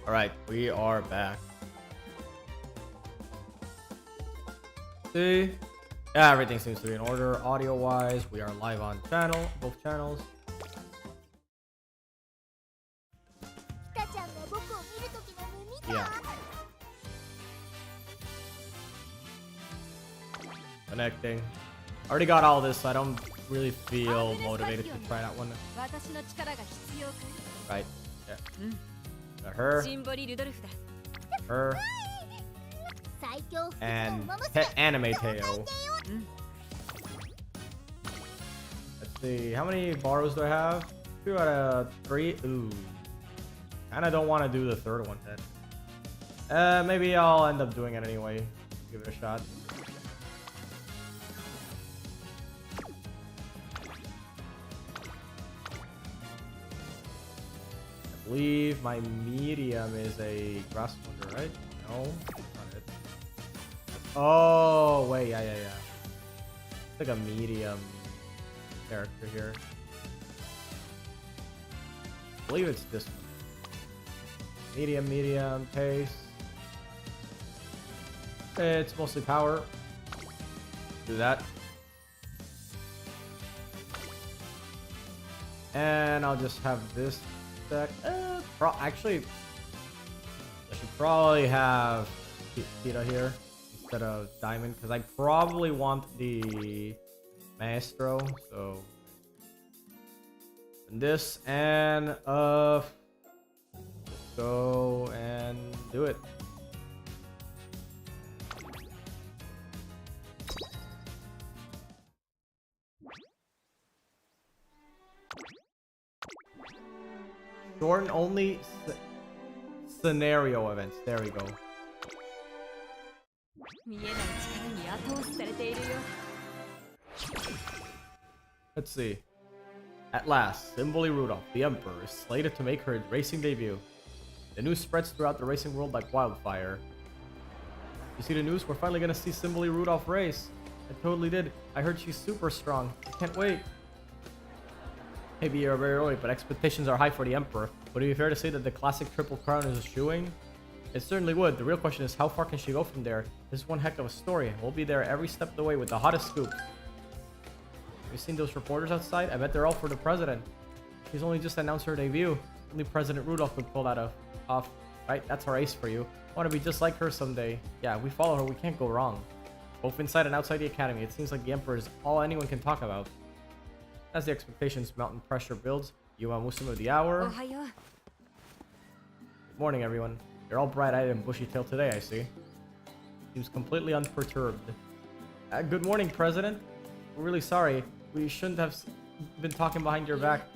All right, we are back. See? Yeah, everything seems to be in order. Audio-wise, we are live on both channels. Yeah. Connecting. Already got all this, so I don't really feel motivated to try that one. Right. Yeah. Got her. Her. And Anime Teo. Let's see. How many borrows do I have? 2 out of 3. Ooh. Kinda don't want to do the third one then. Maybe I'll end up doing it anyway. Give it a shot. I believe my medium is a grass wonder, right? No, that's not it. Oh, wait, yeah. It's like a medium character here. I believe it's this one. Medium, pace. It's mostly power. Do that. And I'll just have this deck. Actually, I should probably have Tita here instead of Diamond, because I probably want the Maestro. So, and this, and go and do it. Jordan only scenario events. There we go. Let's see. At last, Symboli Rudolph, the Emperor, is slated to make her racing debut. The news spreads throughout the racing world like wildfire. You see the news? We're finally gonna see Symboli Rudolph race. I totally did. I heard she's super strong. I can't wait. Maybe you're very early, but expectations are high for the Emperor. Would it be fair to say that the classic Triple Crown is a shoo-in? It certainly would. The real question is, how far can she go from there? This is one heck of a story. We'll be there every step of the way with the hottest scoop. Have you seen those reporters outside? I bet they're all for the president. She's only just announced her debut. Only President Rudolph could pull that off. Right? That's our ace for you. I want to be just like her someday. Yeah, we follow her. We can't go wrong. Both inside and outside the academy, it seems like the Emperor is all anyone can talk about. As the expectations mount and pressure builds, Umamusume of the hour. Good morning, everyone. You're all bright-eyed and bushy-tailed today, I see. Seems completely unperturbed. Good morning, President. We're really sorry. We shouldn't have been talking behind your back.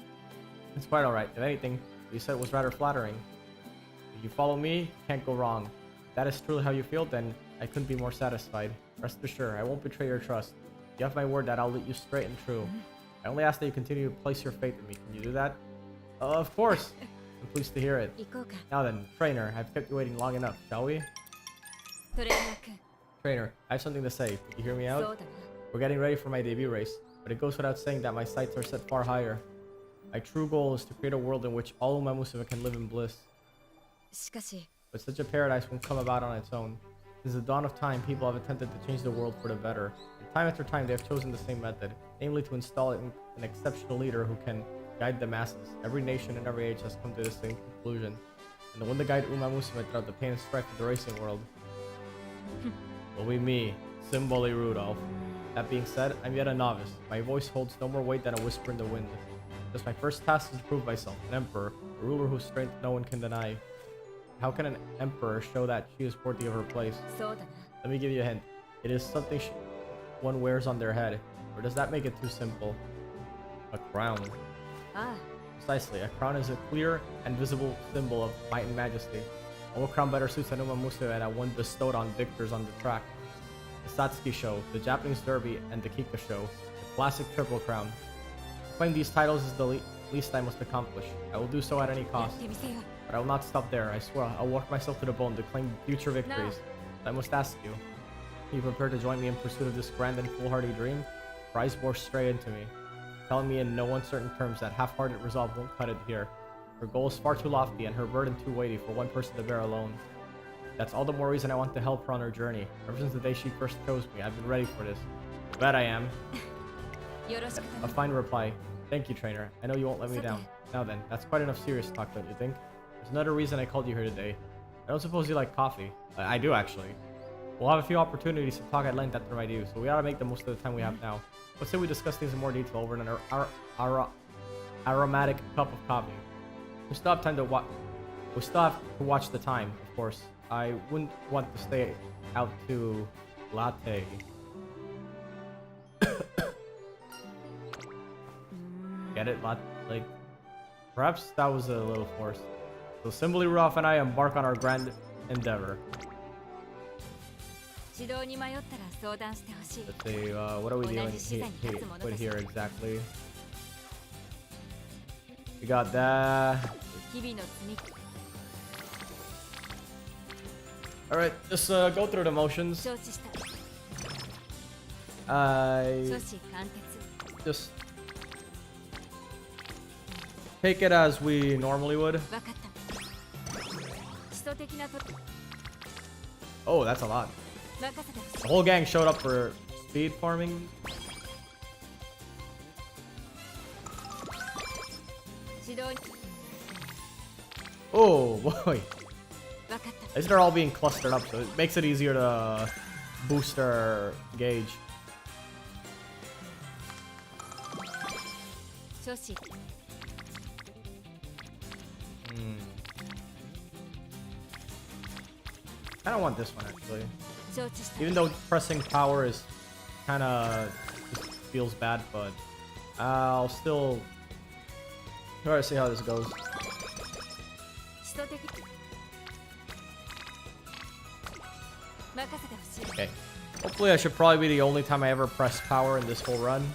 It's quite alright. If anything, what you said was rather flattering. If you follow me, can't go wrong. If that is truly how you feel, then I couldn't be more satisfied. Rest assured, I won't betray your trust. You have my word that I'll lead you straight and true. I only ask that you continue to place your faith in me. Can you do that? Of course. I'm pleased to hear it. Now then, trainer, I've kept you waiting long enough, shall we? Trainer, I have something to say. Could you hear me out? We're getting ready for my debut race, but it goes without saying that my sights are set far higher. My true goal is to create a world in which all Umamusume can live in bliss. But such a paradise won't come about on its own. Since the dawn of time, people have attempted to change the world for the better. And time after time, they have chosen the same method, namely to install an exceptional leader who can guide the masses. Every nation and every age has come to the same conclusion. And the one to guide Umamusume throughout the pain and strife of the racing world will be me, Symboli Rudolph. That being said, I'm yet a novice. My voice holds no more weight than a whisper in the wind. Thus my first task is to prove myself, an emperor, a ruler whose strength no one can deny. How can an emperor show that she is worthy of her place? Let me give you a hint. It is something one wears on their head. Or does that make it too simple? A crown. Precisely, a crown is a clear and visible symbol of might and majesty. And what crown better suits an Umamusume than one bestowed on victors on the track? The Satsuki Show, the Japanese Derby, and the Kika Show, the classic Triple Crown. To claim these titles is the least I must accomplish. I will do so at any cost. But I will not stop there. I swear, I'll work myself to the bone to claim future victories. No. I must ask you, are you prepared to join me in pursuit of this grand and foolhardy dream? Prize bore straight into me, telling me in no uncertain terms that half-hearted resolve won't cut it here. Her goal is far too lofty and her burden too weighty for one person to bear alone. That's all the more reason I want to help her on her journey. Ever since the day she first chose me, I've been ready for this. I bet I am. A fine reply. Thank you, trainer. I know you won't let me down. Now then, that's quite enough serious talk, don't you think? There's another reason I called you here today. I don't suppose you like coffee. I do, actually. We'll have a few opportunities to talk at length after my due, so we ought to make the most of the time we have now. Let's say we discuss things in more detail over an aromatic cup of coffee. We still have time to watch. We still have to watch the time, of course. I wouldn't want to stay out too latte. Get it? Like, perhaps that was a little forced. So Simply Rudolph and I embark on our grand endeavor. Let's see, what are we dealing with here exactly? We got that. Alright, just go through the motions. Just take it as we normally would. Oh, that's a lot. The whole gang showed up for speed farming. Oh boy. At least they're all being clustered up, so it makes it easier to boost our gauge. I don't want this one actually. Even though pressing power is kind of feels bad, but I'll still try to see how this goes. Okay. Hopefully I should probably be the only time I ever press power in this whole run.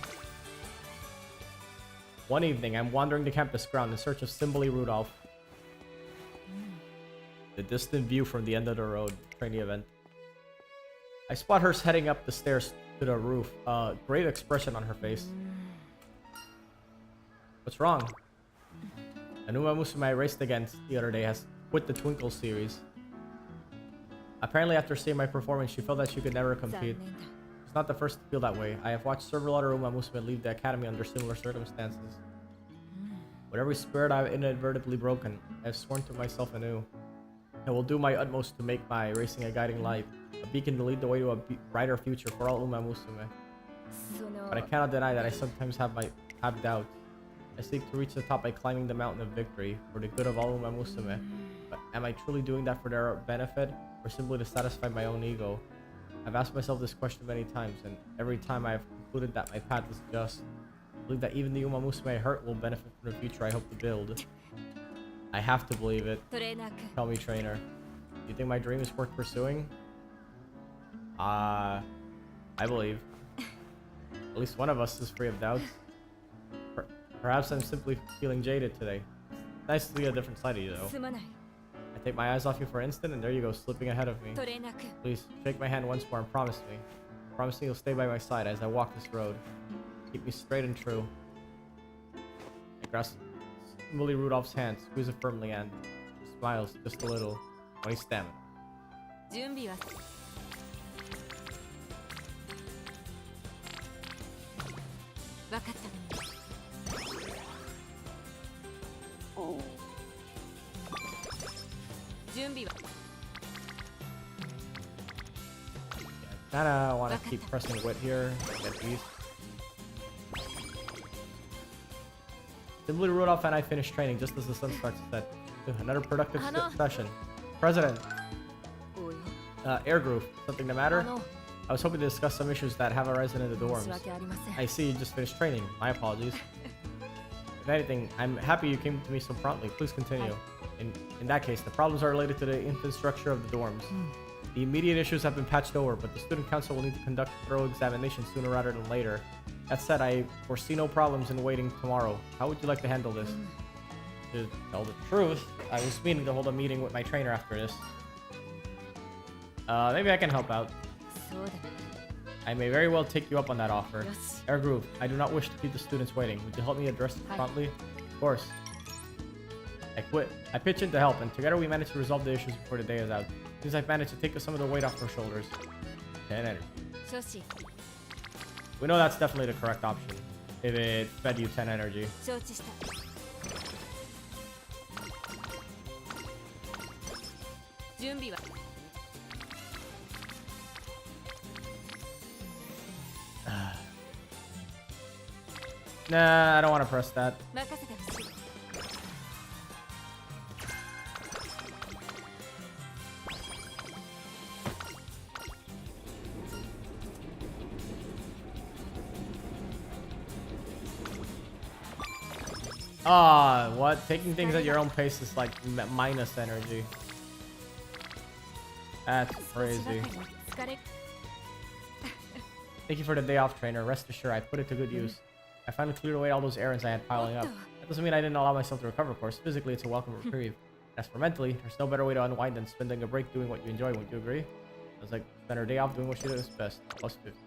One evening, I'm wandering the campus ground in search of Simply Rudolph. The distant view from the end of the road. Training event. I spot her heading up the stairs to the roof. Great expression on her face. What's wrong? An Umamusume I raced against the other day has quit the Twinkle series. Apparently after seeing my performance, she felt that she could never compete. It's not the first to feel that way. I have watched several other Umamusume leave the academy under similar circumstances. With every spirit I have inadvertently broken, I have sworn to myself anew. I will do my utmost to make my racing a guiding light, a beacon to lead the way to a brighter future for all Umamusume. But I cannot deny that I sometimes have doubts. I seek to reach the top by climbing the mountain of victory for the good of all Umamusume. But am I truly doing that for their benefit, or simply to satisfy my own ego? I've asked myself this question many times, and every time I have concluded that my path is just. I believe that even the Umamusume I hurt will benefit from the future I hope to build. I have to believe it. Tell me, trainer. Do you think my dream is worth pursuing? I believe. At least one of us is free of doubts. Perhaps I'm simply feeling jaded today. Nice to see a different side of you, though. I take my eyes off you for an instant, and there you go, slipping ahead of me. Please, shake my hand once more and promise me. Promise me you'll stay by my side as I walk this road. Keep me straight and true. I grasp Simply Rudolph's hand, squeeze it firmly, and he smiles just a little when he's stammering. I kinda want to keep pressing wit here. Get these. Simply Rudolph and I finished training just as the sun starts to set. Another productive session. President. Air Groove. Something the matter? I was hoping to discuss some issues that have arisen in the dorms. I see you just finished training. My apologies. If anything, I'm happy you came to me so promptly. Please continue. In that case, the problems are related to the infrastructure of the dorms. The immediate issues have been patched over, but the student council will need to conduct a thorough examination sooner rather than later. That said, I foresee no problems in waiting tomorrow. How would you like to handle this? To tell the truth, I was meaning to hold a meeting with my trainer after this. Maybe I can help out. I may very well take you up on that offer. Air Groove, I do not wish to keep the students waiting. Would you help me address it promptly? Of course. I quit. I pitch in to help, and together we managed to resolve the issues before the day is out. Since I've managed to take some of the weight off our shoulders. 10 energy. We know that's definitely the correct option. If it fed you 10 energy. Nah, I don't want to press that. Ah, what? Taking things at your own pace is like minus energy. That's crazy. Thank you for the day off, trainer. Rest assured, I put it to good use. I finally cleared away all those errands I had piling up. That doesn't mean I didn't allow myself to recover, of course. Physically, it's a welcome reprieve. As for mentally, there's no better way to unwind than spending a break doing what you enjoy. Wouldn't you agree? It's like spend her day off doing what she does best. Plus 50.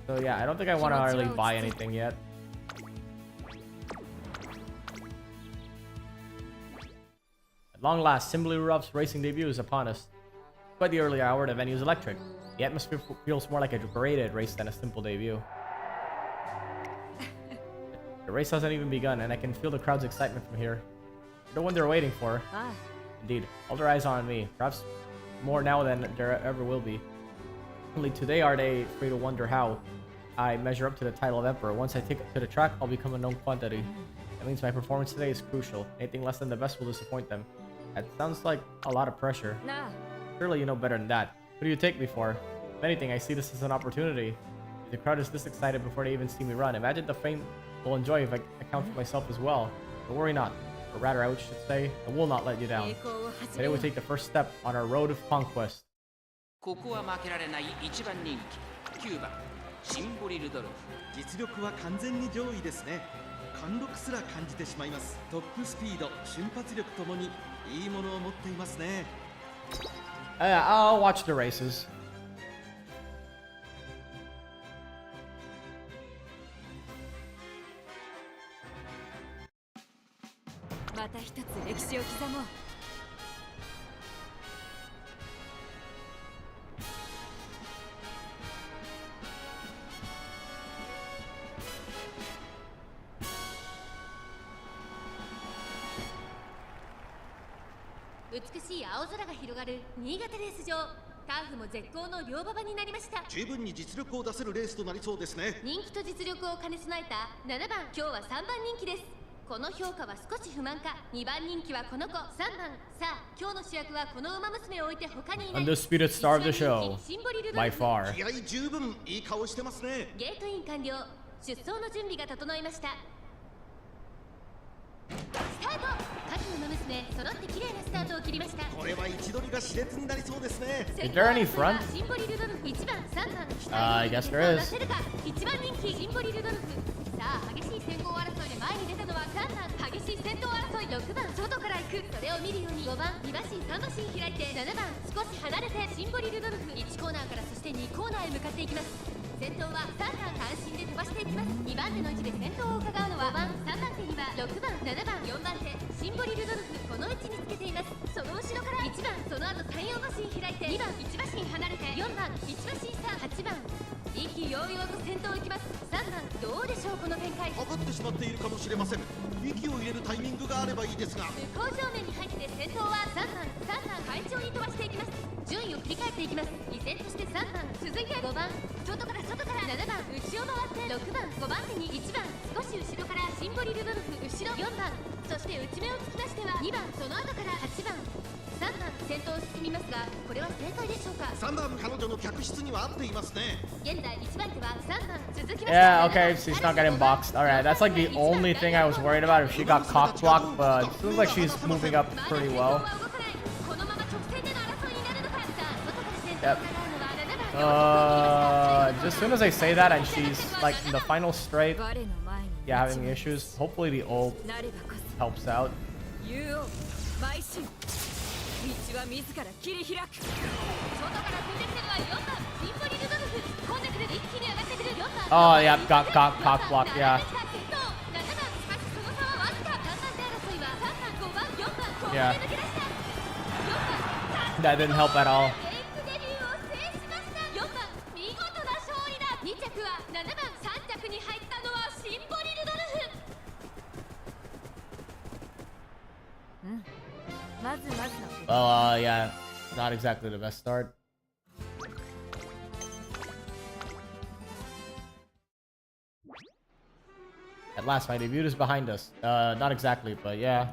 So yeah, I don't think I want to really buy anything yet. At long last, Simbly Ruff's racing debut is upon us. By the early hour, the venue is electric. The atmosphere feels more like a graded race than a simple debut. The race hasn't even begun, and I can feel the crowd's excitement from here. You're the one they're waiting for. Indeed, all their eyes are on me. Perhaps more now than there ever will be. Only today are they free to wonder how I measure up to the title of Emperor. Once I take it to the track, I'll become a known quantity. That means my performance today is crucial. Anything less than the best will disappoint them. That sounds like a lot of pressure. Surely you know better than that. Who do you take me for? If anything, I see this as an opportunity. If the crowd is this excited before they even see me run, imagine the fame we'll enjoy if I account for myself as well. But worry not. Or rather, I should say, I will not let you down. Today we take the first step on our road of conquest. ここは負けられない一番人気9番シンボリルドルフ実力は完全に上位ですね貫禄すら感じてしまいますトップスピード瞬発力ともにいいものを持っていますね I'll watch the races. また一つ歴史を刻もう 美しい青空が広がる新潟レース場ターフも絶好の両馬場になりました十分に実力を出せるレースとなりそうですね人気と実力を兼ね備えた7番今日は3番人気ですこの評価は少し不満か2番人気はこの子3番さあ今日の主役はこの馬娘を置いて他にいない Undisputed star of the show by far 気合十分いい顔してますねゲートイン完了出走の準備が整いましたスタート各馬娘揃って綺麗なスタートを切りましたこれは位置取りが熾烈になりそうですね Is there any front? シンボリルドルフ1番3番 I guess there is 1番人気シンボリルドルフさあ激しい先行争いで前に出たのは3番激しい先頭争い6番外から行くそれを見るように5番2馬身3馬身開いて7番少し離れてシンボリルドルフ1コーナーからそして2コーナーへ向かっていきます先頭は3番単身で飛ばしていきます2番手の位置で先頭を伺うのは5番3番手には6番7番4番手シンボリルドルフこの位置につけていますその後ろから1番その後3、4馬身開いて2番1馬身離れて4番1馬身差8番意気揚々と先頭行きます3番どうでしょうこの展開かかってしまっているかもしれません息を入れるタイミングがあればいいですが向こう正面に入って先頭は3番快調に飛ばしていきます順位を振り返っていきます依然として3番続いて5番外から7番内を回って6番5番手に1番少し後ろからシンボリルドルフ後ろ4番そして内目をつきましては2番その後から8番3番先頭を進みますがこれは正解でしょうか3番彼女の客室には合っていますね現在1番手は3番続きまして Yeah, okay, she's not getting boxed. Alright, that's like the only thing I was worried about if she got cock blocked, but it seems like she's moving up pretty well. Yep. As soon as I say that and she's like in the final straight, yeah, having issues, hopefully the ult helps out. 道は自ら切り開く。外から飛んできたのは4番シンボリルドルフ。混んでくる一気に上がってくる4番 Oh, yeah, got cock block, yeah. 7番しかしその差はわずか。3番手争いは3番5番4番ここで Yeah. 抜け出した。4番 That didn't help at all. レイクデビューを制しました。4番見事な勝利だ。2着は7番3着に入ったのはシンボリルドルフ。まずまずの。 Well, yeah, not exactly the best start. At last, my debut is behind us. Not exactly, but yeah,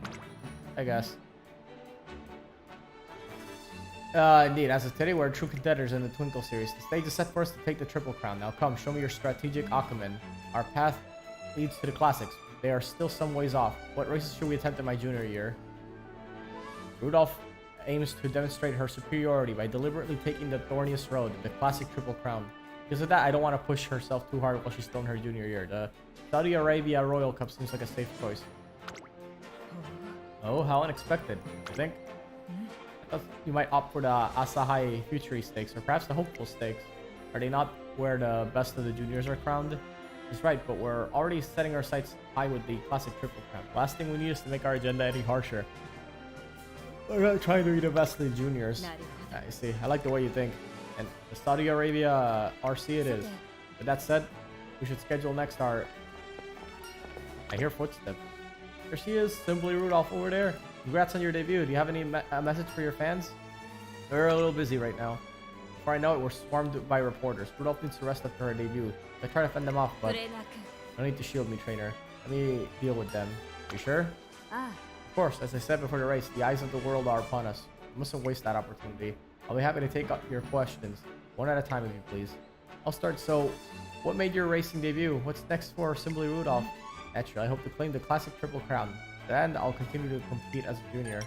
I guess. Indeed, as of today, we're true contenders in the Twinkle series. The stage is set for us to take the Triple Crown. Now come, show me your strategic Akumen. Our path leads to the classics. They are still some ways off. What races should we attempt in my junior year? Rudolph aims to demonstrate her superiority by deliberately taking the thorniest road, the classic Triple Crown. Because of that, I don't want to push herself too hard while she's still in her junior year. The Saudi Arabia Royal Cup seems like a safe choice. Oh, how unexpected. I think I thought you might opt for the Asahai Future Stakes, or perhaps the Hopeful Stakes. Are they not where the best of the juniors are crowned? He's right, but we're already setting our sights high with the classic Triple Crown. Last thing we need is to make our agenda any harsher. We're not trying to be the best of the juniors. I see. I like the way you think. And the Saudi Arabia RC it is. With that said, we should schedule next our... I hear footsteps. There she is, Simply Rudolph over there. Congrats on your debut. Do you have any message for your fans? We're a little busy right now. Before I know it, we're swarmed by reporters. Rudolph needs to rest after her debut. I try to fend them off, but no need to shield me, trainer. Let me deal with them. You sure? Of course, as I said before the race, the eyes of the world are upon us. We mustn't waste that opportunity. I'll be happy to take up your questions, one at a time if you please. I'll start. So, what made your racing debut? What's next for Simply Rudolph? Naturally, I hope to claim the classic Triple Crown. Then I'll continue to compete as a junior. It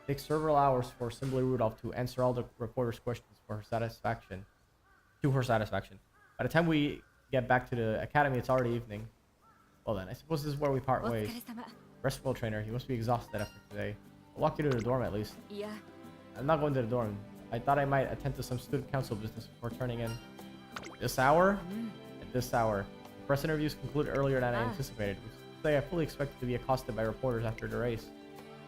takes several hours for Simply Rudolph to answer all the reporters' questions for her satisfaction. To her satisfaction. By the time we get back to the academy, it's already evening. Well then, I suppose this is where we part ways. Rest well, trainer. You must be exhausted after today. I'll walk you to the dorm at least. Yeah. I'm not going to the dorm. I thought I might attend to some student council business before turning in. This hour? At this hour. The press interviews concluded earlier than I anticipated. I fully expected to be accosted by reporters after the race.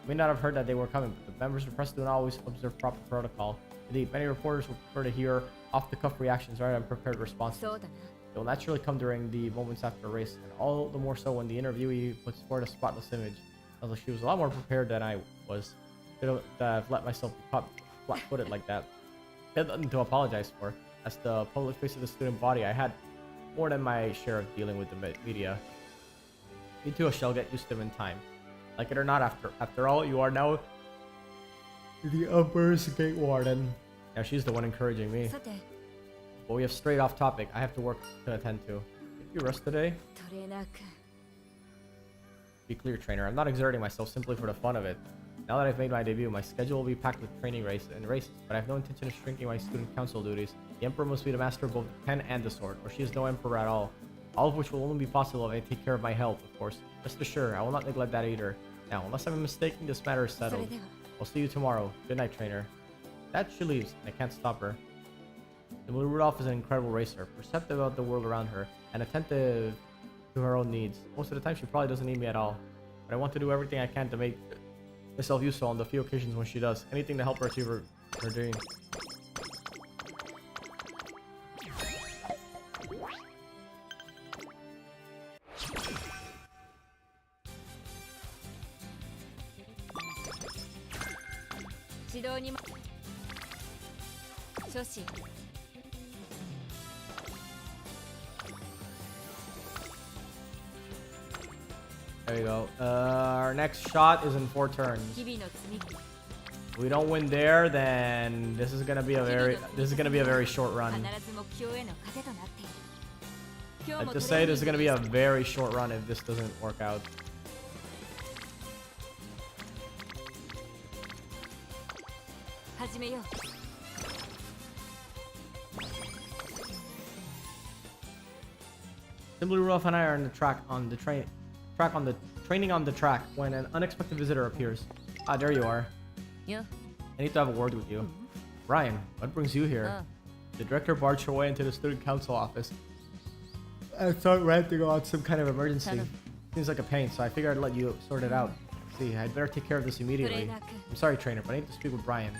You may not have heard that they were coming, but the members of the press don't always observe proper protocol. Indeed, many reporters will prefer to hear off-the-cuff reactions rather than prepared responses. They will naturally come during the moments after a race, and all the more so when the interviewee puts forward a spotless image. Although she was a lot more prepared than I was. Should have let myself be caught flat-footed like that. I had nothing to apologize for. As the public face of the student body, I had more than my share of dealing with the media. Me too, I shall get used to them in time. Like it or not, after all, you are now the Emperor's Gate Warden. Now she's the one encouraging me. But we have strayed off topic. I have to work to attend to. Did you rest today? Be clear, trainer. I'm not exerting myself simply for the fun of it. Now that I've made my debut, my schedule will be packed with training races, but I have no intention of shrinking my student council duties. The Emperor must be the master of both the pen and the sword, or she is no Emperor at all. All of which will only be possible if I take care of my health, of course. Rest assured, I will not neglect that either. Now, unless I'm mistaken, this matter is settled. I'll see you tomorrow. Good night, trainer. That she leaves, and I can't stop her. Simply Rudolph is an incredible racer, perceptive of the world around her, and attentive to her own needs. Most of the time, she probably doesn't need me at all. But I want to do everything I can to make myself useful on the few occasions when she does. Anything to help her achieve her dream. There you go. Our next shot is in 4 turns. If we don't win there, then this is gonna be a very short run. I have to say this is gonna be a very short run if this doesn't work out. Simply Rudolph and I are on the training on the track when an unexpected visitor appears. Ah, there you are. よ I need to have a word with you. Ryan, what brings you here? The director barged her way into the student council office. I thought ranting on some kind of emergency. Seems like a pain, so I figured I'd let you sort it out. See, I'd better take care of this immediately. I'm sorry, trainer, but I need to speak with Brian.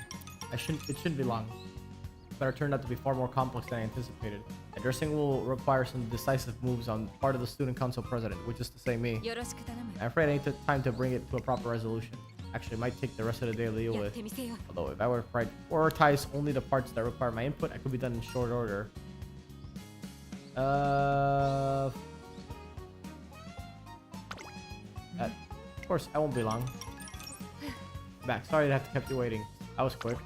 It shouldn't be long. But it turned out to be far more complex than I anticipated. Addressing will require some decisive moves on part of the student council president, which is to say me. よろしく頼む I'm afraid I need time to bring it to a proper resolution. Actually, it might take the rest of the day to deal やっ with. てみせよ Although, if I were to prioritize only the parts that require my input, I could be done in short order. Of course, I won't be long. Back. Sorry to have to keep you waiting. I was quick.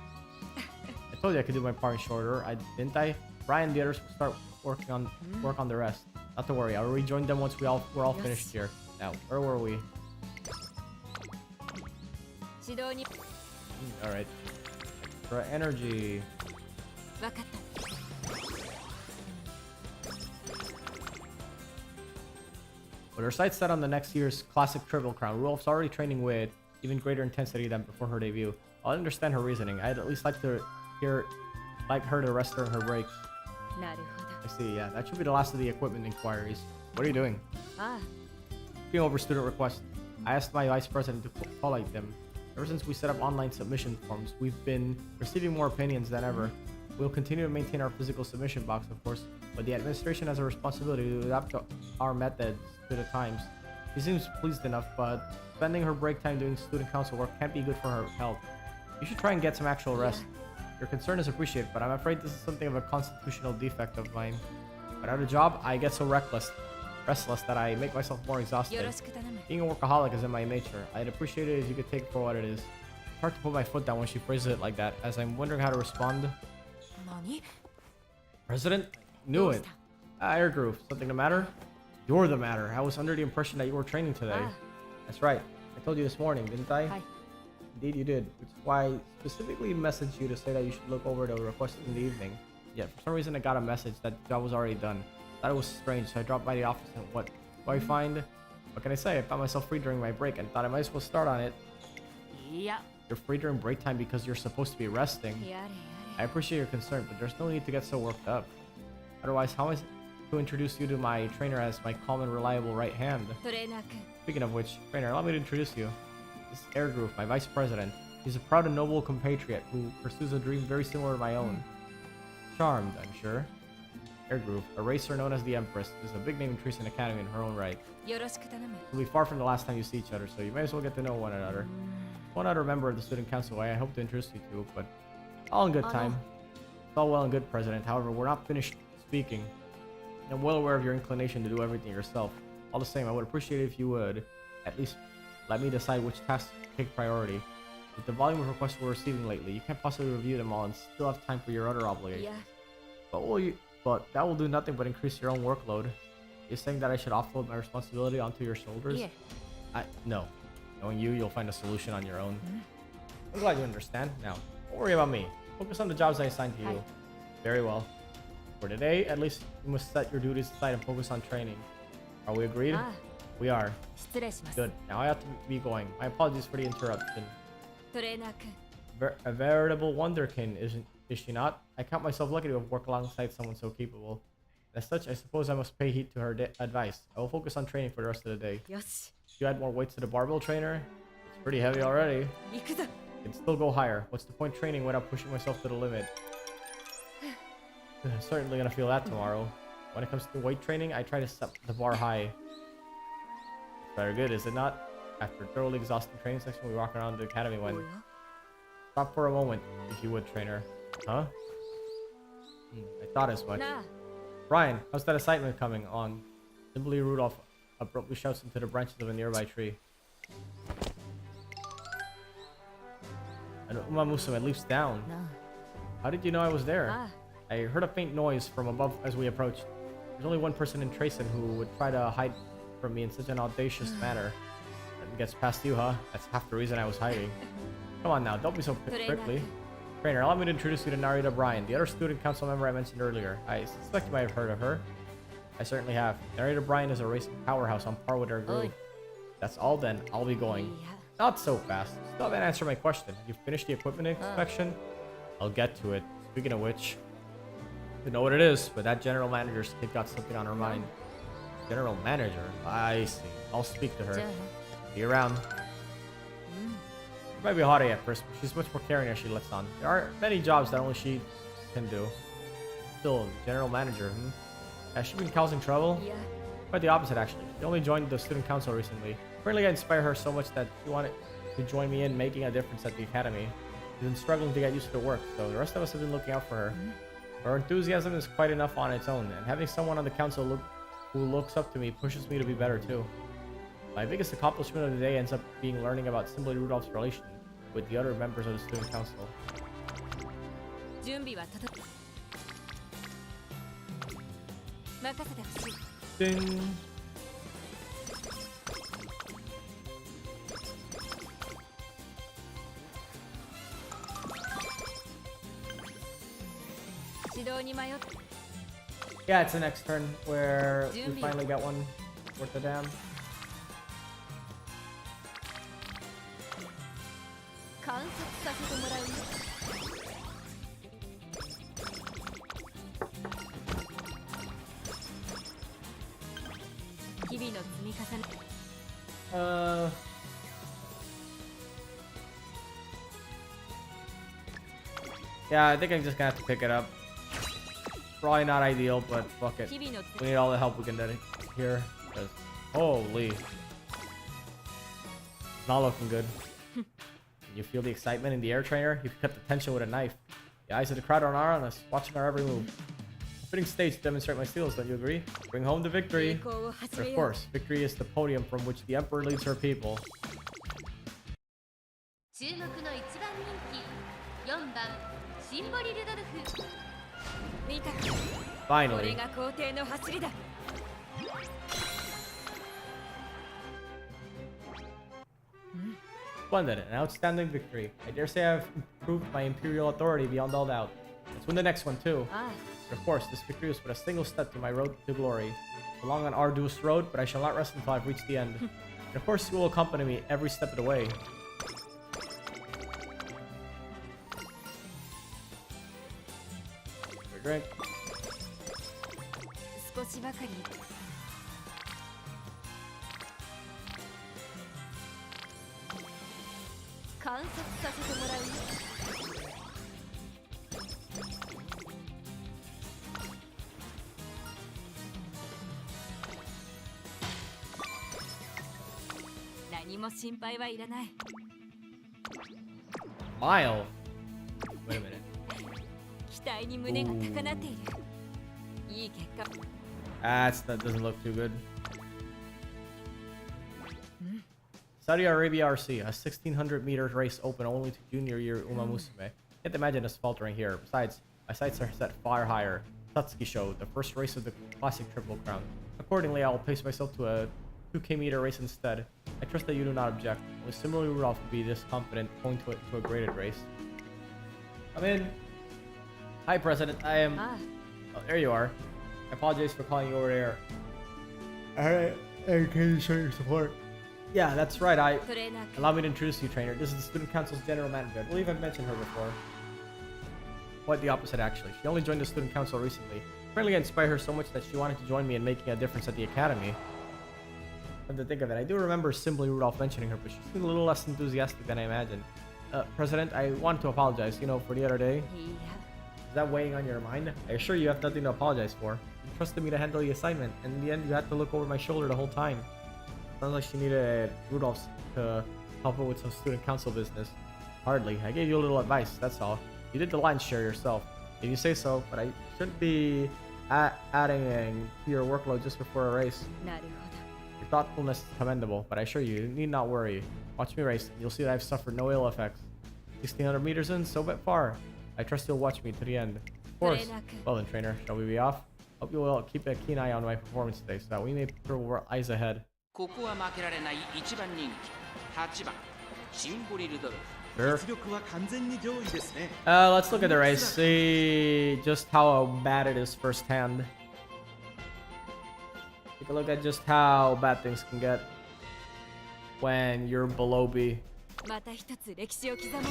I told you I could do my part in short order. Didn't I? Brian and the others will start work on the rest. Not to worry. I'll rejoin them once we're all finished here. Now, where were we? 指導に All right. Extra energy. 分かった With her sights set on the next year's classic Triple Crown, Rudolph's already training with even greater intensity than before her debut. I'll understand her reasoning. I'd at least like her to rest during her breaks. なるほ I see, yeah. That should be the last of the equipment inquiries. What are you doing? どあ Looking over student requests. I asked my vice president to collate them. Ever since we set up online submission forms, we've been receiving more opinions than ever. We'll continue to maintain our physical submission box, of course, but the administration has a responsibility to adapt our methods to the times. She seems pleased enough, but spending her break time doing student council work can't be good for her health. You should try and get some actual rest. Your concern is appreciated, but I'm afraid this is something of a constitutional defect of mine. Without a job, I get so restless that I make myself more よ exhausted. ろしく頼む Being a workaholic is in my nature. I'd appreciate it if you could take it for what it is. It's hard to put my foot down when she phrases it like that, as I'm wondering how to respond. 何 President? Knew it. Air Groove. Something the matter? You're the matter. I was under the impression that you were training today. Ah. That's right. I told you this morning, didn't I? はい Indeed you did, which is why I specifically messaged you to say that you should look over the request in the evening. Yet for some reason I got a message that the job was already done. Thought it was strange, so I dropped by the office and what do I find? What can I say? I found myself free during my break and thought I might as well start on it. いや You're free during break time because you're supposed to be resting. やれや I appreciate your concern, but there's no need to get so worked up. Otherwise, how am I to introduce you to my trainer as my calm and reliable right hand? れトレーナー君 Speaking of which, trainer, allow me to introduce you. This is Air Groove, my vice president. He's a proud and noble compatriot who pursues a dream very similar to my own. Charmed, I'm sure. Air Groove, a racer known as the Empress, is a big name in Treason Academy in her own right. よろしく頼む It'll be far from the last time you see each other, so you may as well get to know one another. One other member of the student council I hope to introduce you to, but all in good time. It's all well and good, President. However, we're not finished speaking. I'm well aware of your inclination to do everything yourself. All the same, I would appreciate it if you would at least let me decide which tasks take priority. With the volume of requests we're receiving lately, you can't possibly review them all and still have time for your other い obligations. や But that will do nothing but increase your own workload. You're saying that I should offload my responsibility onto your shoulders? いえ No. Knowing you, you'll find a solution on your own. I'm glad you understand. Now, don't worry about me. Focus on the jobs I assigned to you. Hi. Very well. For today, at least you must set your duties aside and focus on training. Are we agreed? あ We are. 失礼します Good. Now I have to be going. My apologies for the interruption. トレーナー君 A veritable wonderkin, is she not? I count myself lucky to have worked alongside someone so capable. As such, I suppose I must pay heed to her advice. I will focus on training for the rest of the day. よし If you add more weights to the barbell trainer, it's pretty heavy already. 行くぞ I can still go higher. What's the point training without pushing myself to the limit? I'm certainly gonna feel that tomorrow. When it comes to weight training, I try to set the bar high. Very good, is it not? After thoroughly exhausting training section, we walk around the academy お when... や Stop for a moment, if you would, trainer. Huh? I thought as much. なあ Brian, how's that assignment coming on? Simply Rudolph abruptly shouts into the branches of a nearby tree. And Umamusume leaps down. な How did you know I was there? あ I heard a faint noise from above as we approached. There's only one person in Tracen who would try to hide from me in such an audacious manner. That gets past you, huh? That's half the reason I was hiding. Come on now, don't be so prickly. Trainer, allow me to introduce you to Narita Bryan, the other student council member I mentioned earlier. I suspect you might have heard of her. I certainly have. Narita Bryan is a racing powerhouse on par with her Oi. groove. That's all then, I'll be い going. や Not so fast. Still haven't answered my question. You finished the equipment inspection? I'll get to it. Speaking of which, you know what it is, but that general manager's kid got something on her mind. General manager? I see. I'll speak to her. Be around. She might be haughty at first, but she's much more caring as she lets on. There are many jobs that only she can do. Still, general manager, Has she been causing trouble? Yeah. Quite the opposite, actually. She only joined the student council recently. Apparently, I inspired her so much that she wanted to join me in making a difference at the academy. She's been struggling to get used to work, so the rest of us have been looking out for her. Her enthusiasm is quite enough on its own, and having someone on the council who looks up to me pushes me to be better too. My biggest accomplishment of the day ends up being learning about Simply Rudolph's relation with the other members of the student council. 準備は整っ任せてほしい。 Ding! Yeah, it's the next turn where we finally got one worth a damn. 観察させてもらうよ。日々の積み重ね。Yeah, I think I'm just gonna have to pick it up. Probably not ideal, but fuck it. We need all the help we can get here. Because, holy. Not looking good. You feel the excitement in the air, trainer? You can cut the tension with a knife. The eyes of the crowd are on us, watching our every move. A fitting stage to demonstrate my skills, don't you agree? Bring home the victory. But of course, victory is the podium from which the emperor leads her people. 注目の一番人気4番シンボリ・ルドルフ。 Finally. Splendid, an outstanding victory. I dare say I've improved my imperial authority beyond all doubt. Let's win the next one too. But of course, this victory is but a single step to my road to glory. It's a long and arduous road, but I shall not rest until I've reached the end. And of course, you will accompany me every step of the way. Drink. 少しばかり観察させてもらうよ。何も心配はいらない。 Mile. Wait a minute. 期待に胸が高鳴っている。いい結果。 That doesn't look too good. Saudi Arabia RC, a 1600 meters race open only to junior year Umamusume. Can't imagine us faltering here. Besides, my sights are set far higher. Satsuki Show, the first race of the classic Triple Crown. Accordingly, I will pace myself to a 2K meter race instead. I trust that you do not object. Only similarly Rudolph would be this confident going to a graded race. I'm in. Hi, President. I am. Oh, there you are. I apologize for calling you over there. Alright, hey, can you show your support? Yeah, that's right. Allow me to introduce you, trainer. This is the student council's general manager. I believe I've mentioned her before. Quite the opposite, actually. She only joined the student council recently. Apparently, I inspired her so much that she wanted to join me in making a difference at the academy. Come to think of it, I do remember Simply Rudolph mentioning her, but she seemed a little less enthusiastic than I imagined. President, I want to apologize, for the other day. Is that weighing on your mind? I assure you have nothing to apologize for. You trusted me to handle the assignment, and in the end, you had to look over my shoulder the whole time. Sounds like she needed Rudolph to help her with some student council business. Hardly. I gave you a little advice, that's all. You did the lion's share yourself. If you say so, but I shouldn't be adding to your workload just before a race. Your thoughtfulness is commendable, but I assure you, you need not worry. Watch me race, and you'll see that I've suffered no ill effects. 1600 meters in, so bit far. I trust you'll watch me to the end. Of course. Well then, trainer, shall we be off? Hope you will keep a keen eye on my performance today, so that we may prepare our eyes ahead. ここは負けられない一番人気8番シンボリ・ルドルフ Sure. 実力は完全に上位ですね Let's look at the race, see just how bad it is firsthand. Take a look at just how bad things can get when you're below B. また一つ歴史を刻もう。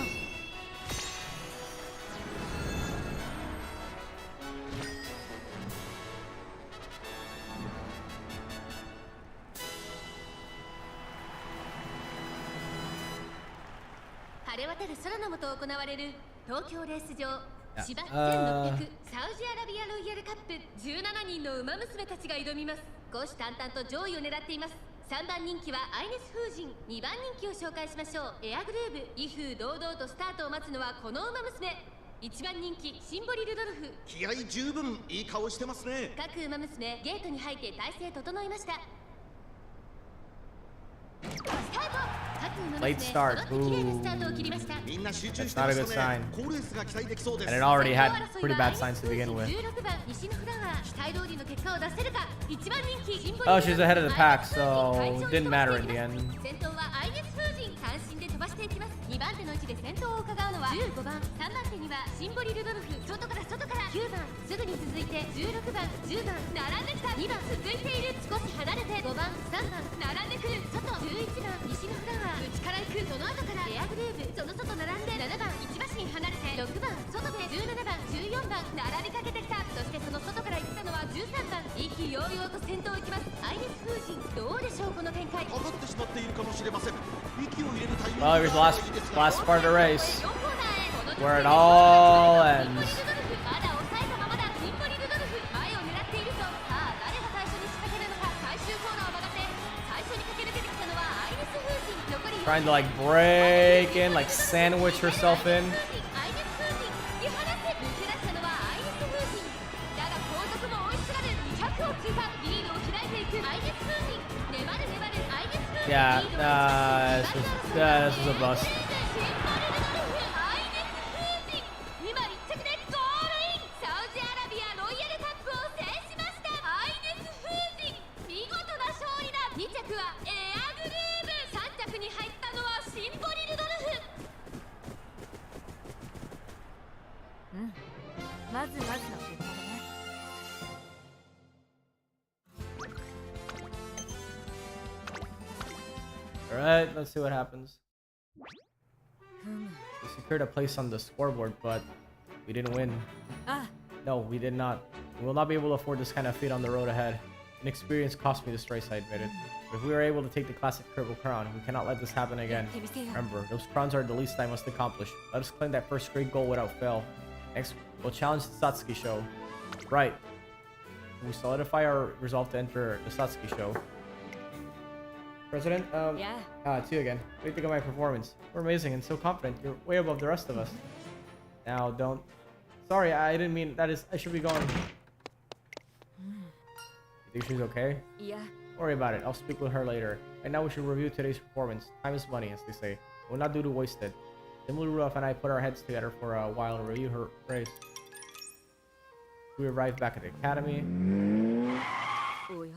晴れ渡る空の下行われる東京レース場芝1600サウジアラビアロイヤルカップ、17人の馬娘たちが挑みます。虎視眈々と上位を狙っています。3番人気はアイネス風神、2番人気を紹介しましょう。エアグルーヴ、威風堂々とスタートを待つのはこの馬娘。1番人気シンボリルドルフ、気合十分いい顔してますね。各馬娘ゲートに入って体勢整いました。スタート。各馬娘 Late start. 揃って綺麗なスタートを切りました。みんな集中 That's して not ま a す good ね。 sign. 好レースが期待できそうです。 And it already had pretty bad signs to begin with. 16番西のフラワー、期待通りの結果を出せるか。1番人気シンボリ Oh, she's ahead of the pack, so it didn't matter in the end. 先頭はアイネス風神、三振で飛ばしていきます。2番手の位置で先頭を伺うのは15番、3番手にはシンボリルドルフ、外から9番、すぐに続いて16番、10番、並んできた。2番続いている、少し離れて5番、3番、並んでくる、外11番、西のフラワー、内から行く、その後からエアグルーヴ、その外並んで7番、1馬身離れて6番、外で17番、14番、並びかけてきた。そしてその外から行ったのは13番、意気揚々と先頭を行きます。アイネス風神、どうでしょうこの展開。かかってしまっているかもしれません。息を入れるタイミング Well, が here's い last いですが last part of the race, 4コーナーへ、 where it all ends. まだ抑えたままだ。シンボリルドルフ、前を狙っているぞ。さあ誰が最初に仕掛けるのか。最終コーナーを曲がって最初に駆け抜けてきたのはアイネス風神。残り Trying to like break in, like sandwich herself in. アイネス風神、突き放して抜け出したのはアイネス風神。だが後続も追いすがる。200を通過、リードを開いていくアイネス風神。粘る粘るアイネス風神。 Yeah, リードを this was a bust. シンボリルドルフ、アイネス風神、今1着でゴールイン。サウジアラビアロイヤルカップを制しました。アイネス風神、見事な勝利だ。2着はエアグルーヴ、3着に入ったのはシンボリルドルフ。まずまずの結果だね。Alright, let's see what happens. ふむ。 We secured a place on the scoreboard, but we didn't win. あ、 No, we did not. We will not be able to afford this kind of feat on the road ahead. Inexperience cost me this race, I admitted. But if we are able to take the classic Triple Crown, we cannot let this happen again. やってみせよ。 Remember, those crowns are the least I must accomplish. Let us claim that first great goal without fail. Next, we'll challenge the Satsuki show. Right. We solidify our resolve to enter the Satsuki show. President, Yeah. it's you again. What do you think of my performance? We're amazing and so confident. You're way above the rest of us. Now, don't... Sorry, I didn't mean... That is... I should be going... You think she's okay? いや、 Don't worry about it. I'll speak with her later. Right now, we should review today's performance. Time is money, as they say. We'll not do to waste it. Emily Rudolph and I put our heads together for a while to review her race. We arrived back at the academy. おや。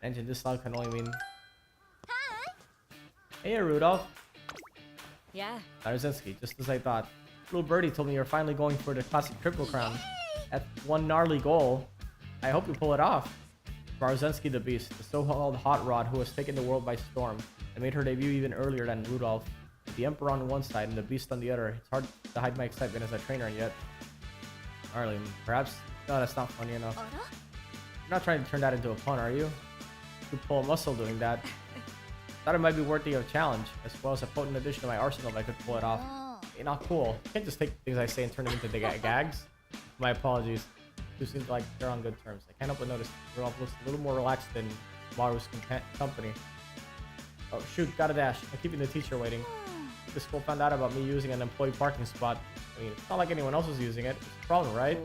Engine this loud can only mean... Hey, Rudolph. いや、 Narzinski, just as I thought. Little birdie told me you're finally going for the classic Triple Crown. That's one gnarly goal. I hope you pull it off. Narzinski the Beast, the so-called Hot Rod who has taken the world by storm and made her debut even earlier than Rudolph. With the Emperor on one side and the Beast on the other, it's hard to hide my excitement as a trainer and yet... Gnarly, perhaps? No, that's not funny enough. You're not trying to turn that into a pun, are you? You could pull a muscle doing that. Thought it might be worthy of a challenge, as well as a potent addition to my arsenal if I could pull it off. Hey, not cool. You can't just take things I say and turn them into gags. My apologies. Two seems like they're on good terms. I can't help but notice Rudolph looks a little more relaxed than Maru's company. Oh shoot, gotta dash. I'm keeping the teacher waiting. The school found out about me using an employee parking spot. I mean, it's not like anyone else was using it. It's a problem, right?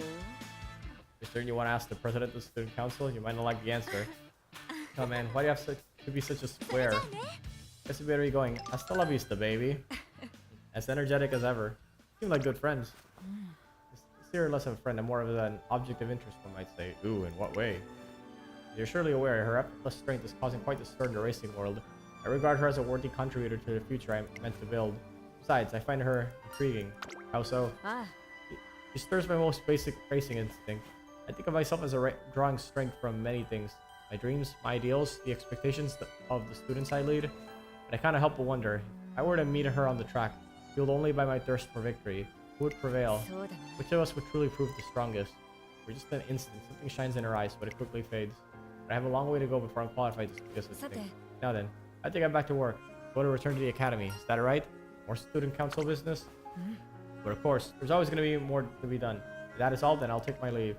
You're certain you want to ask the president of the student council? You might not like the answer. Oh man, why do you have to be such a square? Guess we better be going. Hasta la vista, baby. As energetic as ever. Seem like good friends. You're less of a friend and more of an object of interest, one might say. Ooh, in what way? You're surely aware her effortless strength is causing quite the stir in the racing world. I regard her as a worthy contributor to the future I meant to build. Besides, I find her intriguing. How so? あ、 She stirs my most basic racing instinct. I think of myself as drawing strength from many things. My dreams, my ideals, the expectations of the students I lead. But I can't help but wonder, I were to meet her on the track, fueled only by my thirst for victory, who would prevail? そうだな Which of us would truly prove the strongest? For just an instant, something shines in her eyes, but it quickly fades. But I have a long way to go before I'm qualified to speak this Sate. thing. Now then, I think I'm back to work. Go to return to the academy. Is that right? More student council business? But of course, there's always going to be more to be done. If that is all, then I'll take my leave.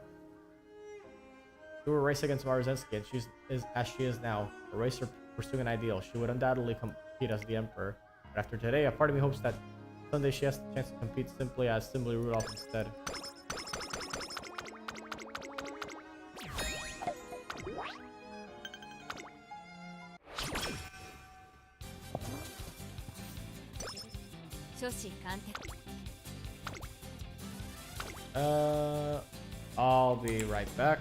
Do a race against Maruzensky, and as she is now, a racer pursuing an ideal. She would undoubtedly compete as the Emperor. But after today, a part of me hopes that someday she has the chance to compete simply as Rudolph instead. I'll be right back.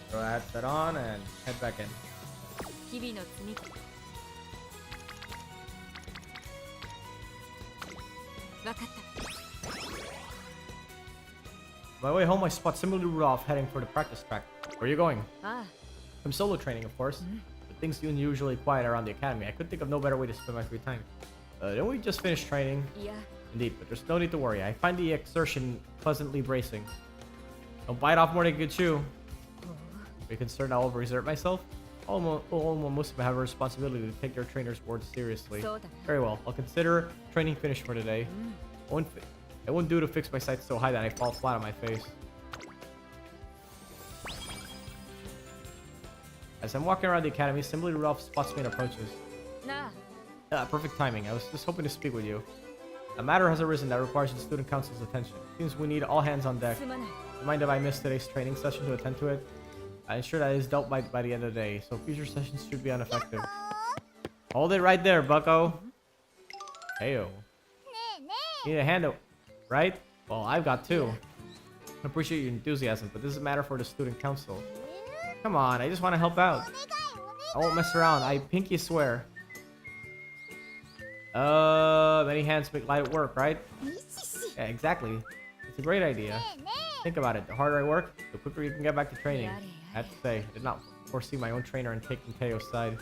Throw a headset on and head back in. 日々の積み わかった On my way home, I spot Rudolph heading for the practice track. Where are you going? ああ I'm solo training, of course. But things seem usually quiet around the academy. I couldn't think of no better way to spend my free time. Didn't we just finish training? いや Indeed, but there's no need to worry. I find the exertion pleasantly bracing. Don't bite off more than you can chew. Are you concerned I'll overexert myself? Umamusume have a responsibility to take their trainer's words seriously. そうだな Very well. I'll consider training finished for today. It wouldn't do to fix my sights so high that I fall flat on my face. As I'm walking around the academy, Rudolph spots me and approaches. なあ Perfect timing. I was just hoping to speak with you. A matter has arisen that requires the student council's attention. Seems we need all hands on deck. すまない Mind if I miss today's training session to attend to it? I ensure that it is dealt by the end of the day, so future sessions should be unaffected. Hold it right there, bucko. Heyo. You need a hand, right? Well, I've got two. I appreciate your enthusiasm, but this is a matter for the student council. Come on, I just want to help out. I won't mess around, I pinky swear. Many hands make light work, right? Yeah, exactly. It's a great idea. Think about it. The harder I work, the quicker you can get back to training. I have to say, I did not foresee my own trainer and taking Teo's side.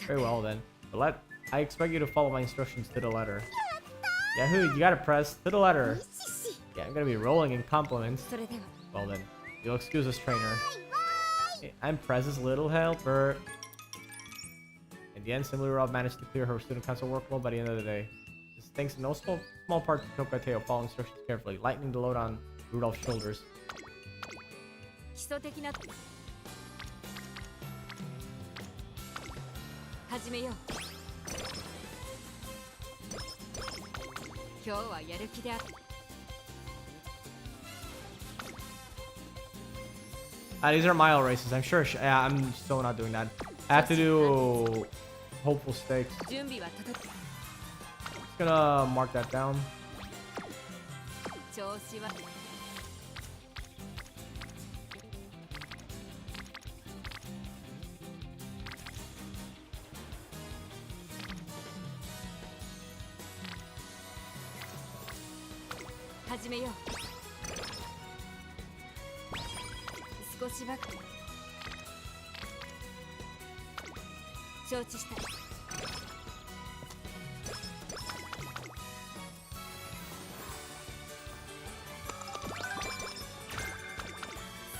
Very well then. But I expect you to follow my instructions to the letter. Yahoo, you gotta press to the letter. Yeah, I'm gonna be rolling in compliments. それでは Well then, you'll excuse us, trainer. I'm Prez's little helper. In the end, Rudolph managed to clear her student council workload by the end of the day. This is thanks in no small part to Tokateo following instructions carefully, lightening the load on Rudolph's shoulders. 基礎的な始めよう今日はやる気である These are mile races. I'm sure. Yeah, I'm so not doing that. I have to do hopeful stakes. 準備は整った Just gonna mark that down. 調子は始めよう少しばかり承知した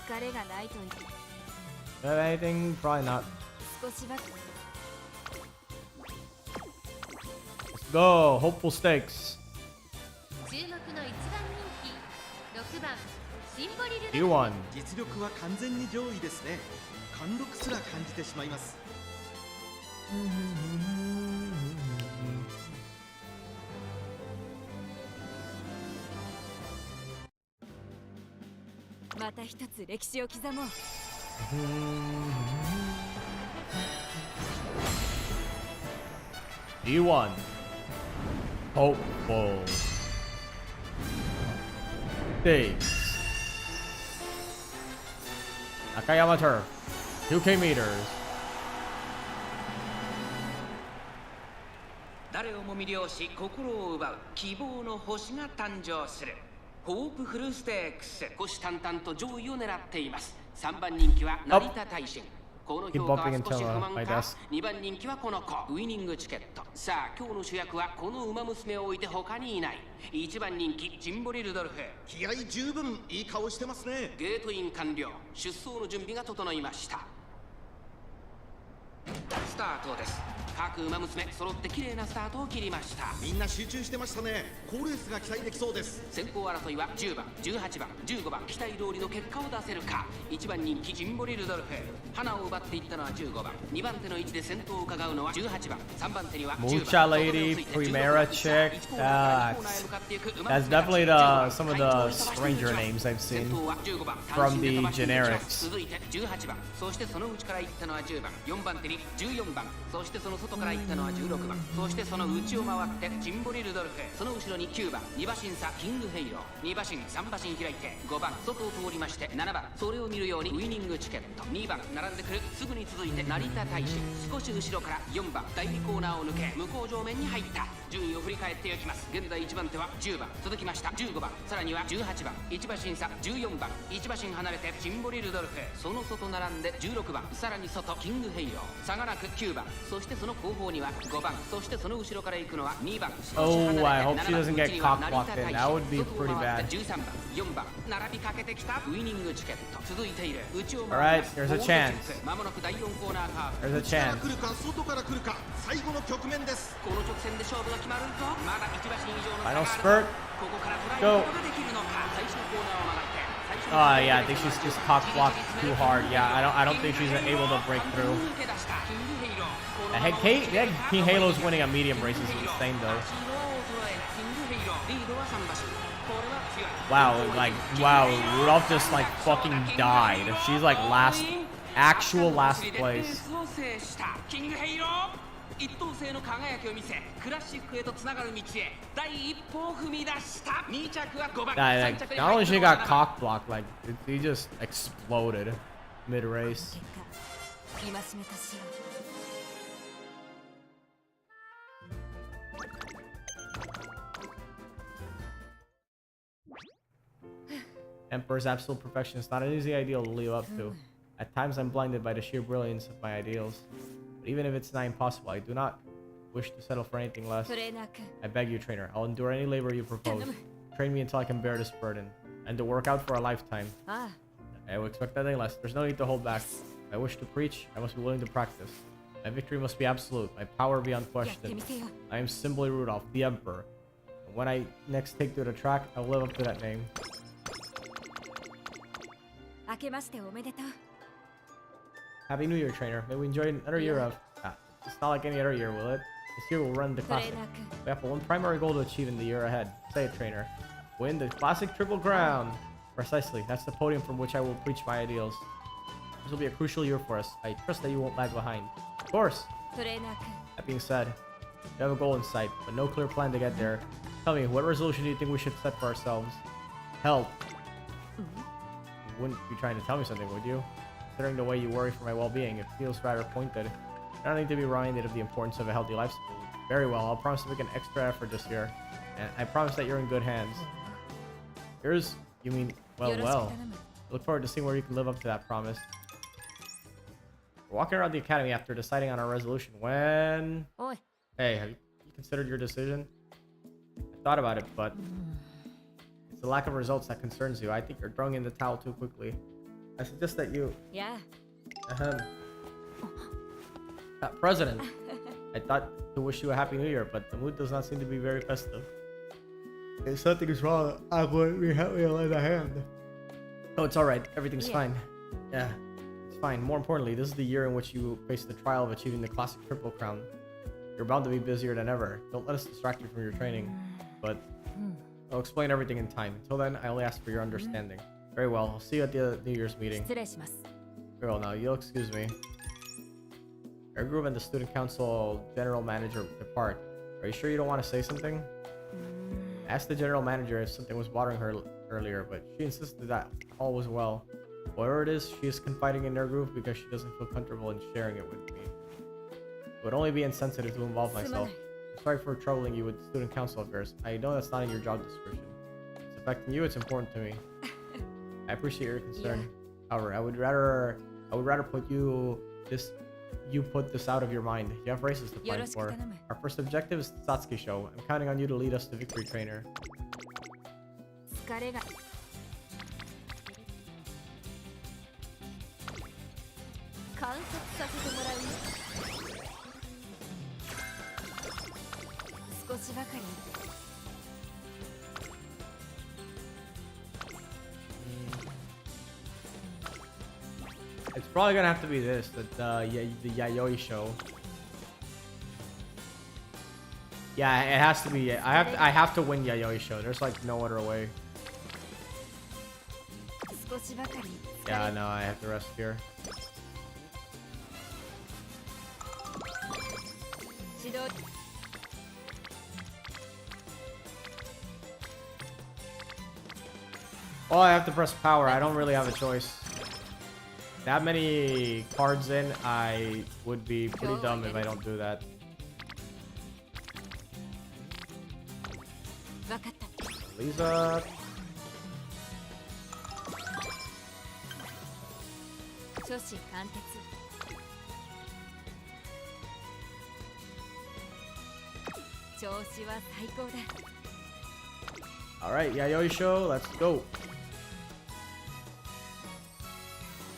疲れがないといい Anything? Probably not. 少しばかり Let's go. Hopeful stakes. 注目の一番人気6 6番シンボリルドルフ D1. 実力は完全に上位ですね。貫禄すら感じてしまいます。また一つ歴史を刻もう。D1. Hopeful. Stakes. Nakayama Turf. 2K meters. 誰をも魅了し心を奪う希望の星が誕生するホープフルステークス。虎視眈々と上位を狙っています。3番人気は成田大臣。この評価は少し不満か。2番人気はこの子、ウィニングチケット。さあ今日の主役はこの馬娘を置いて他にいない。1番人気ジンボリルドルフ。気合十分いい顔してますね。ゲートイン完了。出走の準備が整いました。スタートです。各馬娘揃って綺麗なスタートを切りました。みんな集中してましたね。好レースが期待できそうです。先行争いは10番、18番、15番、期待通りの結果を出せるか。1番人気ジンボリルドルフ。花を奪っていったのは15番。2番手の位置で先頭を伺うのは18番。3番手には10番。 Mucha lady, Primera chick. That's definitely some of the stranger names I've seen from the generics. 続いて18番。そしてその内から行ったのは10番。4番手に14番。そしてその外から行ったのは16番。そしてその内を回ってジンボリルドルフ。その後ろに9番2馬身差キングヘイロー。2馬身3馬身開いて5番外を通りまして7番それを見るようにウィニングチケット。2番並んでくる。すぐに続いて成田大使。少し後ろから4番第2コーナーを抜け向こう上面に入った。順位を振り返っていきます。現在1番手は10番。続きました15番。さらには18番。1馬身差14番。1馬身離れてジンボリルドルフ。その外並んで16番。さらに外キングヘイロー。差がなく9番。そしてその後方には5番。そしてその後ろから行くのは2番。 Oh, I hope she doesn't get cock blocked in. That would be pretty bad. 13番4番並びかけてきたウィニングチケット。続いている内を Alright, there's a chance. まもなく第4コーナーカーブ。 There's a 内から chance. 来るか外から来るか最後の局面です。この直線で勝負が決まるぞ。まだ1馬身以上の差 Final がある。 spurt. ここから捉えることができるのか。最初のコーナーを曲がって最初の Oh yeah, I think she's just cock blocked too hard. Yeah, I don't think she's able to break through. That King Halo's winning a medium race is insane though. Wow, like wow, Rudolph just like fucking died. She's like actual last place. 一等星の輝きを見せクラシックへとつながる道へ第一歩を踏み出した。2着は5番。 Like, not only she got cock blocked, like he just exploded mid race. 結果戒めたしよう。 Emperor's absolute perfection is not an easy ideal to live up to. At times I'm blinded by the sheer brilliance of my ideals. But even if it's not impossible, I do not wish to settle for anything less. トレーナー君 I beg you, trainer, I'll endure any labor you propose. Train me until I can bear this burden. And to work out for a lifetime. あ I will expect nothing less. There's no need to hold back. If I wish to preach, I must be willing to practice. My victory must be absolute, my power beyond あやって question. みせよ。 I am simply Rudolph, the Emperor. And when I next take to the track, I'll live up to that name. 明けましておめでとう。 Happy New Year, trainer. May we enjoy another year of... it's not like any other year, will it? This year will run the トレ classic. ーナー君 We have one primary goal to achieve in the year ahead. Say it, trainer. Win the classic Triple Crown. Precisely. That's the podium from which I will preach my ideals. This will be a crucial year for us. I trust that you won't lag behind. Of course. トレーナー君 That being said, we have a goal in sight, but no clear plan to get there. Tell me, what resolution do you think we should set for ourselves? Help. You wouldn't be trying to tell me something, would you? Considering the way you worry for my well-being, it feels rather pointed. I don't need to be reminded of the importance of a healthy lifestyle. Very well, I'll promise to make an extra effort this year. And I promise that you're in good hands. Yours? You mean, よろしく well. 頼む。 Look forward to seeing where you can live up to that promise. We're walking around the academy after deciding on our resolution. When... おい Hey, have you considered your decision? I thought about it, but... It's the lack of results that concerns you. I think you're throwing in the towel too quickly. I suggest that you... や Ahem. President, I thought to wish you a happy new year, but the mood does not seem to be very festive. If something is wrong, I would be happy to lend a hand. Oh, it's alright. Everything's Yeah. fine. Yeah, it's fine. More importantly, this is the year in which you face the trial of achieving the classic triple crown. You're bound to be busier than ever. Don't let us distract you from your training. But I'll explain everything in time. Until then, I only ask for your understanding. Very well. I'll see you at the New Year's meeting. 失礼します Very well. Now, you'll excuse me. Our group and the student council general manager depart. Are you sure you don't want to say something? I asked the general manager if something was bothering her earlier, but she insisted that all was well. Whatever it is, she is confiding in their group because she doesn't feel comfortable in sharing it with me. It would only be insensitive to involve myself. I'm sorry for troubling you with student council affairs. I know that's not in your job description. It's affecting you, it's important to me. I appreciate your concern. However, I would rather you put this out of your mind. You have races to fight for. Our first objective is the Satsuki show. I'm counting on you to lead us to victory, trainer. 疲れが観察させてもらうよ少しばかり It's probably gonna have to be this, the Yayoi show. Yeah, it has to be. I have to win Yayoi show. There's like no other way. 少しばかり Yeah, no, I have to rest here. 指導 Oh, I have to press power. I don't really have a choice. That many cards in, I would be pretty dumb if I don't do that. 分かった Lisa. 初子貫徹調子は最高だ Alright, Yayoi show, let's go.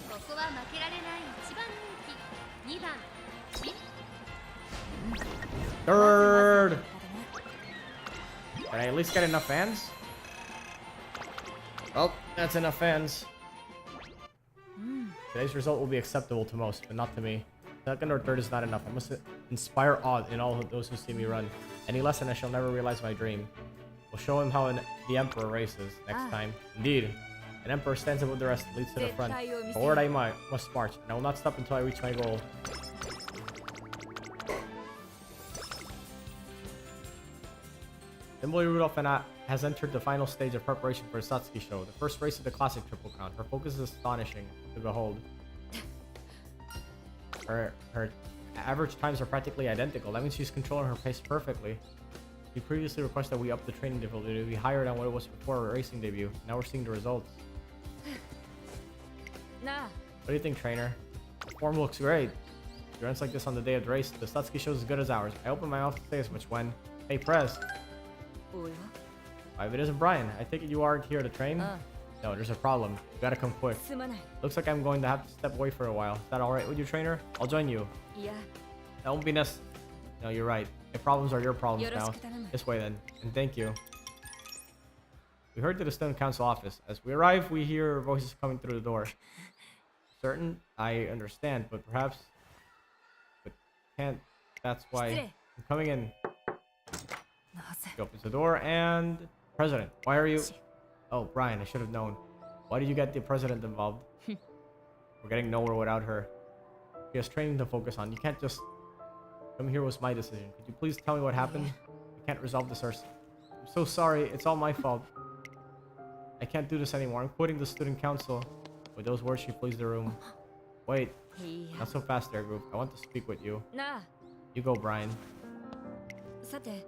ここは負けられない一番人気2番し Third. Can I at least get enough fans? Well, that's enough fans. Today's result will be acceptable to most, but not to me. Second or third is not enough. I must inspire awe in all of those who see me run. Any less and I shall never realize my dream. We'll show him how the emperor races next time. Indeed. An emperor stands above the rest and leads to the front. Forward I must march, and I will not stop until I reach my goal. Emily Rudolph has entered the final stage of preparation for a Satsuki show, the first race of the classic Triple Crown. Her focus is astonishing to behold. Her average times are practically identical. That means she's controlling her pace perfectly. We previously requested that we up the training difficulty to be higher than what it was before our racing debut. Now we're seeing the results. Nah. What do you think, trainer? The form looks great. If it runs like this on the day of the race, the Satsuki show is as good as ours. I open my mouth to say as much when... Hey, Prez. If it isn't Brian, I take it you aren't here to train? No, there's a problem. You gotta come quick. すまない Looks like I'm going to have to step away for a while. Is that alright with you, trainer? I'll join you. いや That won't be necessary. No, you're right. My problems are your problems now. よろしく頼む This way then, and thank you. We heard to the student council office. As we arrive, we hear voices coming through the door. Certain? I understand, but perhaps... But can't... That's why... I'm coming in. なぜ He opens the door and... President, why are you... Oh, Brian, I should have known. Why did you get the president involved? We're getting nowhere without her. She has training to focus on. You can't just... Come here was my decision. Could you please tell me what happened? We can't resolve this ourselves. I'm so sorry. It's all my fault. I can't do this anymore. I'm quitting the student council. With those words, she flees the room. Wait. いや Not so fast there, group. I want to speak with you. なあ You go, Brian. さて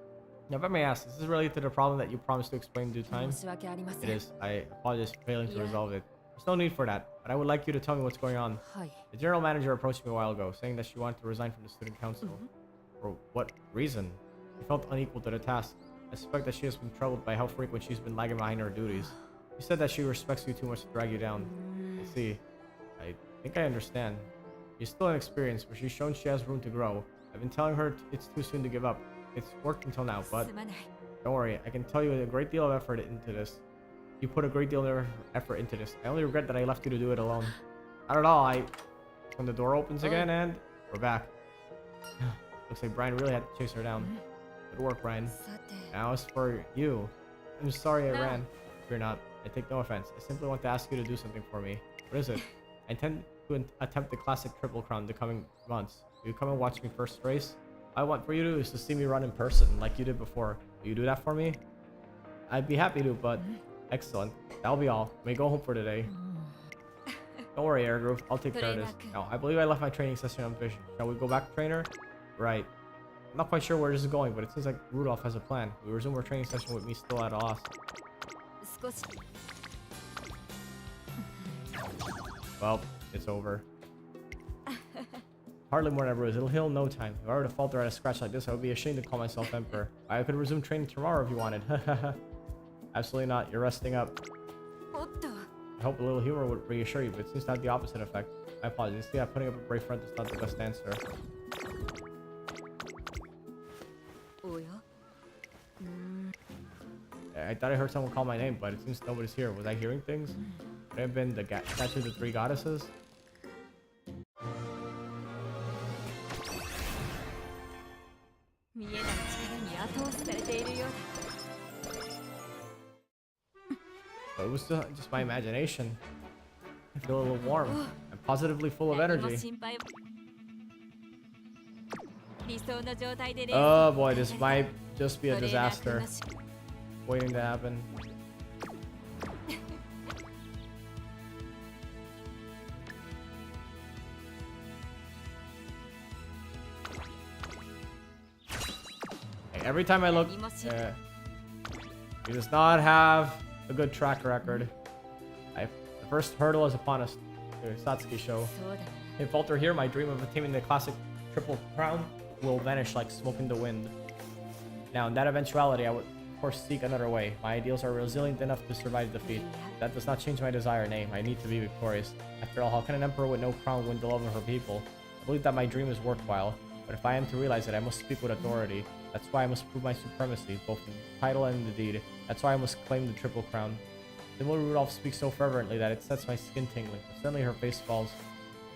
Now, if I may ask, is this related to the problem that you promised to explain in due time? 申し訳ありませ It ん is. I apologize for failing to Yeah. resolve it. There's no need for that, but I would like you to tell me what's going on. はい The general manager approached me a while ago, saying that she wanted to resign from the student council. For what reason? She felt unequal to the task. I suspect that she has been troubled by how frequent she's been lagging behind her duties. She said that she respects you too much to drag you down. I see. I think I understand. She's still inexperienced, but she's shown she has room to grow. I've been telling her it's too soon to give up. It's worked until now, but すまない Don't worry, I can tell you a great deal of effort into this. You put a great deal of effort into this. I only regret that I left you to do it alone. Not at all. When the door opens again, and we're back. Looks like Brian really had to chase her down. Good work, Brian. Now as for you, I'm sorry I ran. Fear not. I take no offense. I simply want to ask you to do something for me. What is it? I intend to attempt the classic Triple Crown the coming months. Will you come and watch me first race? All I want for you to do is to see me run in person, like you did before. Will you do that for me? I'd be happy to, but... Excellent. That'll be all. May go home for today. Don't worry, Airgroove. I'll take care of this. Now, I believe I left my training session unfinished. Shall we go back, trainer? Right. I'm not quite sure where this is going, but it seems like Rudolph has a plan. We resume our training session with me still at a loss. Well, it's over. Hardly more than a bruise. It'll heal in no time. If I were to falter at a scratch like this, I would be ashamed to call myself Emperor. I could resume training tomorrow if you wanted. Absolutely not. You're resting up. I hope a little humor would reassure you, but it seems to have the opposite effect. My apologies. See, putting up a brave front is not the best answer. I thought I heard someone call my name, but it seems nobody's here. Was I hearing things? Could it have been the statue of the three goddesses? But it was just my imagination. I feel a little warm. I'm positively full of energy. Oh boy, this might just be a disaster waiting to happen. Every time I look, he does not have a good track record. The first hurdle is upon us. The Satsuki show. If falter here, my dream of attaining the classic Triple Crown will vanish like smoke in the wind. Now, in that eventuality, I would of course seek another way. My ideals are resilient enough to survive defeat. That does not change my desired name. I need to be victorious. After all, how can an emperor with no crown win the love of her people? I believe that my dream is worthwhile, but if I am to realize it, I must speak with authority. That's why I must prove my supremacy, both in title and in the deed. That's why I must claim the Triple Crown. Symbol Rudolph speaks so fervently that it sets my skin tingling. But suddenly her face falls.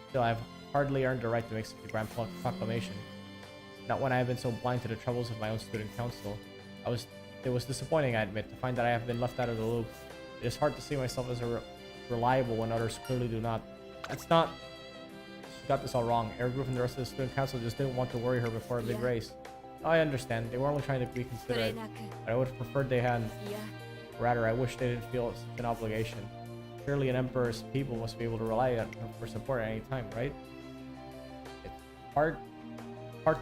Still, I have hardly earned the right to make such a grand proclamation. Not when I have been so blind to the troubles of my own student council. It was disappointing, I admit, to find that I have been left out of the loop. It is hard to see myself as reliable when others clearly do not. That's not... She got this all wrong. Airgroove and the rest of the student council just didn't want to worry her before a big race. I understand. They were only trying to be considerate. But I would have preferred they hadn't. Rather, I wish they didn't feel such an obligation. Surely an emperor's people must be able to rely on her for support at any time, right? It's hard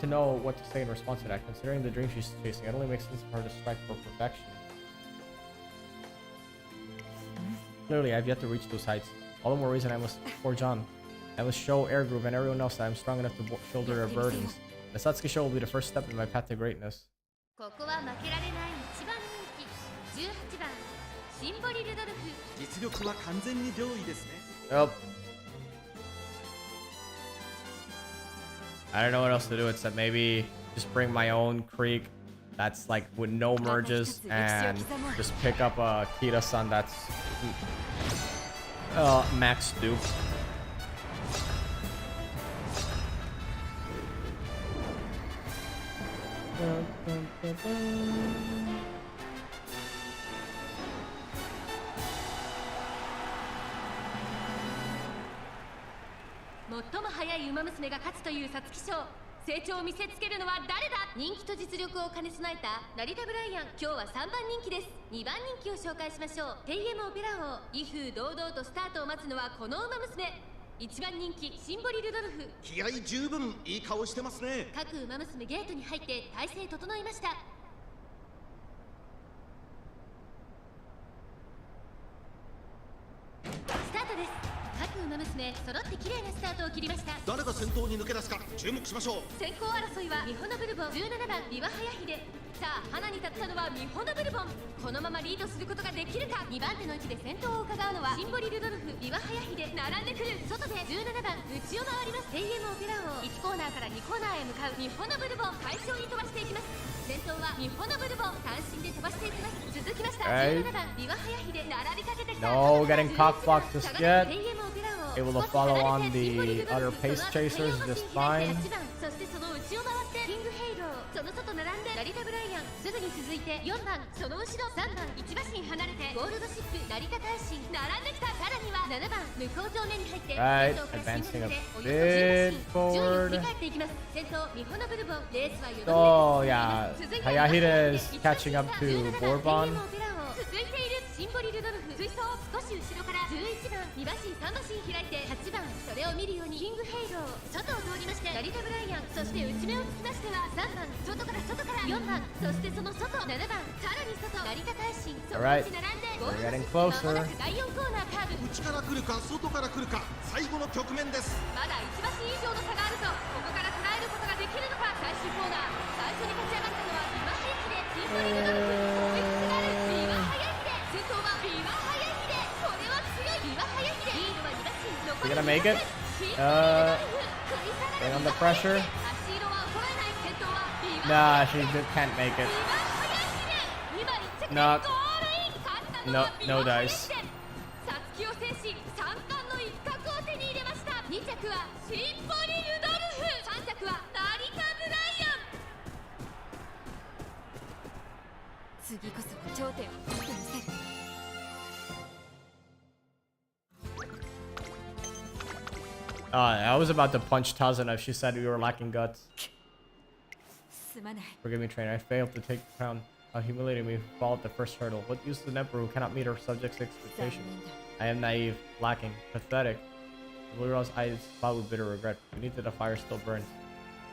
to know what to say in response to that. Considering the dream she's chasing, it only makes sense for her to strive for perfection. Clearly, I've yet to reach those heights. All the more reason I must forge on. I must show Airgroove and everyone else that I'm strong enough to shoulder their burdens. The Satsuki show will be the first step in my path to greatness. Yep. I don't know what else to do except maybe just bring my own creek that's like with no merges and just pick up a Kira-san that's max dupe. Umamusume が勝つという皐月賞成長を見せつけるのは誰だ人気と実力を兼ね備えた成田ブライアン今日は3番人気です2番人気を紹介しましょうテイエムオペラ王威風堂々とスタートを待つのはこの馬娘1番人気シンボリルドルフ気合十分いい顔してますね各馬娘ゲートに入って体勢整いましたスタートです各馬娘揃って綺麗なスタートを切りました誰が先頭に抜け出すか注目しましょう先行争いはミホノブルボン17番リワハヤヒデさあ花に立ったのはミホノブルボンこのままリードすることができるか2番手の位置で先頭を伺うのはシンボリルドルフ1ビワハヤヒで並んでくる。外で17番内を回ります。テイエムオペラ王。1コーナーから2コーナーへ向かう日本のブルボン。快調に飛ばしていきます。先頭は日本のブルボン。単身で飛ばしていきます。続きました17番ビワハヤヒで並びかけてきた。 No, getting cock-blocked just yet. テイエムオペラ王。 Able to follow on the other pace chasers just fine. そしてその内を回ってキングヘイロー。その外並んで成田ブライアン。すぐに続いて4番、その後ろ3番、1馬身離れてゴールドシップ成田大使並んできた。さらには7番向こう正面に入って Right, 先頭から advancing 進む a ま bit でおよそ10馬身順位を振り forward. 返っていきます。先頭日本のブルボン。レースはよど Oh みです。 yeah, 続いて Hayahida is catching up to 17 Bourbon. 続いているシンボリ・ルドルフ。追走少し後ろから11番、2馬身3馬身開いて8番、それを見るようにキングヘイロー。外を通りまして成田ブライアン。そして内目をつきましては3番、外から4番、そしてその外7番、さらに外成田大使。そのう Alright, ち並んでゴー we're ルド getting シップ。まも closer. なく第4コーナーカーブ。内から来るか外から来るか最後の局面です。まだ1馬身以上の差があるとここから捉えることができるのか。最終コーナー最初に勝ち上がったのはビワハヤヒデ。シンボリ・ルドルフ。追いつつがあるビワハヤヒデ。先頭はビワハヤヒデ。これは強い。ビワハヤヒデリードは2馬身。残 You り gonna make it? シンボリ・ルドルフ。食い下が Bring る on the pressure. 足色は衰えない。先頭はビワ Nah, she can't make it. ビワハヤヒデ。今1着で Not- ゴールイン。勝ったのは No- ビワ no ハヤ dice. ヒデ。サツキを制し三冠の一角を手に入れました。2着はシンボリ・ルドルフ。3着は成田ブライアン。次こそは頂点を取ってみせる。 I was about to punch Tazan if she said we were lacking guts. すまない。 Forgive me, trainer. I failed to take the crown. How humiliating me fall at the first hurdle. What use is an emperor who cannot meet her subjects' 残 expectations? 念だ。 I am naive, lacking, pathetic. The Blue Rose eyes cloud with bitter regret. Beneath it, the fire still burns.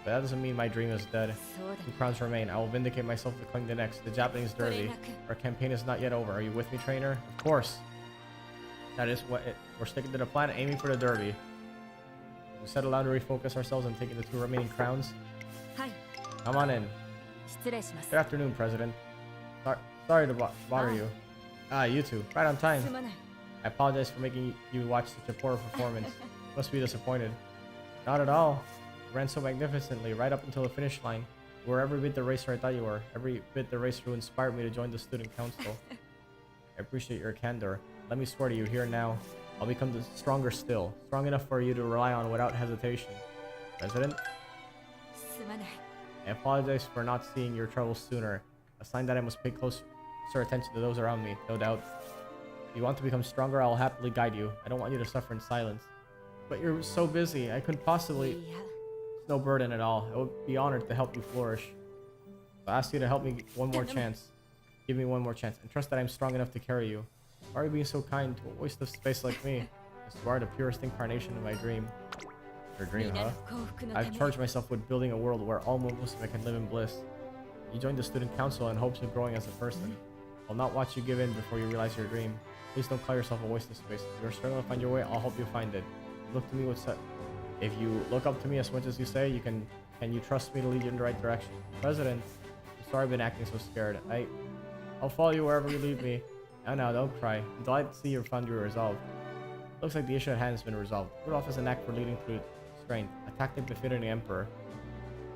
But that doesn't mean my dream is dead. そうだ Two crowns remain. I will vindicate myself to claim the next, the Japanese Derby. Our campaign is not yet over. Are you with me, trainer? Of course. That is what we're sticking to the plan, aiming for the Derby. We settle down to refocus ourselves on taking the 2 remaining crowns. はい、 Come on in. 失礼します。 Good afternoon, President. Sorry to bother you. Ah, you two. Right on time. すまない。 I apologize for making you watch such a poor performance. Must be disappointed. Not at all. You ran so magnificently right up until the finish line. You were every bit the racer I thought you were. Every bit the racer who inspired me to join the student council. I appreciate your candor. Let me swear to you here now. I'll become stronger still. Strong enough for you to rely on without hesitation. President, すまない。 I apologize for not seeing your troubles sooner. A sign that I must pay closer attention to those around me, no doubt. If you want to become stronger, I'll happily guide you. I don't want you to suffer in silence. But you're so busy, I couldn't possibly... いや、 It's no burden at all. I would be honored to help you flourish. So I ask you to help me one more chance. Give me one more chance, and trust that I'm strong enough to carry you. Why are you being so kind to a waste of space like me? Yes, you are the purest incarnation of my dream. Your dream, 皆 huh? の幸福のため I've charged myself with building a world where all Umamusume can live in bliss. You joined the student council in hopes of growing as a person. I'll not watch you give in before you realize your dream. Please don't call yourself a waste of space. If you're struggling to find your way, I'll help you find it. Look to me with If you look up to me as much as you say, can you trust me to lead you in the right direction? President, I'm sorry I've been acting so scared. I'll follow you wherever you lead me. Now, don't cry. I'm delighted to see you've found your resolve. Looks like the issue at hand has been resolved. Rudolph has an knack for leading through strength, a tactic befitting the Emperor.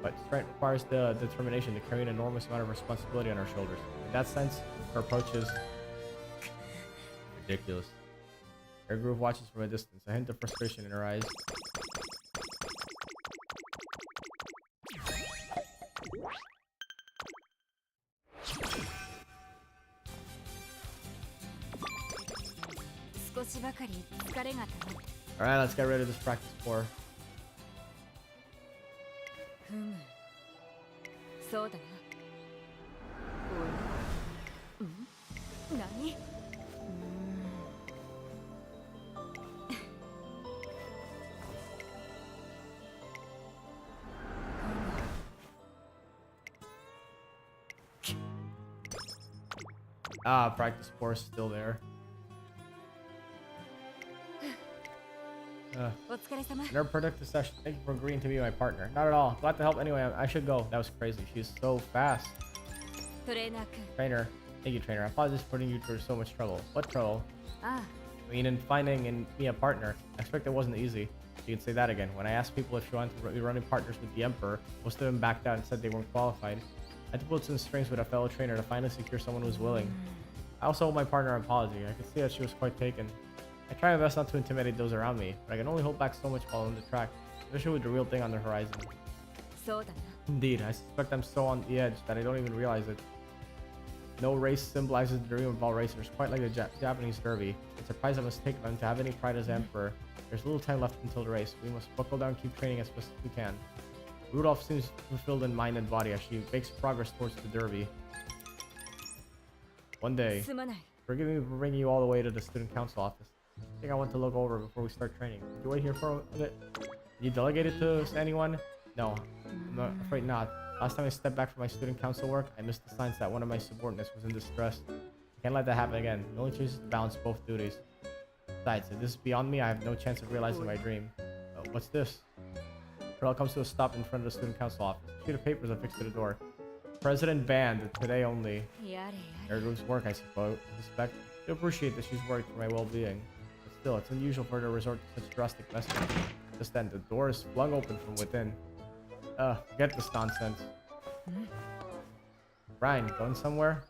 But strength requires the determination to carry an enormous amount of responsibility on our shoulders. In that sense, her approach is ridiculous. Her groove watches from a distance, a hint of frustration in her eyes. Alright, let's get rid of this practice floor. ふむ。そうだな。おい。ん？何？Ah, practice floor is still there. お疲れ様。 Another productive session. Thank you for agreeing to be my partner. Not at all. Glad to help anyway. I should go. That was crazy. She's so fast. トレーナー君。 Trainer. Thank you, trainer. I apologize for putting you through so much trouble. What trouble? ああ、I mean, in finding in me a partner, I expect it wasn't easy. She could say that again. When I asked people if she wanted to be running partners with the Emperor, most of them backed out and said they weren't qualified. I had to pull some strings with a fellow trainer to finally secure someone who was willing. I also owe my partner an apology. I could see that she was quite taken. I try my best not to intimidate those around me, but I can only hold back so much while on the track, especially with the real thing on the horizon. そうだな Indeed, I suspect I'm so on the edge that I don't even realize it. No race symbolizes the dream of all racers, quite like the Japanese derby. I'm surprised I must take them to have any pride as emperor. There's little time left until the race. We must buckle down and keep training as best as we can. Rudolph seems fulfilled in mind and body as she makes progress towards the derby. One day, すまない forgive me for bringing you all the way to the student council office. I think I want to look over before we start training. Did you wait here for a bit? Did you delegate it to anyone? No, I'm afraid not. Last time I stepped back from my student council work, I missed the signs that one of my subordinates was in distress. I can't let that happen again. The only choice is to balance both duties. Besides, if this is beyond me, I have no chance of realizing my dream. What's this? It all comes to a stop in front of the student council office. A sheet of papers affixed to the door. President banned, today only. やれや Air group's work, I suspect. I appreciate that she's worried for my well-being. But still, it's unusual for her to resort to such drastic measures. Just then, the door is flung open from within. Forget this nonsense. Brian, going somewhere?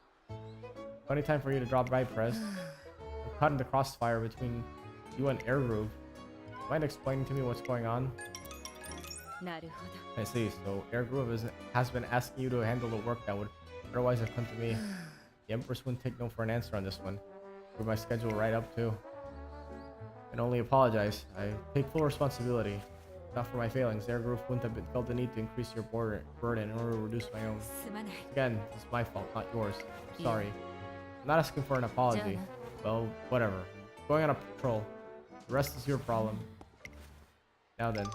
Funny time for you to drop by, Prez. I'm caught in the crossfire between you and Air Groove. Mind explaining to me what's going on? なるほど I see, so Air Groove has been asking you to handle the work that would otherwise have come to me. The Empress wouldn't take no for an answer on this one. Threw my schedule right up too. I can only apologize. I take full responsibility. Not for my failings, Air Groove wouldn't have felt the need to increase your burden in order to reduce my own. すまない Again, it's my fault, not yours. I'm sorry. I'm not asking for an apology. Well, whatever. Going on a patrol. The rest is your problem. Now then.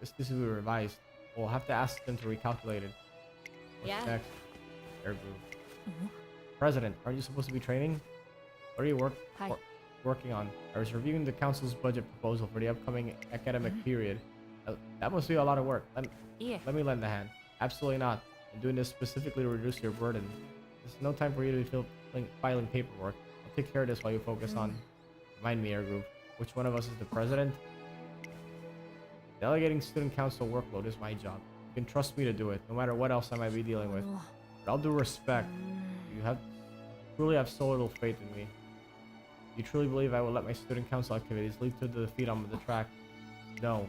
This needs to be revised. We'll have to ask them to recalculate it. What's Yeah. next? Air Groove. President, aren't you supposed to be training? What are you Hi. working on? I was reviewing the council's budget proposal for the upcoming academic period. That must be a lot of work. いえ Let me lend a hand. Absolutely not. I'm doing this specifically to reduce your burden. There's no time for you to be filing paperwork. I'll take care of this while you focus on. Remind me, Air Group. Which one of us is the president? Delegating student council workload is my job. You can trust me to do it, no matter what else I might be dealing with. But all due respect, you truly have so little faith in me. You truly believe I will let my student council activities lead to the defeat on the track? No.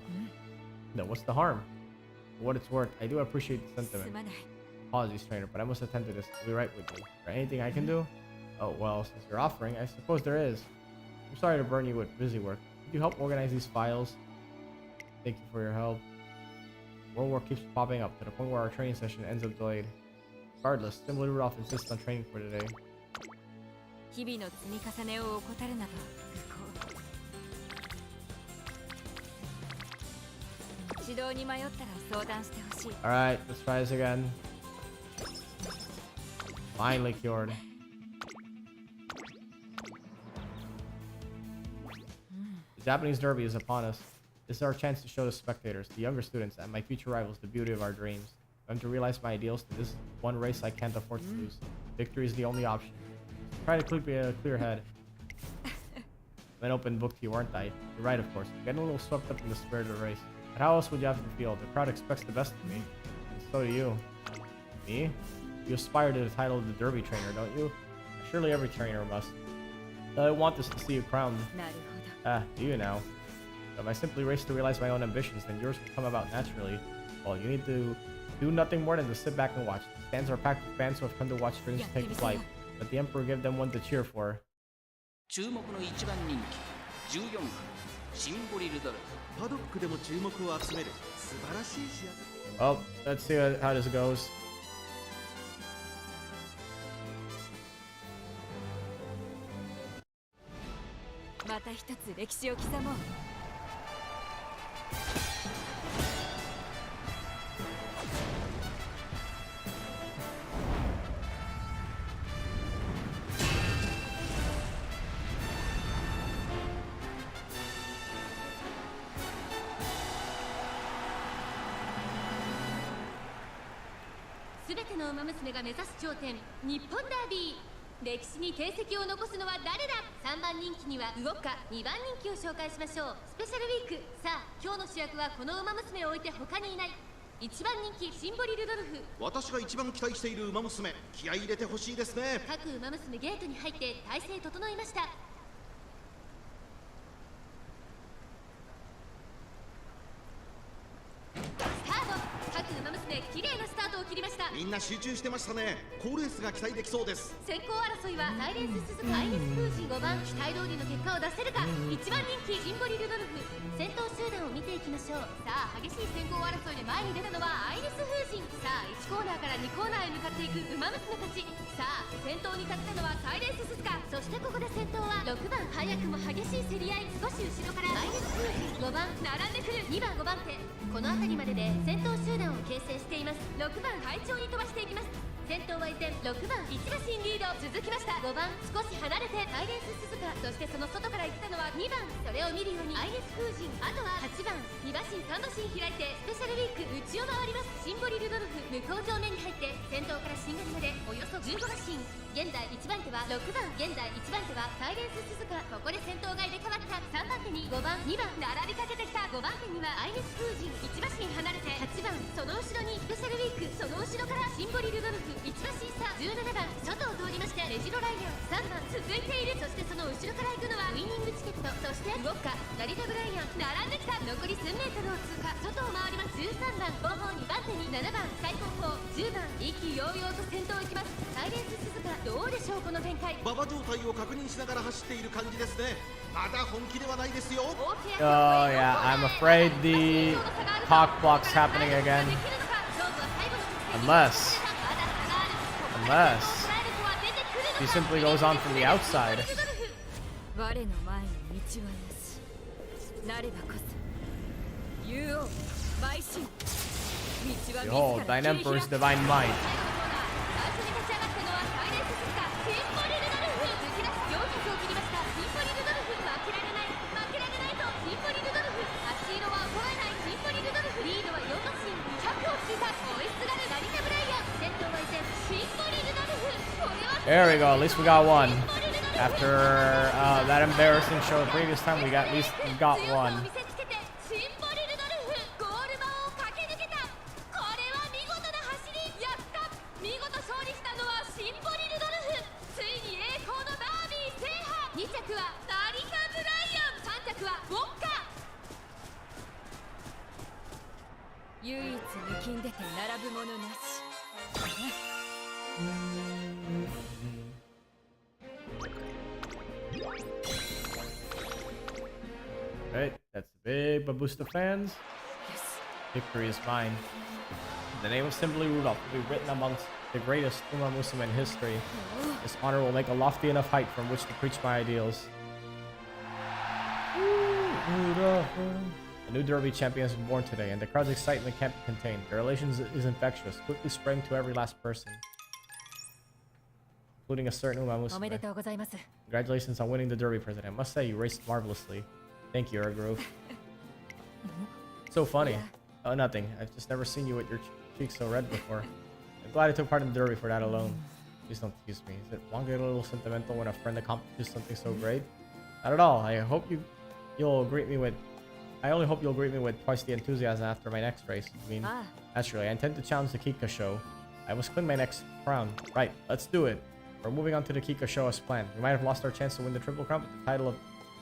No, what's the harm? For what it's worth, I do appreciate the す sentiment. まない Apologies, trainer, but I must attend to this. I'll be right with you. Is there anything I can do? Oh, well, since you're offering, I suppose there is. I'm sorry to burn you with busy work. Could you help organize these files? Thank you for your help. More work keeps popping up to the point where our training session ends up delayed. Regardless, Simply Rudolph insists on training for today. 日々の積み重ねを怠るなど不幸指導に迷ったら相談してほしい Alright, let's try this again. Finally cured. The Japanese derby is upon us. This is our chance to show the spectators, the younger students, and my future rivals the beauty of our dreams. For them to realize my ideals to this one race I can't afford to lose. Victory is the only option. Try to keep a clear head. I'm an open book to you, aren't I? You're right, of course. I'm getting a little swept up in the spirit of the race. But how else would you have to feel? The crowd expects the best of me. And so do you. Me? You aspire to the title of the Derby trainer, don't you? Surely every trainer must. I want this to see you crowned. なるほど Do you now? If I simply race to realize my own ambitions, then yours will come about naturally. Well, you need to do nothing more than to sit back and watch. The stands are packed with fans who have come to watch dreams take flight. Let the Emperor give them one to cheer for. 注目の一番人気14番シンボリ・ルドルフパドックでも注目を集める素晴らしい試合 Well, let's see how this goes.「また一つ歴史を刻もう」すべての馬娘が目指す頂点日本ダービー歴史に定石を残すのは誰だ。3番人気には動くか。2番人気を紹介しましょう。スペシャルウィーク。さあ今日の主役はこの馬娘を置いて他にいない。1番人気シンボリルドルフ。私が一番期待している馬娘、気合い入れてほしいですね。各馬娘ゲートに入って体勢整いました。スタート。各馬娘綺麗なスタートを切りました。みんな集中してましたね。好レースが期待できそうです。先行争いはサイレンス鈴鹿アイネス封じ。5番期待通りの結果を出せるか。1番人気シンボリルドルフ。先頭集団を見ていきましょう。さあ激しい先行争いで前に出たのはアイネス封じ。さあ1コーナーから2コーナーへ向かっていく馬娘たち。さあ先頭に立ったのはサイレンス鈴鹿。そしてここで先頭は6番。早くも激しい競り合い。少し後ろからアイネス封じ。5番並んでくる。2番5番手。この辺りまでで先頭集団を形成しています。6番快調に飛ばしていきます。先頭は依然6番1馬身リード。続きました5番少し離れてサイレンス鈴鹿。そしてその外から行ったのは2番。それを見るようにアイネス封じ。あとは8番2馬身3馬身開いてスペシャルウィーク内を回ります。シンボリルドルフ向こう上面に入って先頭からしんがりまでおよそ15馬身。現在1番手は6番。現在1番手はサイレンス鈴鹿。ここで先頭が入れ替わった。3番手に5番2番並びかけてきた。5番手にはアイネス封じ。1馬身離れて8番。その後ろにスペシャルウィーク。その後ろからシンボリルドルフ1馬身差。17番外を通りましてレジロライアン。3番続いている。そしてその後ろから行くのはウィニングチケット。そしてウォッカラリタブライアン並んできた。残り1000メートルを通過。外を回ります。13番後方2番手に7番最後方10番意気揚々と先頭行きます。サイレンス鈴鹿どうでしょうこの展開。馬場状態を確認しながら走っている感じですね。まだ本気ではないですよ。Oh yeah, I'm afraid the cock block's happening again. Unless he simply goes on from the outside. 我の前に道はなし。なればこそ竜王邁進。道は Behold, thine emperor's divine might. There we go, at least we got one. After that embarrassing show the previous time, we at least got one. Right, that's the big Babusta fans. Victory is mine. The name of Simply Rudolph will be written amongst the greatest Umamusume in history. This honor will make a lofty enough height from which to preach my ideals. A new Derby champion is born today, and the crowd's excitement can't be contained. Their elation is infectious, quickly spreading to every last person, including a certain Umamusume. Congratulations on winning the Derby, President. I must say, you raced marvelously. Thank you, Ergrove. So funny. Oh, nothing. I've just never seen you with your cheeks so red before. I'm glad I took part in the Derby for that alone. Please don't tease me. Is it wrong to get a little sentimental when a friend accomplishes something so great? Not at all. I hope you'll greet me with... I only hope you'll greet me with twice the enthusiasm after my next race. I mean, naturally, I intend to challenge the Kika show. I must claim my next crown. Right, let's do it. We're moving on to the Kika show as planned. We might have lost our chance to win the Triple Crown, but the title of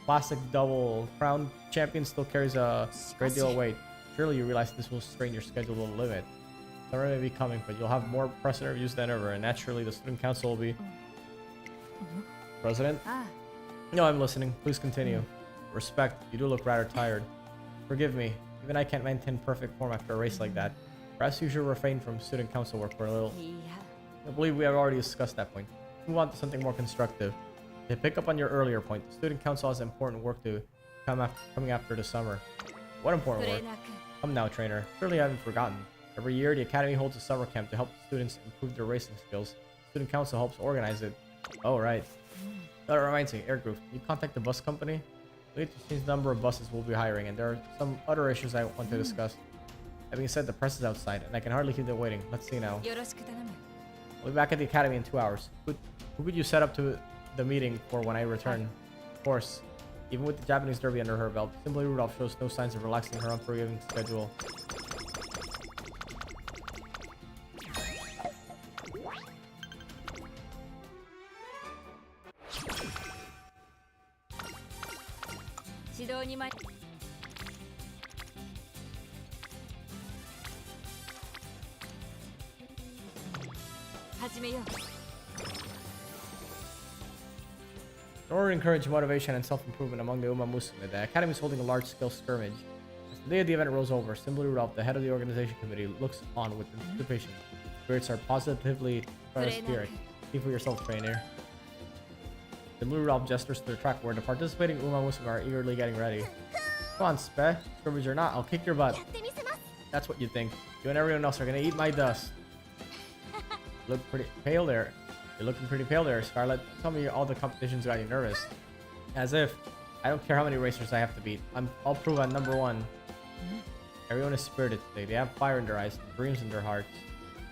Classic Double Crown Champion still carries a great deal of weight. Surely you realize this will strain your schedule to a limit. Summer may be coming, but you'll have more press interviews than ever, and naturally the student council will be... President? No, I'm listening. Please continue. Respect, you do look rather tired. Forgive me, even I can't maintain perfect form after a race like that. Perhaps you should refrain from student council work for a little. I believe we have already discussed that point. Let's move on to something more constructive. To pick up on your earlier point, the student council has important work to coming after the summer. What important work? Come now, trainer. Surely you haven't forgotten. Every year, the academy holds a summer camp to help students improve their racing skills. The student council helps organize it. Oh, right. That reminds me, Air Group, can you contact the bus company? We need to change the number of buses we'll be hiring, and there are some other issues I want to discuss. That being said, the press is outside, and I can hardly keep them waiting. Let's see now. We'll be back at the academy in 2 hours. Who could you set up to the meeting for when I return? Of course. Even with the Japanese derby under her belt, Simply Rudolph shows no signs of relaxing her unforgiving schedule. In order to encourage motivation and self-improvement among the Umamusume, the Academy is holding a large-scale skirmish. As the day of the event rolls over, Simply Rudolph, the head of the organization committee, looks on with anticipation. Spirits are positively stratospheric. See for yourself, trainer. Simply Rudolph gestures to the track where the participating Umamusume are eagerly getting ready. Come on, Spe. Skirmish or not, I'll kick your butt. That's what you think. You and everyone else are gonna eat my dust. Look pretty pale there. You're looking pretty pale there, Scarlet. Tell me all the competitions got you nervous. As if. I don't care how many racers I have to beat. I'll prove I'm #1. Everyone is spirited today. They have fire in their eyes and dreams in their hearts.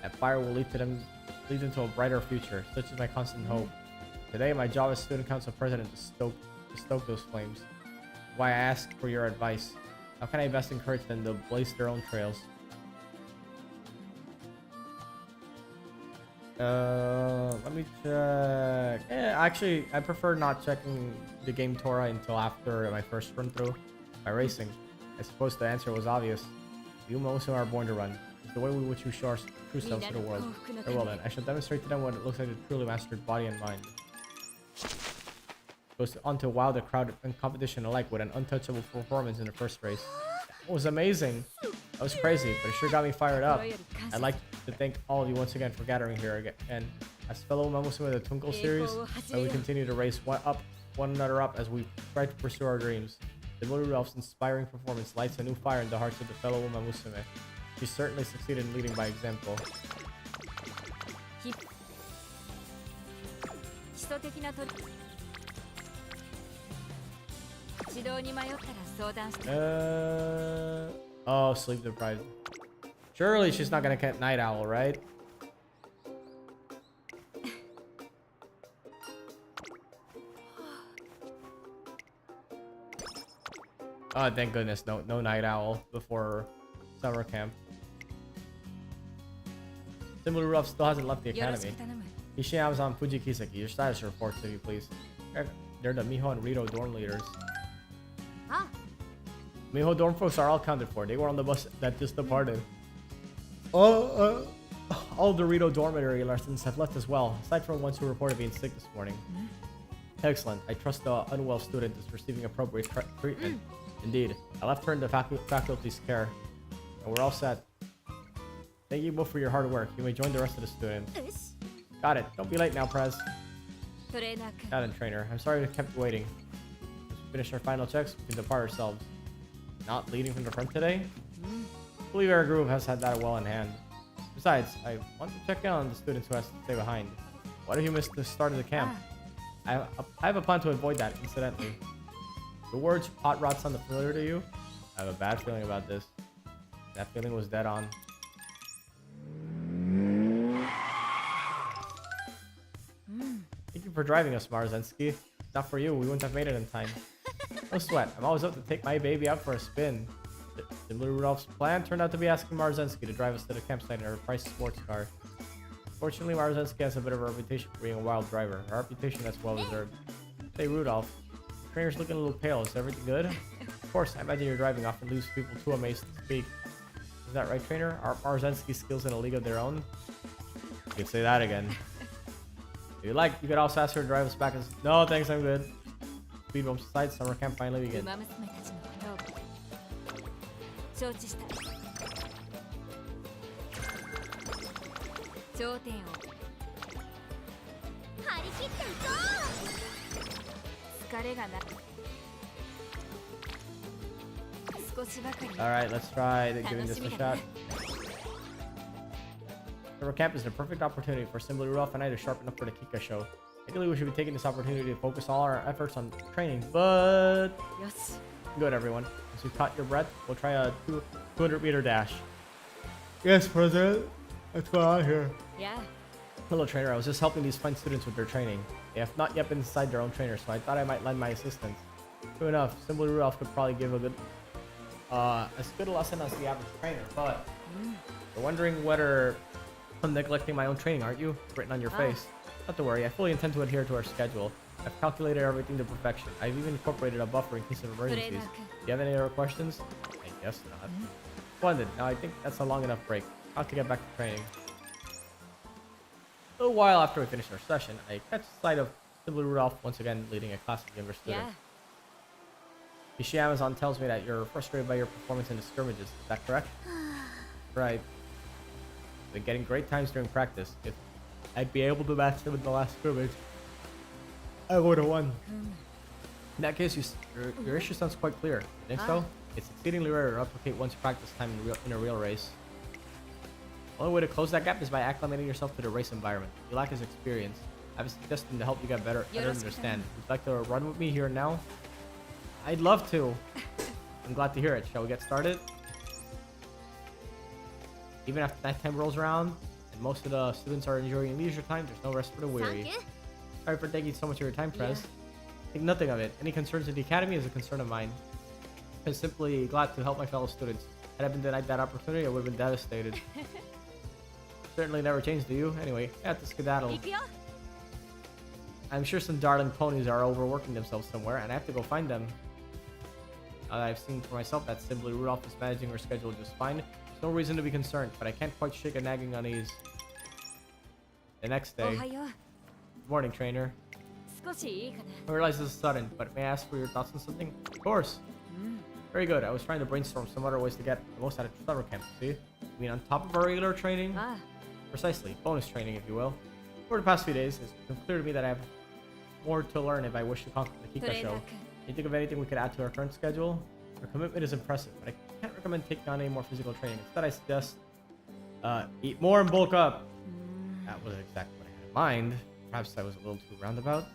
That fire will lead them to a brighter future. Such is my constant hope. Today, my job as student council president is to stoke those flames. Why I ask for your advice. How can I best encourage them to blaze their own trails? Let me check. Actually, I prefer not checking the game Torah until after my first run through by racing. I suppose the answer was obvious. The Umamusume are born to run. It's the way we which we show our true selves to the world. Very well then, I shall demonstrate to them what it looks like to truly mastered body and mind. Goes on to wow the crowd and competition alike with an untouchable performance in the first race. It was amazing. That was crazy, but it sure got me fired up. I'd like to thank all of you once again for gathering here again. And as fellow Umamusume of the Twinkle series, may we continue to race one another up as we try to pursue our dreams. The Rudolph's inspiring performance lights a new fire in the hearts of the fellow Umamusume. She certainly succeeded in leading by example. Oh, sleep deprived. Surely she's not gonna get Night Owl, right? Oh, thank goodness, no Night Owl before summer camp. Simply Rudolph still hasn't left the academy. Ishiya's-san, Fuji Kiseki, your status reports, if you please. They're the Miho and Rito dorm leaders. Miho dorm folks are all accounted for. They were on the bus that just departed. All the Rito dormitory lessons have left as well, aside from ones who reported being sick this morning. Excellent. I trust the unwell student is receiving appropriate treatment. Indeed. I left her in the faculty's care. And we're all set. Thank you both for your hard work. You may join the rest of the students. Got it. Don't be late now, Prez. Got it, trainer. I'm sorry we kept you waiting. As we finish our final checks, we can depart ourselves. Not leading from the front today? I believe our group has had that well in hand. Besides, I want to check in on the students who has to stay behind. What if you missed the start of the camp? I have a plan to avoid that, incidentally. The words hot rod sound familiar to you? I have a bad feeling about this. That feeling was dead on. Thank you for driving us, Marzensky. Not for you, we wouldn't have made it in time. No sweat, I'm always up to take my baby out for a spin. Simply Rudolph's plan turned out to be asking Marzensky to drive us to the campsite in her priced sports car. Fortunately, Marzensky has a bit of a reputation for being a wild driver, a reputation that's well deserved. Say, Rudolph, the trainer's looking a little pale. Is everything good? Of course, I imagine your driving often leaves people too amazed to speak. Is that right, trainer? Are Marzensky's skills in a league of their own? You could say that again. If you like, you could also ask her to drive us back. No, thanks, I'm good. Speed bumps aside, summer camp finally begins. Alright, let's try giving this a shot. Summer camp is the perfect opportunity for Simply Rudolph and I to sharpen up for the Kika show. Ideally, we should be taking this opportunity to focus all our efforts on training, but... Yes. Good, everyone. As we caught your breath, we'll try a 200-meter dash. Yes, President. That's what I hear. Yeah. Hello, trainer. I was just helping these fine students with their training. They have not yet been inside their own trainer, so I thought I might lend my assistance. True enough, Simply Rudolph could probably give a good, as good a lesson as the average trainer, but you're wondering whether I'm neglecting my own training, aren't you? It's written on your face. Not to worry, I fully intend to adhere to our schedule. I've calculated everything to perfection. I've even incorporated a buffer in case of emergencies. Do you have any other questions? I guess not. Splendid. Now I think that's a long enough break. I'll have to get back to training. A little while after we finish our session, I catch sight of Simply Rudolph once again leading a class of younger students. Ishii Amazon tells me that you're frustrated by your performance in the skirmishes. Is that correct? Right. Been getting great times during practice. If I'd be able to match them in the last scrimmage, I would have won. In that case, your issue sounds quite clear. You think so? It's exceedingly rare to replicate one's practice time in a real race. The only way to close that gap is by acclimating yourself to the race environment. You lack his experience. I have a suggestion to help you get better understand. Would you like to run with me here and now? I'd love to. I'm glad to hear it. Shall we get started? Even after nighttime rolls around and most of the students are enjoying leisure time, there's no rest for the weary. Sorry for taking so much of your time, Prez. Think nothing of it. Any concerns in the academy is a concern of mine. I'm simply glad to help my fellow students. Had I been denied that opportunity, I would have been devastated. Certainly never changed, do you? Anyway, I have to skedaddle. I'm sure some darling ponies are overworking themselves somewhere, and I have to go find them. I've seen for myself that Simply Rudolph is managing her schedule just fine. There's no reason to be concerned, but I can't quite shake a nagging unease. The next day. Good morning, trainer. I realize this is sudden, but may I ask for your thoughts on something? Of course. Very good. I was trying to brainstorm some other ways to get the most out of summer camp, see? You mean on top of our regular training? Precisely. Bonus training, if you will. For the past few days, it's become clear to me that I have more to learn if I wish to conquer the Kika show. Can you think of anything we could add to our current schedule? Our commitment is impressive, but I can't recommend taking on any more physical training. Instead, I suggest eat more and bulk up. That was exactly what I had in mind. Perhaps I was a little too roundabout.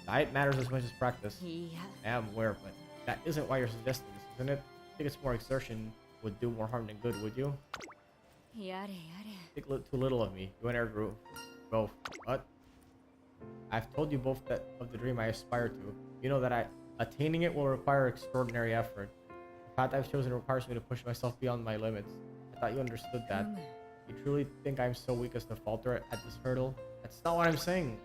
Diet matters as much as practice. I am aware, but that isn't why you're suggesting this, isn't it? I think it's more exertion would do more harm than good, would you? Think too little of me. You and Air Group. Both. What? I've told you both that of the dream I aspire to. You know that attaining it will require extraordinary effort. The path I've chosen requires me to push myself beyond my limits. I thought you understood that. You truly think I'm so weak as to falter at this hurdle? That's not what I'm saying.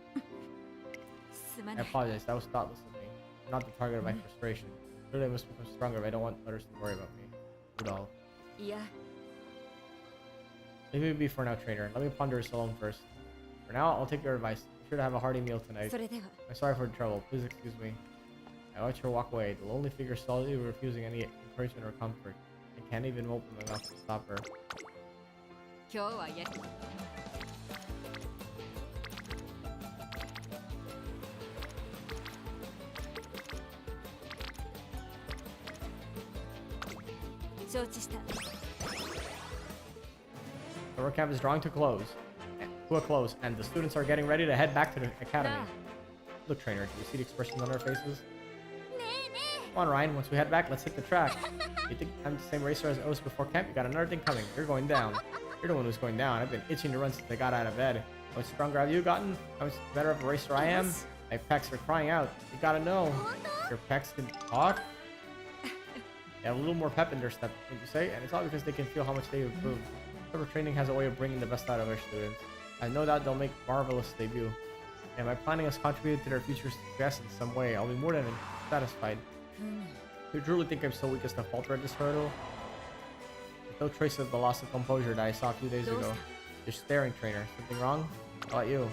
I apologize. That was thoughtless of me. I'm not the target of my frustration. Clearly I must become stronger if I don't want others to worry about me. Rudolph. Maybe it'll be for now, trainer. Let me ponder this alone first. For now, I'll take your advice. Be sure to have a hearty meal tonight. I'm sorry for the trouble. Please excuse me. I watch her walk away, the lonely figure solidly refusing any encouragement or comfort. I can't even open my mouth to stop her. Summer camp is drawing to a close, and the students are getting ready to head back to the academy. Look, trainer, do you see the expressions on our faces? Come on, Ryan. Once we head back, let's hit the track. You think I'm the same racer as I was before camp? You got another thing coming. You're going down. You're the one who's going down. I've been itching to run since I got out of bed. How much stronger have you gotten? How much better of a racer I am? My pecs are crying out. You gotta know. Your pecs can talk? They have a little more pep in their step, would you say? And it's all because they can feel how much they improve. Summer training has a way of bringing the best out of our students. I know that they'll make marvelous debut. And my planning has contributed to their future success in some way. I'll be more than satisfied. Do you truly think I'm so weak as to falter at this hurdle? There's no trace of the loss of composure that I saw a few days ago. You're staring, trainer. Something wrong? How about you?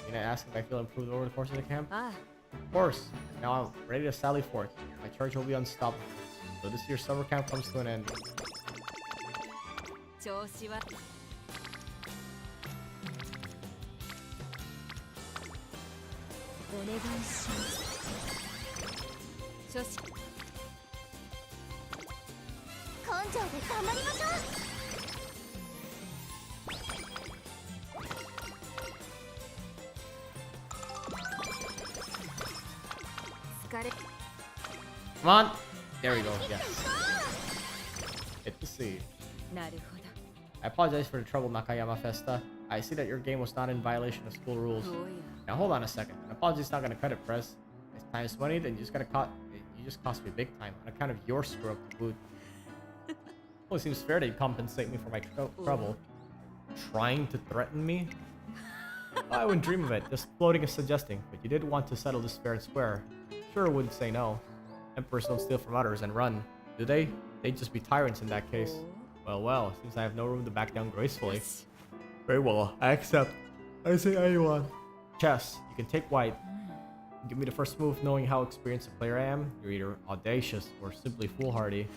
Can I ask if I feel improved over the course of the camp? Of course. Now I'm ready to sally forth. My charge will be unstoppable. So this year's summer camp comes to an end. Come on! There we go, yes. Hit the seed. I apologize for the trouble, Nakayama Festa. I see that your game was not in violation of school rules. Now hold on a second. An apology's not gonna cut it, Prez. It's time is money, then you just cost me big time on account of your screw up to boot. Well, it seems fair that you compensate me for my trouble. Trying to threaten me? I wouldn't dream of it, just floating and suggesting, but you did want to settle this fair and square. Sure wouldn't say no. Emperors don't steal from others and run, do they? They'd just be tyrants in that case. Well, seems I have no room to back down gracefully. Very well, I accept. I say anyone. Chess, you can take white. Give me the first move knowing how experienced a player I am. You're either audacious or simply foolhardy.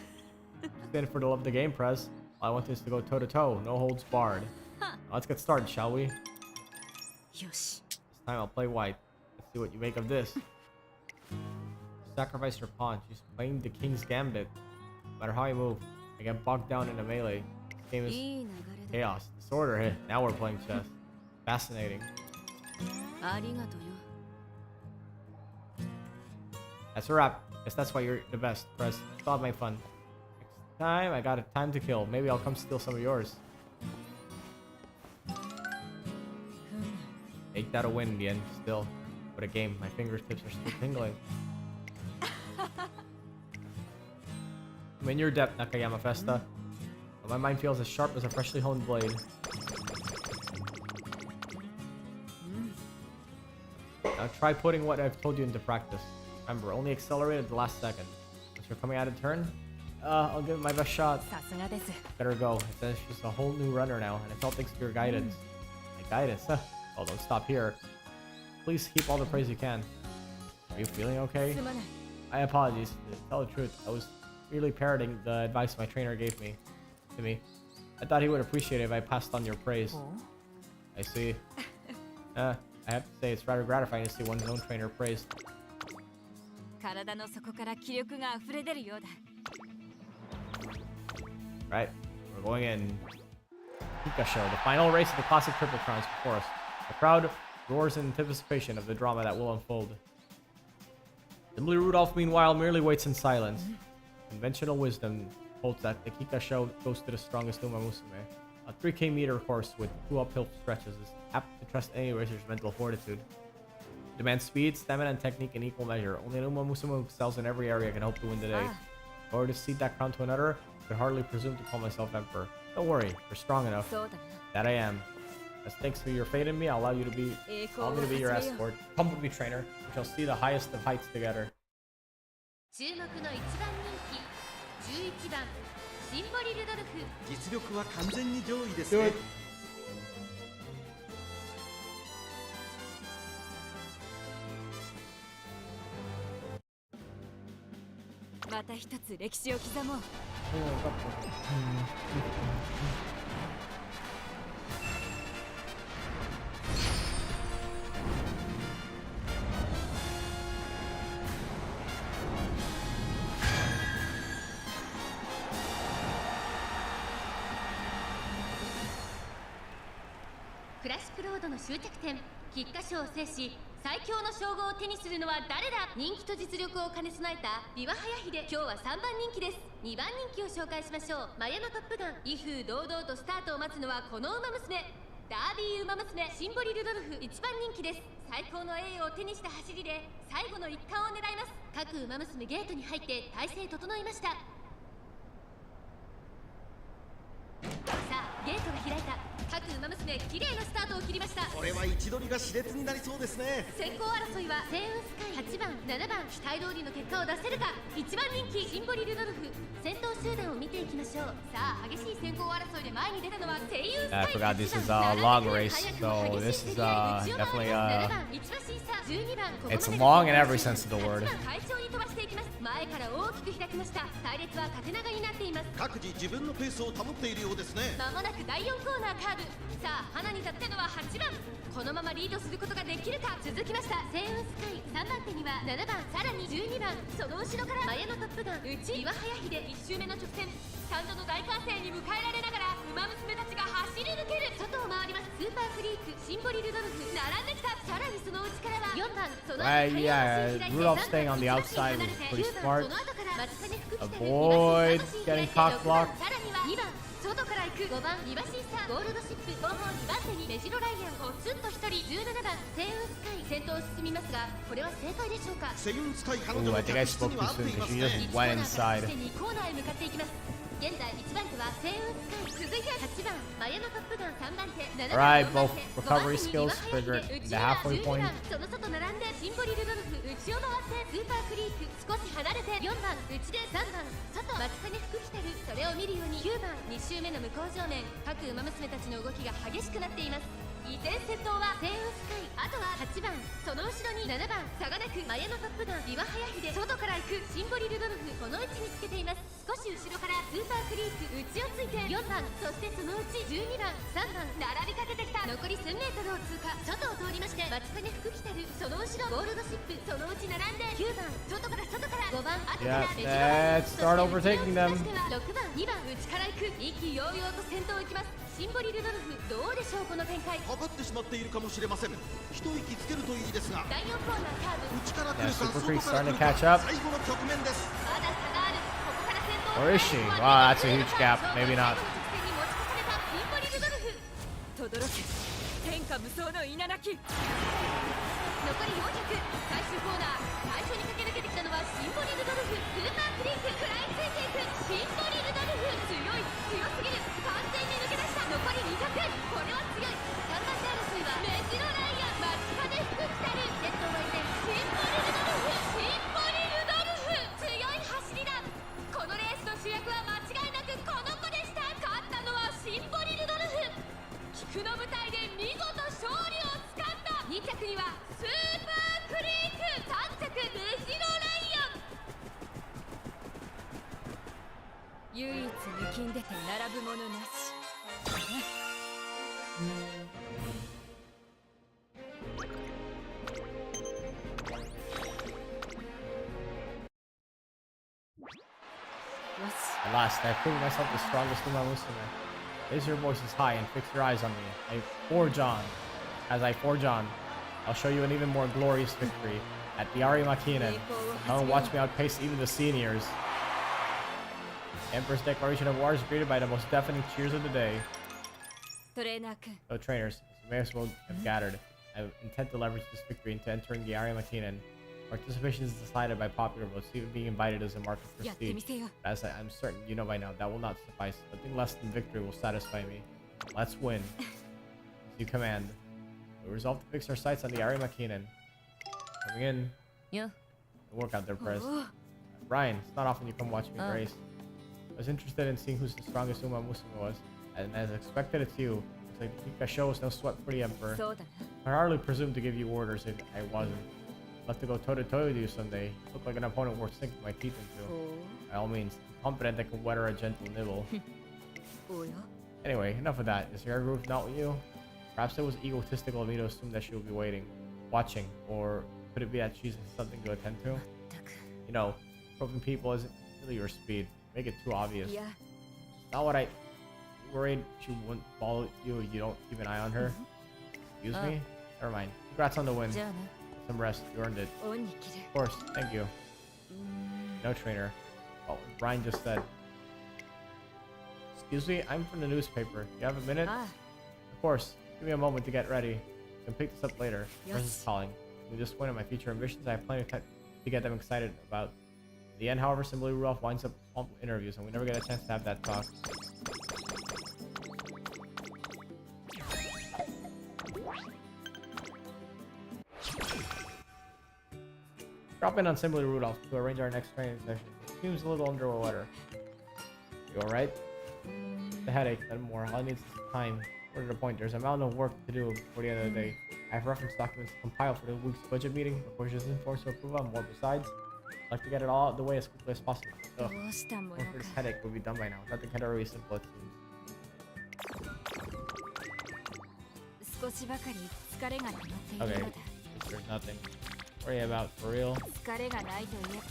Stand for the love of the game, Prez. All I want is to go toe-to-toe, no holds barred. Now let's get started, shall we? This time I'll play white. Let's see what you make of this. Sacrifice your pawn. She's playing the king's gambit. No matter how I move, I get bogged down in a melee. This game is chaos, disorder. Hey, now we're playing chess. Fascinating. That's a wrap. Guess that's why you're the best, Prez. Still have my fun. Next time, I got a time to kill. Maybe I'll come steal some of yours. Make that a win in the end, still. What a game. My fingertips are still tingling. I'm in your depth, Nakayama Festa. But my mind feels as sharp as a freshly honed blade. Now try putting what I've told you into practice. Remember, only accelerate at the last second. Once you're coming out of turn, I'll give it my best shot. Better go. It's just a whole new runner now, and it's all thanks to your guidance. My guidance? Oh, don't stop here. Please keep all the praise you can. Are you feeling okay? I apologize. To tell the truth, I was merely parroting the advice my trainer gave to me. I thought he would appreciate it if I passed on your praise. I see. I have to say, it's rather gratifying to see one's own trainer praised. Right, we're going in. Pika Show, the final race of the classic Triple Crowns before us. The crowd roars in anticipation of the drama that will unfold. Simply Rudolph, meanwhile, merely waits in silence. Conventional wisdom holds that the Kika Show goes to the strongest Umamusume. A 3K meter course with 2 uphill stretches is apt to test any racer's mental fortitude. It demands speed, stamina, and technique in equal measure. Only an Umamusume who excels in every area can hope to win today. In order to cede that crown to another, I could hardly presume to call myself emperor. Don't worry, you're strong enough. That I am. As thanks for your faith in me, I'll allow me to be your escort. Come with me, trainer. We shall see the highest of heights together. 注目の1番人気11番シンボリルドルフ実力は完全に上位です Do ね it. また一つ歴史を刻もう。クラシックロードの終着点菊花賞を制し最強の称号を手にするのは誰だ。人気と実力を兼ね備えたビワハヤヒデ、今日は3番人気です。2番人気を紹介しましょう。マヤのトップガン、威風堂々とスタートを待つのはこの馬娘、ダービー馬娘シンボリルドルフ。1番人気です。最高の栄誉を手にした走りで最後の一冠を狙います。各馬娘ゲートに入って体勢整いました。さあゲートが開いた。各馬娘綺麗なスタートを切りました。これは位置取りが熾烈になりそうですね。先行争いは星雲スカイ8番7番期待通りの結果を出せるか。1番人気シンボリルドルフ。先頭集団を見ていきましょう。さあ激しい先行争いで前に出たのは星雲スカイ I forgot this is a long race, so this is definitely it's long in every sense of the word. 快調に飛ばしていきます。前から大きく開きました。隊列は縦長になっています。各自自分のペースを保っているようですね。まもなく第4コーナーカーブ。さあ花に立ってのは8番。このままリードすることができるか。続きました星雲スカイ3番手には7番さらに12番。その後ろからマヤのトップガン内岩早秀。1周目の直線スタンドの大歓声に迎えられながら馬娘たちが走り抜ける。外を回ります。スーパーフリークシンボリルドルフ並んできた。さらにその内からは4番その後 Yeah, Rudolph staying on the outside was pretty smart. Avoid getting cock blocked. さらには2番外から行く5番リバシンサゴールドシップ後方2番手にメジロライアンポツンと1人17番セイウンスカイ先頭を進みますがこれは正解でしょうか。セイウンスカイ彼 Ooh, 女 I の think I 客室 spoke に too は合って soon いま because す she ね。 just went inside. 2コーナーへ向かっていきます。現在1番手はセイウンスカイ続いて8番マヤのトップガン3番手7 Alright, 番 both recovery skills triggered in the halfway point. その外並んでシンボリルドルフ内を回ってスーパークリーク少し離れて4番内で3番外松金福来てるそれを見るように9番2周目の向こう正面各馬娘たちの動きが激しくなっています。依然先頭はセイウンスカイあとは8番その後ろに7番差がなくマヤのトップガンリワハヤヒで外から行くシンボリルドルフこの位置につけています。少し後ろからスーパークリーク内をついて4番そしてそのうち12番3番並びかけてきた残り 1000m を通過外を通りまして松金福来てるその後ろゴールドシップそのうち並んで9番外から5番後から Yeah, let's start overtaking them. 6番2番内から行く意気揚々と先頭を行きます。シンボリルドルフどうでしょうこの展開。かかってしまっているかもしれません。一息つけるといいですが第4コーナーカーブ内から来 Yeah, るか Super 外 Creek's から来 starting to るか catch up. 最後の局面です。まだ差があるここから先頭 Or is she? Wow, that's a huge gap. Maybe not. 轟け天下無双の稲垣。残り400最終コーナー最初に駆け抜けてきたのはシンボリルドルフスーパークリーク食らいついていくシンボリルドルフ強すぎる完全に抜け出した残り200これは強い3番手争いはメジロライアン松金福来たる先頭は依然シンボリルドルフシンボリルドルフ強い走りだ。このレースの主役は間違いなくこの子でした。勝ったのはシンボリルドルフ菊の舞台で見事勝利をつかんだ。2着にはスーパークリーク3着メジロライアン唯一抜きんでて並ぶものなし。At last, I've proven myself the strongest Umamusume. Raise your voices high and fix your eyes on me. As I forge on, I'll show you an even more glorious victory at the Ari Makinen. Now watch me outpace even the seniors. The Emperor's declaration of war is greeted by the most deafening cheers of the day. トレーナー君 So trainers, as you may as well have gathered, I intend to leverage this victory into entering the Ari Makinen. Participation is decided by popular votes, even being invited as a mark of やってみ prestige. せよ。 As I'm certain you know by now, that will not suffice. Nothing less than victory will satisfy me. Let's win. As you command. We resolve to fix our sights on the Ari Makinen. Coming in. よ The workout there, Prez. おう Brian, it's not often you come watch me race. I was interested in seeing who's the strongest Umamusume was, and as expected, it's you. Looks like Kika show was no sweat for the Emperor. そうだな。 I hardly presumed to give you orders if I wasn't. I'd love to go toe-to-toe with you someday. You look like an opponent worth sinking my teeth into. ほ By all means, I'm confident I can weather a gentle nibble. うおうよ Anyway, enough of that. Is your group not with you? Perhaps it was egotistical of me to assume that she will be waiting, watching, or could it be that she's something to attend to? たく You know, proving people isn't really your speed. Make it too obvious. いや Not what I... Worried she wouldn't follow you if you don't keep an eye on her? Excuse me? Never mind. Congrats on the win. じゃあな Some rest. You earned it. 恩に着る Of course. Thank you. No trainer. Oh, Brian just said. Excuse me? I'm from the newspaper. You have a minute? あ Of course. Give me a moment to get ready. We can pick this up later. Yes. Friends is calling. We just went on my future ambitions. I have plenty of time to get them excited about. In the end, however, simply Rudolph winds up swamped with interviews, and we never get a chance to have that talk. Drop in on Simply Rudolph to arrange our next training session. Seems a little under the weather. You alright? The headache, then more. All I need is time. More to the point, there's a mountain of work to do before the end of the day. I have reference documents compiled for the week's budget meeting, reports and forms to approve on more besides. I'd like to get it all out of the way as quickly as possible. ど Ugh, うしたもの one か for this headache would be done by now. Nothing kind of really simple it seems. 少しばかり疲れが溜まっている Okay, ようだ there's nothing. Worry about for real. 疲れがないといえば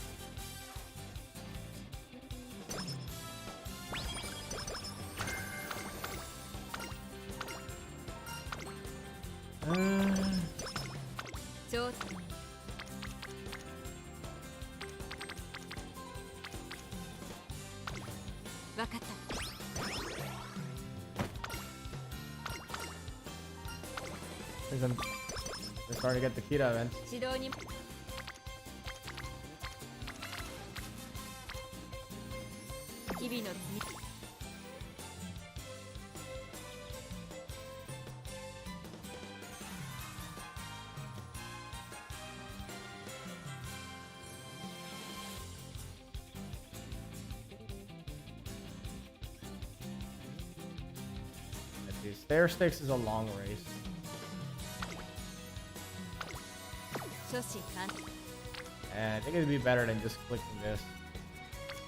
ちょっとわかった Since we're starting to get the Kita event. 指導に 日々の積み Let's see. Stair stakes is a long race. 初心簡 And I think it'd be better than just clicking this.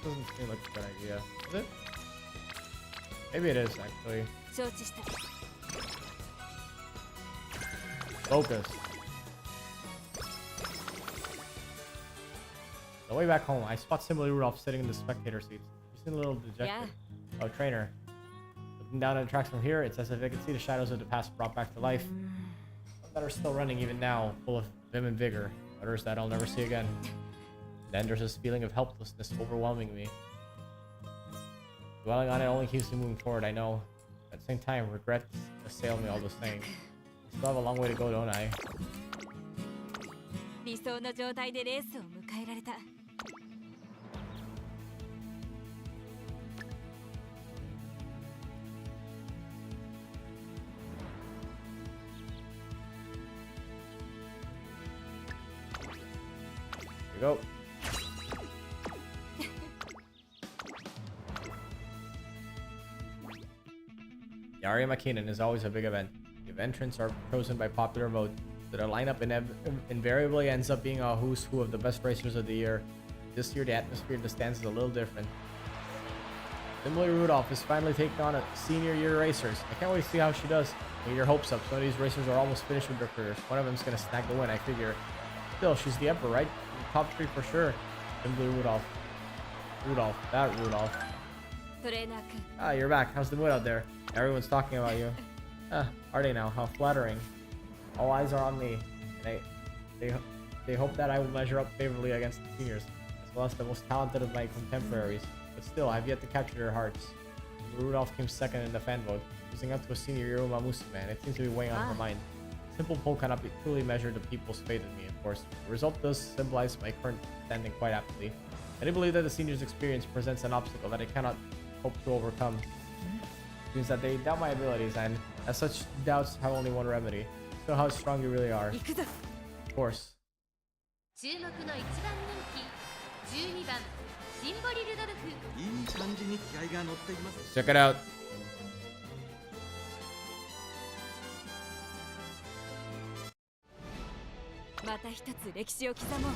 Doesn't seem like a good idea. Is it? Maybe it is actually. 承知した Focus. On the way back home, I spot Simply Rudolph sitting in the spectator seats. You seem a little dejected. Yeah. Oh, trainer. Looking down at the tracks from here, it's as if I can see the shadows of the past brought back to life. Some that are still running even now, full of vim and vigor. Others that I'll never see again. Then there's this feeling of helplessness overwhelming me. Dwelling on it only keeps me moving forward, I know. At the same time, regrets assail me all the same. I still have a long way to go, don't I? 理想の状態でレースを迎えられた Here we go. The Aria Makinen is always a big event. The entrants are chosen by popular vote, so the lineup invariably ends up being a who's who of the best racers of the year. This year, the atmosphere in the stands is a little different. Simply Rudolph is finally taking on a senior year racers. I can't wait to see how she does. Get your hopes up. Some of these racers are almost finished with their careers. One of them's gonna snag the win, I figure. Still, she's the emperor, right? Top 3 for sure. Simply Rudolph. That Rudolph. トレーナー君 Ah, you're back. How's the mood out there? Everyone's talking about you. Are they now? How flattering. All eyes are on me. And they hope that I will measure up favorably against the seniors, as well as the most talented of my contemporaries. But still, I've yet to capture their hearts. Rudolph came second in the fan vote, losing out to a senior year Umamusume, and it seems to be weighing on her mind. Simple poll cannot truly measure the people's faith in me, of course. The result does symbolize my current standing quite aptly. I do believe that the seniors' experience presents an obstacle that I cannot hope to overcome. It means that they doubt my abilities, and as such, doubts have only one remedy. Show how strong you really are. 行くぞ Of course. 注目の一番人気12番シンボリルドルフいい感じに気合が乗っています Check it out. また一つ歴史を刻もう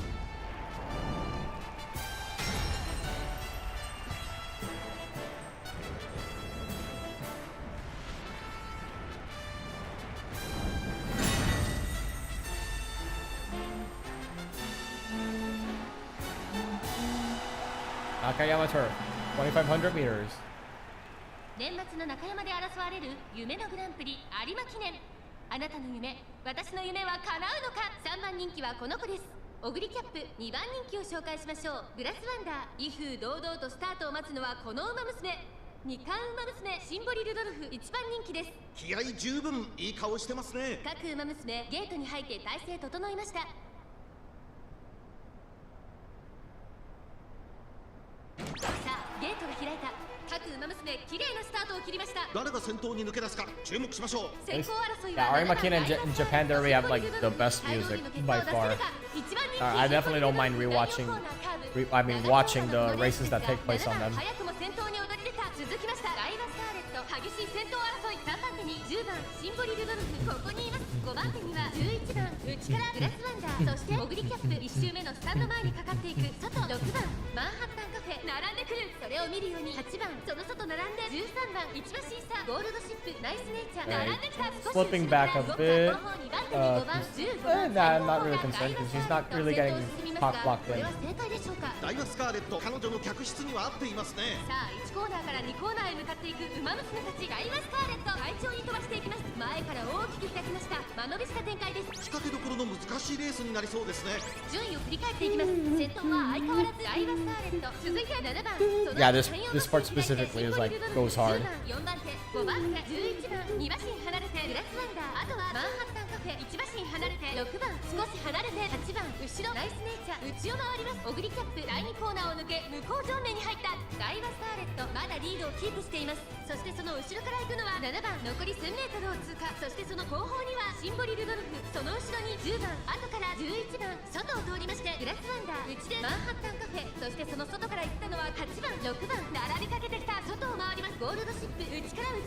Nakayama Turf, 2,500 meters. 年末の中山で争われる夢のグランプリ有馬記念あなたの夢私の夢は叶うのか3番人気はこの子ですオグリキャップ2番人気を紹介しましょうグラスワンダー威風堂々とスタートを待つのはこの馬娘二冠馬娘シンボリルドルフ1番人気です気合十分いい顔してますね各馬娘ゲートに入って体勢整いましたさあゲートが開いた各馬娘綺麗なスタートを切りました誰が先頭に抜け出すか注目しましょう先行争い Yeah, は Arima Kina in Japan, they already have like the best music by far. I definitely don't mind rewatching. Watching the races that take place on them. 早くも先頭に躍り出た続きましたライバスカーレット激しい先頭争い3番手に10番シンボリルドルフここにいます5番手には11番内からグラスワンダーそしてオグリキャップ1周目のスタンド前にかかっていく外6番マンハッタンカフェ並んでくるそれを見るように8番その外並んで13番一馬審査ゴールドシップナイスネイチャー並んできた少し Flipping back a bit. 5番15番 Nah, I'm not really concerned because she's not really getting top blocked これ in. は正解でしょうかダイワスカーレット彼女の客室には合っていますねさあ1コーナーから2コーナーへ向かっていく馬娘たちダイワスカーレット快調に飛ばしていきます前から大きく開きました間延びした展開です仕掛けどころの難しいレースになりそうですね順位を振り返っていきます先頭は相変わらずダイワスカーレット続いて7番 Yeah, this part specifically is like goes hard. 4番手5番手11番2馬身離れててグラスワンダー、あとはマンハッタンカフェ。1馬身離れて6番、少し離れて8番、後ろライスネイチャー、内を回ります。オグリキャップ、第2コーナーを抜け向こう正面に入った。ダイワスターレット、まだリードをキープしています。そしてその後ろから行くのは7番、残り1000メートルを通過。そしてその後方にはシンボリルドルフ、その後ろに10番、後から11番、外を通りましてグラスワンダー、内でマンハッタンカフェ。そしてその外から行ったのは8番、6番、並びかけてきた。外を回ります。ゴールドシップ、内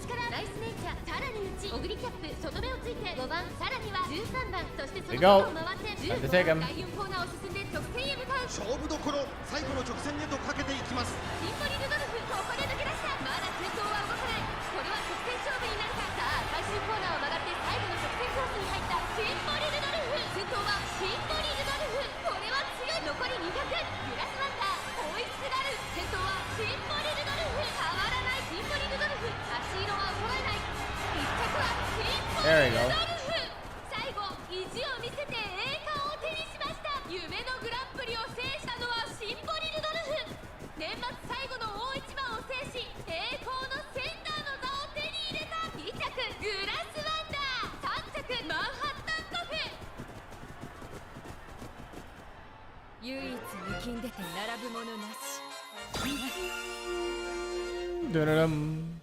からライスネイチャー、さらに内、オグリキャップ、外目をついて5番、さらには13番、そしてその外を回って15番、第4コーナーを進んで直線へ向かう。勝負どころ、最後の直線へとかけていきます。シンボリルドルフ、ここで抜け出した。まだ先頭は動かない。これは直線勝負になるか。さあ最終コーナーを曲がって最後の直線コースに入った。シンボリルドルフ、先頭はシンボリルドルフ、これは強い。残り200、グラスワンダー、追いすがる。先頭はシンボリルドルフ、変わらない。シンボリルドルフ、足色は衰えない。1着はシンボリルドルフ。最後意地を見せて栄冠を手にしました。夢のグランプリを制したのはシンボリルドルフ。年末最後の大一番を制し、栄光のセンターの座を手に入れた。2着グラスワンダー、3着マンハッタンカフェ。唯一抜きんでて並ぶものなし。Dun-dun-dum.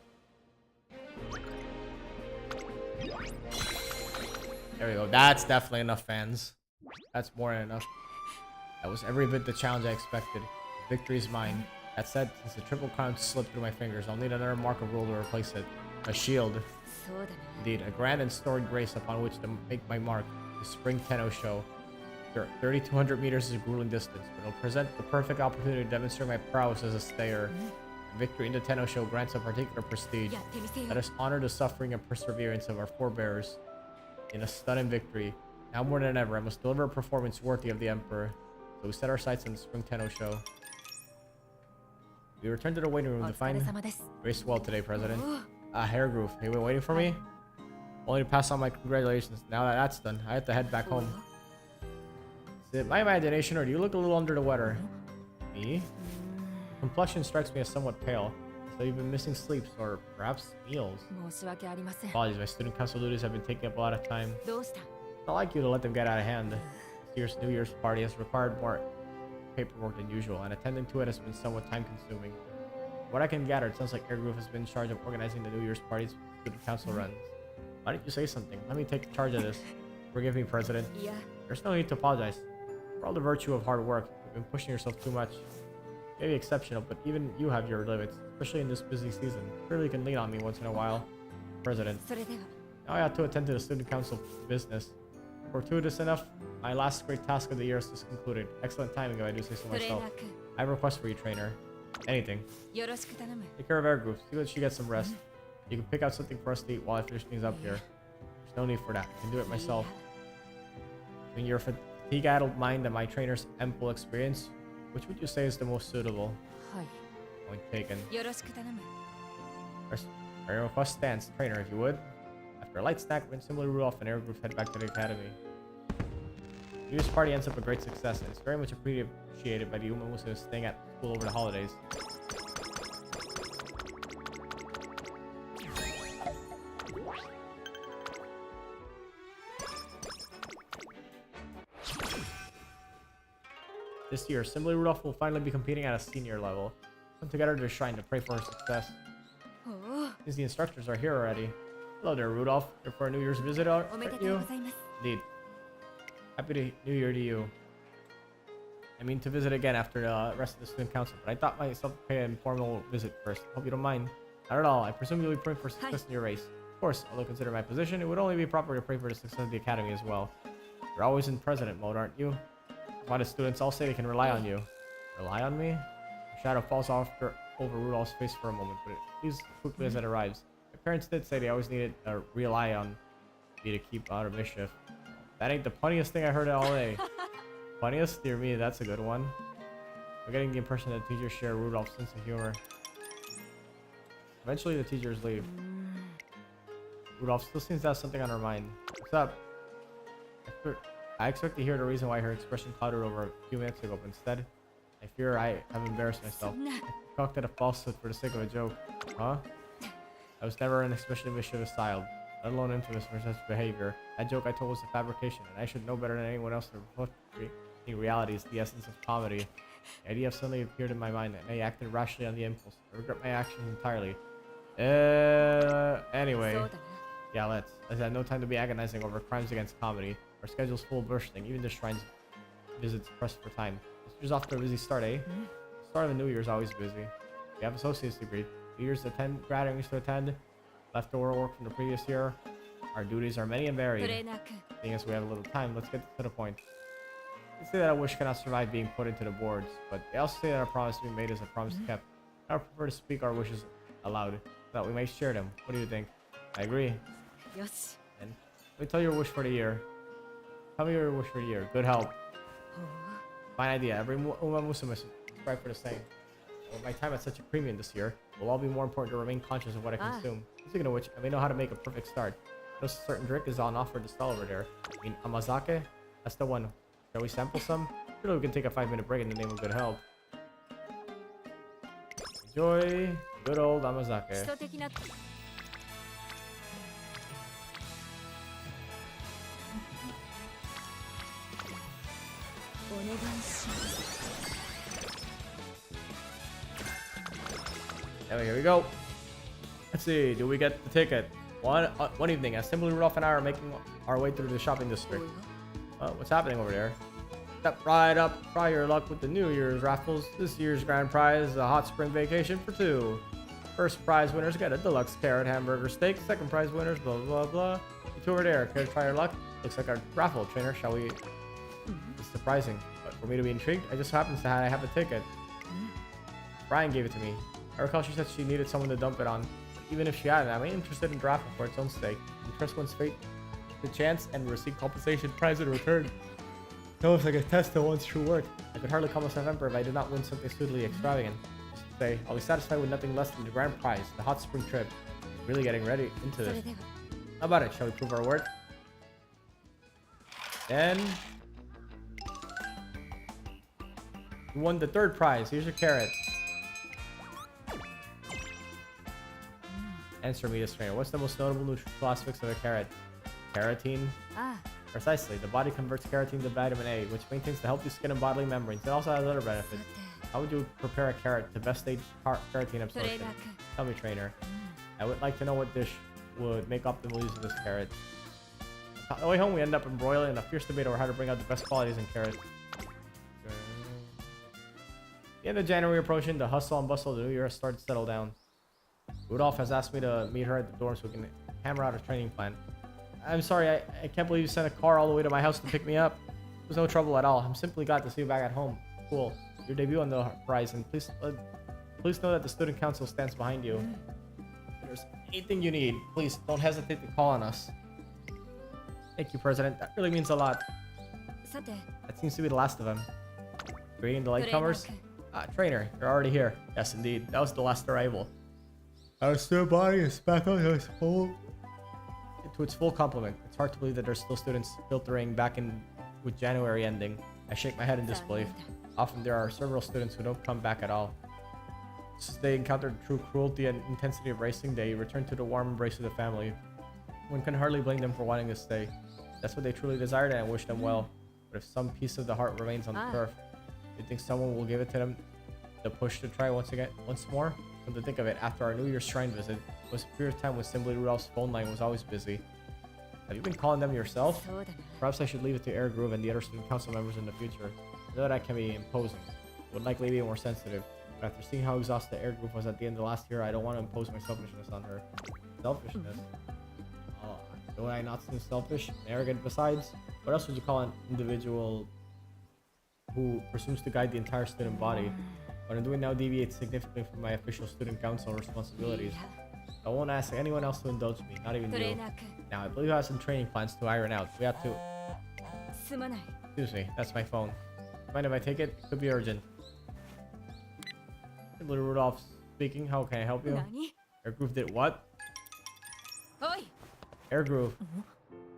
There we go. That's definitely enough, fans. That's more than enough. That was every bit the challenge I expected. Victory is mine. That said, since the triple crown slipped through my fingers, I'll need another mark of rule to replace it. A shield. そうだな。 Indeed, a grand and storied grace upon which to make my mark. The Spring Tenno Show. Sure, 3,200 meters is a grueling distance, but it'll present the perfect opportunity to demonstrate my prowess as a stayer. Victory in the Tenno Show grants a particular prestige. やってみせよ Let。us honor the suffering and perseverance of our forebears in a stunning victory. Now more than ever, I must deliver a performance worthy of the Emperor. So we set our sights on the Spring Tenno Show. We return to the waiting room お to 疲れ find 様です。 Race well today, President. おう Hair Groove, have you been waiting for me? Only to pass on my congratulations. Now that that's done, I have to head back home. Is it my imagination, or do you look a little under the weather? Me? Complexion strikes me as somewhat pale. So you've been missing sleeps, or perhaps meals. 申し訳ありません。 Apologies, my student council duties have been taking up a lot of time. どうした？ It's not like you to let them get out of hand. This year's New Year's party has required more paperwork than usual, and attending to it has been somewhat time-consuming. What I can gather, it sounds like Air Groove has been in charge of organizing the New Year's parties student council runs. Why didn't you say something? Let me take charge of this. Forgive me, President. いや、 There's no need to apologize. For all the virtue of hard work, you've been pushing yourself too much. Maybe exceptional, but even you have your limits, especially in this busy season. Surely you can lean on me once in a while, President. それでは。 Now I have to attend to the student council business. Fortuitous enough, my last great task of the year is just concluded. Excellent timing, if I do say so トレーナ myself. ー君、 I have a request for you, trainer. Anything. よろしく頼む。 Take care of Air Group. See that she gets some rest. You can pick out something for us to eat while I finish things up here. There's no need for that. I can do it myself. Between your fatigue-addled mind and my trainer's ample experience, which would you say is the most suitable? はい。 Point taken. よろしく頼む。 First, our request stands. Trainer, if you would. After a light snack, we can simply Rudolph and Air Group head back to the academy. New Year's party ends up a great success, and it's very much appreciated by the Umamusume staying at school over the holidays. This year, Simply Rudolph will finally be competing at a senior level. Come together to the shrine to pray for her success. おお、 Since the instructors are here already. Hello there, Rudolph. Here for a New Year's visit, おめで aren't とう you? ございます。 Indeed. Happy New Year to you. I mean to visit again after the rest of the student council, but I thought myself to pay an informal visit first. Hope you don't mind. Not at all. I presume you'll be praying for success in your race. Of course, although consider my position, it would only be proper to pray for the success of the academy as well. You're always in president mode, aren't you? Why the students all say they can rely on you. Rely on me? A shadow falls over Rudolph's face for a moment, but it leaves quickly as it arrives. My parents did say they always needed to rely on me to keep out of mischief. That ain't the funniest thing I heard all day. Funniest? Dear me, that's a good one. I'm getting the impression that teachers share Rudolph's sense of humor. Eventually, the teachers leave. Rudolph still seems to have something on her mind. What's up? I expect to hear the reason why her expression clouded over a few minutes ago, but instead, I fear I have embarrassed myself. I concocted a falsehood for the sake of a joke. Huh? I was never an especially mischievous child. let alone infamous for such behavior. That joke I told was a fabrication, and I should know better than anyone else to reflect reality is the essence of comedy. The idea suddenly appeared in my mind, and I acted rashly on the impulse. I regret my actions entirely. Anyway. そうだな Yeah, let's. I had no time to be agonizing over crimes against comedy. Our schedule's full bursting. Even the shrine's visits pressed for time. This year's off to a busy start, eh? Start of a new year's always busy. We have associate's degree. New year's to attend, gatherings to attend. Leftover work from the previous year. Our duties are many and ト varied. レーナー君 Seeing as we have a little time, let's get to the point. They say that a wish cannot survive being put into the boards, but they also say that a promise to be made is a promise kept. I would prefer to speak our wishes aloud, so that we may share them. What do you think? I agree. よし And let me tell you your wish for the year. Tell me your wish for the year. Good health. ほう Fine idea. Every Umamusume is subscribed for the same. With my time at such a premium this year, it will all be more important to remain conscious of what I consume. Speaking of which, I may know how to make a perfect start. No certain drink is on offer at the stall over there. I mean, amazake? That's the one. Shall we sample some? Surely we can take a 5-minute break in the name of good health. Enjoy good old 基 amazake. 礎的な お願いします There here we go. Let's see. Do we get the ticket? One evening, as Simply Rudolph and I are making our way through the shopping お district. や What's happening over there? Step right up. Try your luck with the New Year's raffles. This year's grand prize is a hot spring vacation for 2. First prize winners get a deluxe carrot hamburger steak. Second prize winners, blah blah blah. You two over there. Care to try your luck? Looks like our raffle trainer. Shall we? It's surprising, but for me to be intrigued, I just happens to have a ticket. Brian gave it to me. I recall she said she needed someone to dump it on. But even if she hadn't, I'm interested in drafting for its own sake. Trust one's fate, the chance, and receive compensation prize in return. Almost like a test of one's true work. I could hardly call myself emperor if I did not win something suitably extravagant. Just to say, I'll be satisfied with nothing less than the grand prize, the hot spring trip. Really getting ready into そ this. れでは How about it? Shall we prove our work? Then you won the 3rd prize. Here's your carrot. Answer me this trainer. What's the most notable nutritional aspects of a carrot? Carotene. あ Precisely. The body converts carotene to vitamin A, which maintains the healthy skin and bodily membranes. It also has other あ benefits. さ How would you prepare a carrot to best stage carotene てトレ absorption? ーナー君 Tell me, trainer. I would like to know what dish would make optimal use of this carrot. On the way home, we end up embroiling in a fierce debate over how to bring out the best qualities in carrots. The end of January approaching, the hustle and bustle of the new year has started to settle down. Rudolph has asked me to meet her at the dorm so we can hammer out a training plan. I'm sorry, I can't believe you sent a car all the way to my house to pick me up. It was no trouble at all. I'm simply glad to see you back at home. Cool. Your debut on the horizon. Please know that the student council stands behind you. If there's anything you need, please don't hesitate to call on us. Thank you, President. That really means a lot. さて That seems to be the last of them. Greeting the トレーナー latecomers. 君 Trainer, you're already here. Yes, indeed. That was the last arrival. Our student body is back on its full... To its full complement. It's hard to believe that there's still students filtering back in with January ending. I shake my head in disbelief. Often there are several students who don't come back at all. Since they encountered true cruelty and intensity of racing, they return to the warm embrace of the family. One can hardly blame them for wanting to stay. That's what they truly desired, and I wish them well. But if some piece of the heart remains on the turf, do you think someone will give it to them? The push to try once more? Come to think of it, after our New Year's shrine visit, it was a period of time when Simply Rudolph's phone line was always busy. Have you been calling them yourself? そうだな Perhaps I should leave it to Air Groove and the other student council members in the future. I know that I can be imposing. It would likely be more sensitive. But after seeing how exhausted Air Groove was at the end of last year, I don't want to impose my selfishness on her. Selfishness? Do I not seem selfish and arrogant besides? What else would you call an individual who presumes to guide the entire student body? What I'm doing now deviates significantly from my official student council responsibilities. いや I won't ask anyone else to indulge me, not even トレー you. ナー君 Now, I believe I have some training plans to iron out. We have to... すまない Excuse me, that's my phone. Mind if I take it? It could be urgent. Simply Rudolph speaking. How can I help you? 何 Air Groove did what? おい Air Groove.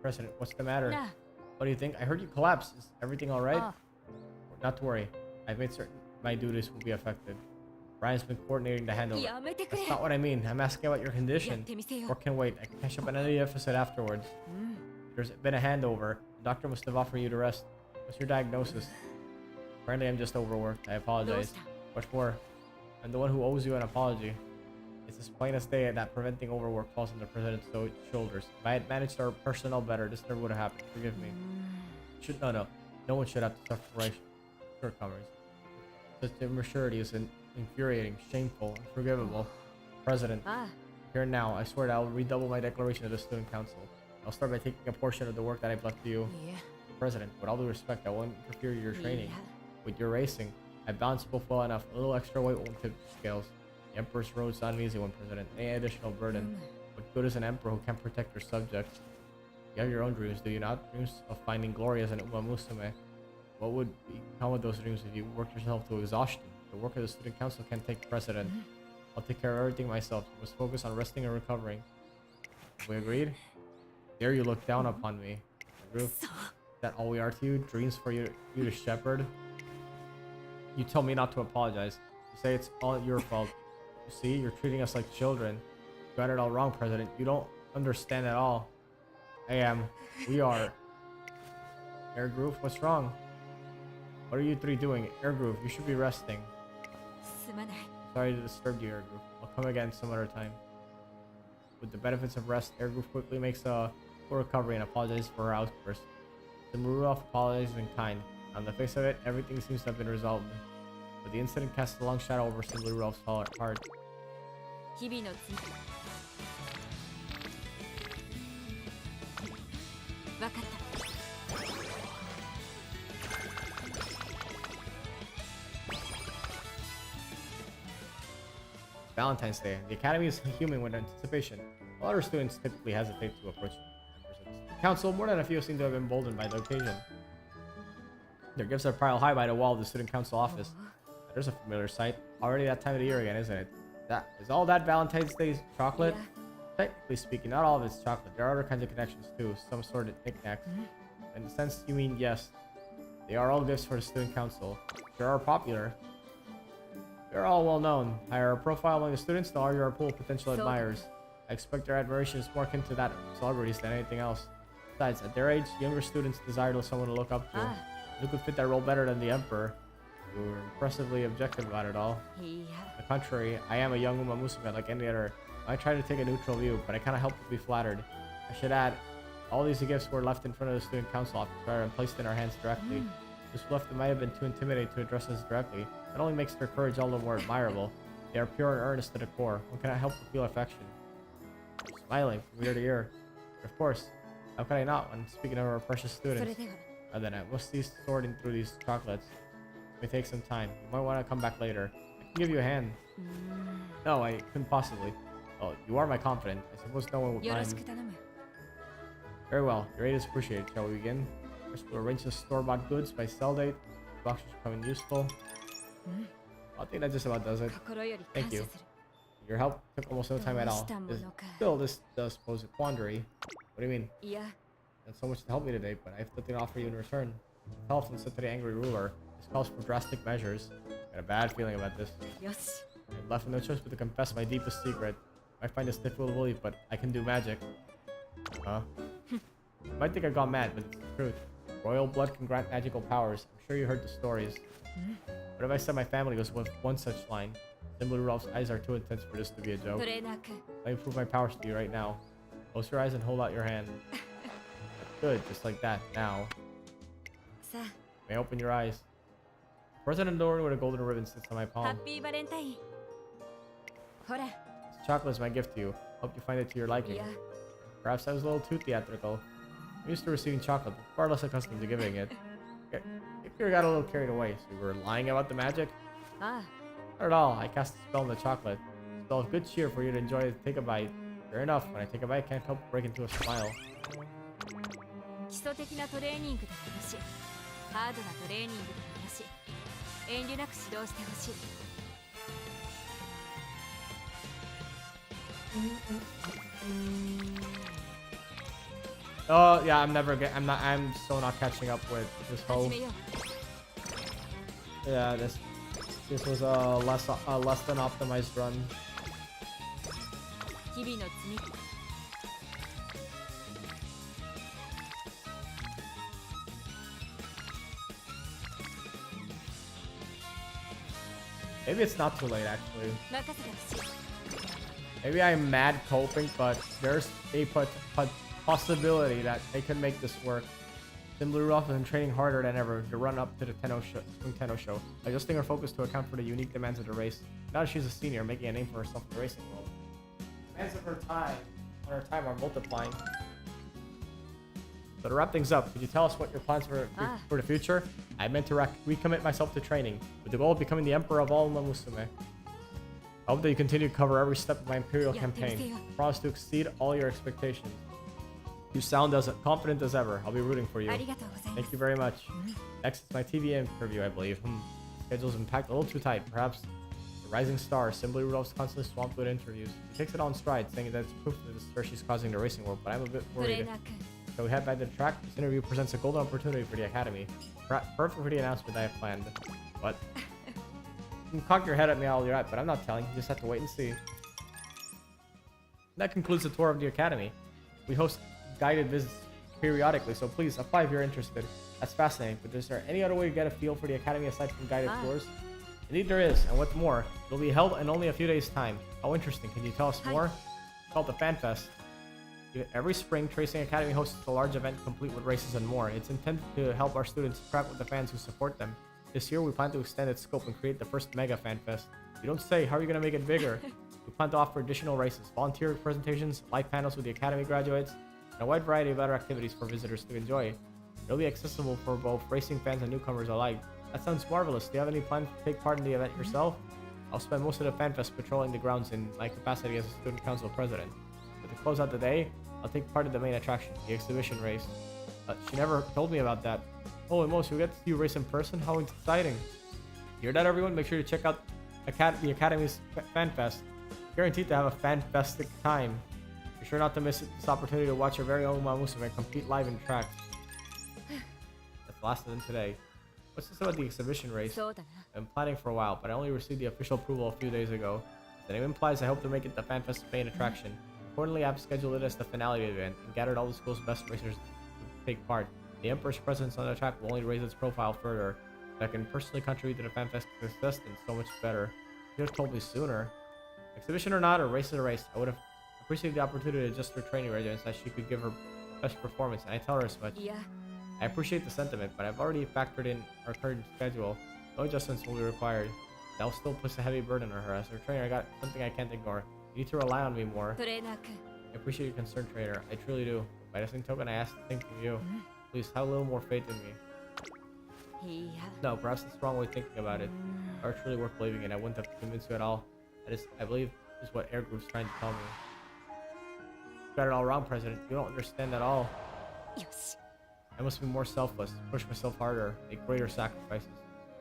President, what's the matter? な What do you think? I heard you collapsed. Is everything alright? あ Not to worry. I've made certain my duties will be affected. Brian's been coordinating the handover. やめてくれ That's not what I mean. I'm asking about your やっ condition. てみせよ Or can wait. I can catch up on any episode afterwards. There's been a handover. The doctor must have offered you to rest. What's your diagnosis? Apparently, I'm just overworked. I どう apologize. した What for? I'm the one who owes you an apology. It's as plain as day that preventing overwork falls on the president's shoulders. If I had managed our personnel better, this never would have happened. Forgive me. No. No one should have to suffer for shortcomings. Such immaturity is infuriating, shameful, unforgivable. President, ああ here and now, I swear that I'll redouble my declaration to the student council. I'll start by taking a portion of the work that I've left to you. いや President, with all due respect, I won't interfere with your い training. や With your racing, I balance both well enough. A little extra weight won't tip the scales. The Emperor's road's not an easy one, President. Any additional burden. What good is an emperor who can't protect their subjects? You have your own dreams, do you not? Dreams of finding glory as an Umamusume. What would become of those dreams if you worked yourself to exhaustion? The work of the student council can take precedent. I'll take care of everything myself. You must focus on resting and recovering. Have we agreed? Dare you look down upon me? Is that all we are to you? Dreams for you to shepherd? You tell me not to apologize. You say it's all your fault. You see, you're treating us like children. You got it all wrong, President. You don't understand at all. We are. Air Groove, what's wrong? What are you three doing? Air Groove, you should be resting. すまない Sorry to disturb you, Air Groove. I'll come again some other time. With the benefits of rest, Air Groove quickly makes a full recovery and apologizes for her outburst. Rudolph apologizes in kind. On the face of it, everything seems to have been resolved. But the incident casts a long shadow over Rudolph's heart. 日々のつわかった Valentine's Day. The Academy is humming with anticipation. While other students typically hesitate to approach members of the council, more than a few seem to have been emboldened by the occasion. Their gifts are piled high by the wall of the student council office. There's a familiar sight. Already that time of the year again, isn't it? Is all that Valentine's Day's chocolate? Yeah. Technically speaking, not all of it's chocolate. There are other kinds of connections too. Some sort of knickknacks. In the sense you mean, yes. They are all gifts for the student council. They are popular. They're all well known. Higher profile among the students, the larger our pool of potential admirers. I expect their admiration is more akin to that of celebrities than anything else. Besides, at their age, younger students desire someone to look up to. Ah. Who could fit that role better than the Emperor? You were impressively objective about it all. いや On the contrary, I am a young Umamusume like any other. I try to take a neutral view, but I cannot help but be flattered. I should add, all these gifts were left in front of the student council office and placed in our hands directly. This left them might have been too intimidated to address us directly. That only makes their courage all the more admirable. They are pure and earnest to the core. One cannot help but feel affection. You're smiling from ear to ear. Of course, how could I not when speaking of our precious それ students? では And then I must cease sorting through these chocolates. It may take some time. You might want to come back later. I can give you a hand. No, I couldn't possibly. Oh, you are my confidant. I suppose no one would よろし mind. く頼む Very well. Your aid is appreciated. Shall we begin? First, we'll arrange the store-bought goods by sell date. Boxes becoming useful. I think that just about does it. 心より Thank 感謝 you. する Your help took almost no time at all. Still, this does pose a quandary. What do you mean? いや Not so much to help me today, but I have nothing to offer you in return. Telephone said to the angry ruler. This calls for drastic measures. I got a bad feeling about this. よし I'm left with no choice but to confess my deepest secret. I find this difficult to believe, but I can do magic. Huh? You might think I got mad, but it's the truth. Royal blood can grant magical powers. I'm sure you heard the stories. What if I said my family was with one such line? Simba Rudolph's eyes are too intense for this to be a joke. トレーナー君 Let me prove my powers to you right now. Close your eyes and hold out your hand. Good, just like that. Now, さ may I open your eyes. President Doran with a golden ribbon sits on my あハ palm. ッピーバレンタインほら This chocolate is my gift to you. Hope you find it to your い liking. や Perhaps I was a little too theatrical. I'm used to receiving chocolate, but far less accustomed to giving it. You got a little carried away, so you were lying about the magic? あ Not at all. I cast a spell on the chocolate. A spell of good cheer for you to enjoy. Take a bite. Fair enough. When I take a bite, I can't help but break into a smile. 基礎的なトレーニングで楽しいハードなトレーニングで楽しい遠慮なく指導してほしい Oh yeah, I'm so not catching up with this 始 whole めよう yeah this This was a less than optimized run. 日々の積み Maybe it's not too late actually. 任せてほしい Maybe I'm mad coping, but there's a possibility that they can make this work. Simply Rudolph has been training harder than ever to run up to the Tenno show, adjusting her focus to account for the unique demands of the race. Now that she's a senior, making a name for herself in the racing world. Demands of her time are multiplying. So to wrap things up, could you tell us what your plans for the future? I meant to recommit myself to training, with the goal of becoming the emperor of all Umamusume. I hope that you continue to cover every step of my Imperial campaign. Promise to exceed all your expectations. You sound as confident as ever. I'll be rooting for you. Thank you very much. Next is my TV interview, I believe. Schedule's been packed a little too tight. Perhaps the rising star, Simply Rudolph's constantly swamped with interviews. She takes it on stride, saying that it's proof of the stir she's causing the racing world, but I'm a bit worried. So we head back to the track. This interview presents a golden opportunity for the Academy. Perfect for the announcement I have planned. But you can cock your head at me all you're at, but I'm not telling. You just have to wait and see. That concludes the tour of the Academy. We host guided visits periodically, so please apply if you're interested. That's fascinating, but is there any other way to get a feel for the Academy aside from guided tours? Indeed there is, and what's more, it'll be held in only a few days' time. How interesting. Can you tell us more? It's called the Fan Fest. Every spring, Tracing Academy hosts a large event complete with races and more. It's intended to help our students interact with the fans who support them. This year, we plan to extend its scope and create the first Mega Fan Fest. You don't say, how are you going to make it bigger? We plan to offer additional races, volunteer presentations, live panels with the Academy graduates, and a wide variety of other activities for visitors to enjoy. It'll be accessible for both racing fans and newcomers alike. That sounds marvelous. Do you have any plans to take part in the event yourself? I'll spend most of the Fan Fest patrolling the grounds in my capacity as a student council president. But to close out the day, I'll take part in the main attraction, the exhibition race. She never told me about that. Holy moly, we get to see you race in person? How exciting. Hear that, everyone? Make sure to check out the Academy's Fan Fest. Guaranteed to have a fan-festic time. Be sure not to miss this opportunity to watch your very own Umamusume compete live in tracks. That's the last of them today. What's this about the exhibition race? I've been planning for a while, but I only received the official approval a few days ago. The name implies I hope to make it the Fan Fest's main attraction. Accordingly, I've scheduled it as the finale event and gathered all the school's best racers to take part. The Emperor's presence on the track will only raise its profile further. If I can personally contribute to the Fan Fest's success, then so much better. You could have told me sooner. Exhibition or not, or race is a race. I would have appreciated the opportunity to adjust her training regimen so that she could give her best performance, and I tell her as much. Yeah. I appreciate the sentiment, but I've already factored in our current schedule. No adjustments will be required. That will still place a heavy burden on her. As her trainer, I got something I can't ignore. You need to rely on me more. I appreciate your concern, trainer. I truly do. By the same token, I ask the same from you. Please, have a little more faith in me. No, perhaps it's the wrong way of thinking about it. Or it's really worth believing in. I wouldn't have convinced you at all. I believe is what Air Group's trying to tell me. You got it all wrong, President. You don't understand at all. I must be more selfless, push myself harder, make greater sacrifices.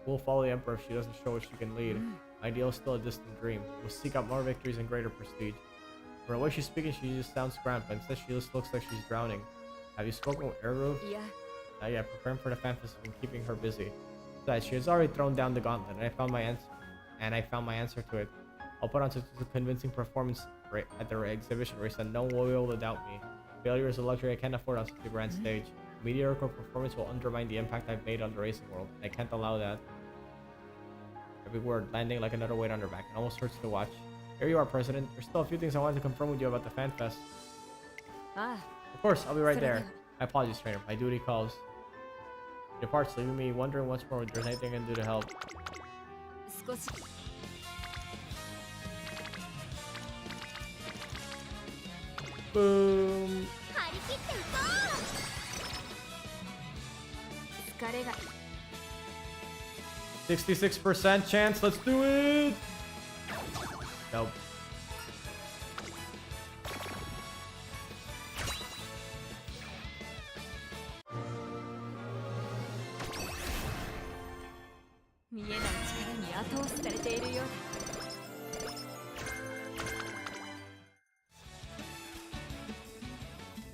We'll follow the Emperor if she doesn't show us she can lead. My ideal is still a distant dream. We'll seek out more victories and greater prestige. For the way she's speaking, she just sounds cramped, and instead she just looks like she's drowning. Have you spoken with Air Group? Yeah. Not yet. Preparing for the Fan Fest and keeping her busy. Besides, she has already thrown down the gauntlet, and I found my answer to it. I'll put on such a convincing performance at the exhibition race that no one will be able to doubt me. Failure is a luxury I can't afford on such a grand stage. A mediocre performance will undermine the impact I've made on the racing world. I can't allow that. Every word landing like another weight on her back. It almost hurts to watch. Here you are, President. There's still a few things I wanted to confirm with you about the Fan Fest. Of course, I'll be right there. My apologies, trainer. My duty calls. He departs, leaving me wondering once more if there's anything I can do to help. Boom. 66% chance. Let's do it. Nope.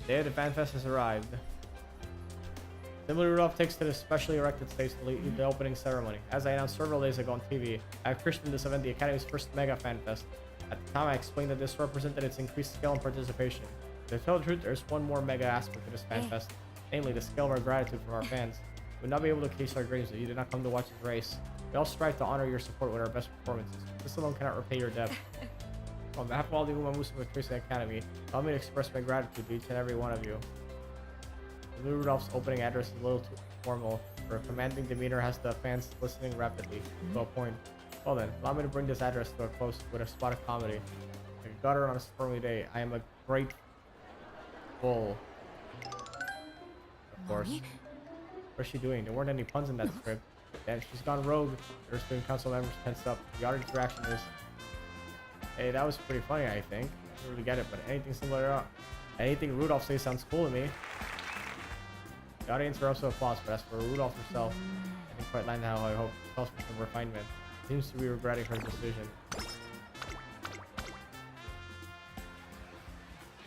Day of the Fan Fest has arrived. Assembly Rudolph takes to the specially erected stage to lead the opening ceremony. As I announced several days ago on TV, I have christened this event the Academy's first Mega Fan Fest. At the time, I explained that this represented its increased scale and participation. To tell the truth, there's one more mega aspect to this Fan Fest, namely the scale of our gratitude from our fans. We would not be able to case our dreams if you did not come to watch this race. We all strive to honor your support with our best performances. This alone cannot repay your debt. On behalf of all the Umamusume Racing Academy, allow me to express my gratitude to each and every one of you. The Rudolph's opening address is a little too formal. Her commanding demeanor has the fans listening rapidly to a point. Well then, allow me to bring this address to a close with a spot of comedy. Like a gutter on a stormy day, I am a great bull. Of course. What's she doing? There weren't any puns in that script. Damn, she's gone rogue. Her student council members tensed up. The audience reaction is, hey, that was pretty funny, I think. I don't really get it, but anything similar, anything Rudolph says sounds cool to me. The audience are also applause, but as for Rudolph herself, I didn't quite land how I hoped. It calls for some refinement. Seems to be regretting her decision.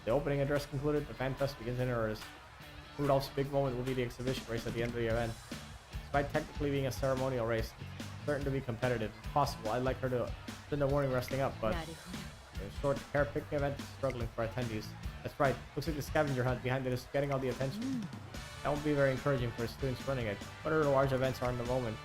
The opening address concluded, the Fan Fest begins in earnest. Rudolph's big moment will be the exhibition race at the end of the event. Despite technically being a ceremonial race, it's certain to be competitive. If possible, I'd like her to spend the morning resting up, but the short hair picking event is struggling for attendees. That's right, looks like the scavenger hunt behind it is getting all the attention. That won't be very encouraging for the students running it. What other large events are in the moment?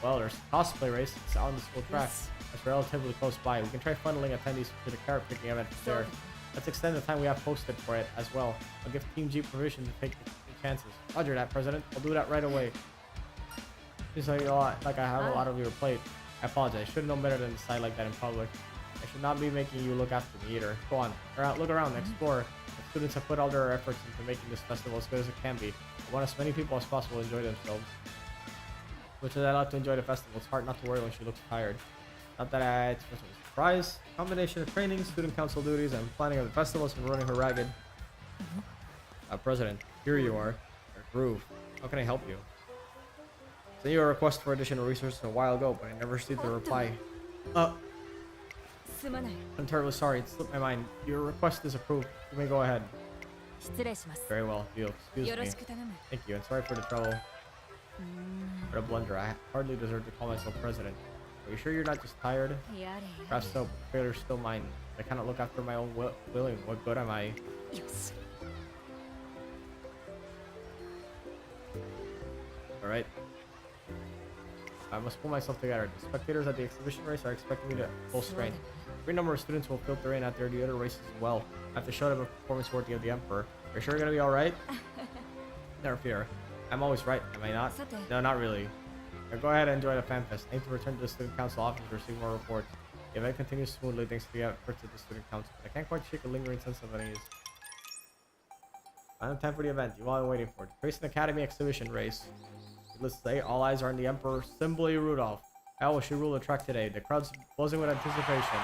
Well, there's a cosplay race. It's on the school track. It's relatively close by. We can try funneling attendees to the carrot picking event there. Let's extend the time we have posted for it as well. I'll give Team G permission to take the chances. Roger that, President. I'll do that right away. Seems like I have a lot on your plate. I apologize. I should have known better than to decide like that in public. I should not be making you look after me either. Go on. Look around. Explore. The students have put all their efforts into making this festival as good as it can be. I want as many people as possible to enjoy themselves. Which is I like to enjoy the festival. It's hard not to worry when she looks tired. Not that it's much of a surprise. Combination of training, student council duties, and planning of the festival has been running her ragged. President, here you are. Groove. How can I help you? Sent you a request for additional resources a while ago, but I never received the reply. I'm terribly sorry. It slipped my mind. Your request is approved. You may go ahead. Very well. You'll excuse me. Thank you, and sorry for the trouble. What a blunder. I hardly deserve to call myself president. Are you sure you're not just tired? Perhaps so, but the failure's still mine. I cannot look after my own willing. What good am I? Alright. I must pull myself together. The spectators at the exhibition race are expecting me to full strength. A great number of students will filter in at the other races as well. I have to show them a performance worthy of the Emperor. Are you sure you're gonna be alright? Never fear. I'm always right, am I not? No, not really. Now go ahead and enjoy the Fan Fest. I need to return to the Student Council office to receive more reports. The event continues smoothly thanks to the efforts of the Student Council. I can't quite shake a lingering sense of unease. Final time for the event. You all are waiting for it. Racing Academy exhibition race. Let's say all eyes are on the Emperor, Assembly Rudolph. How will she rule the track today? The crowd's buzzing with anticipation.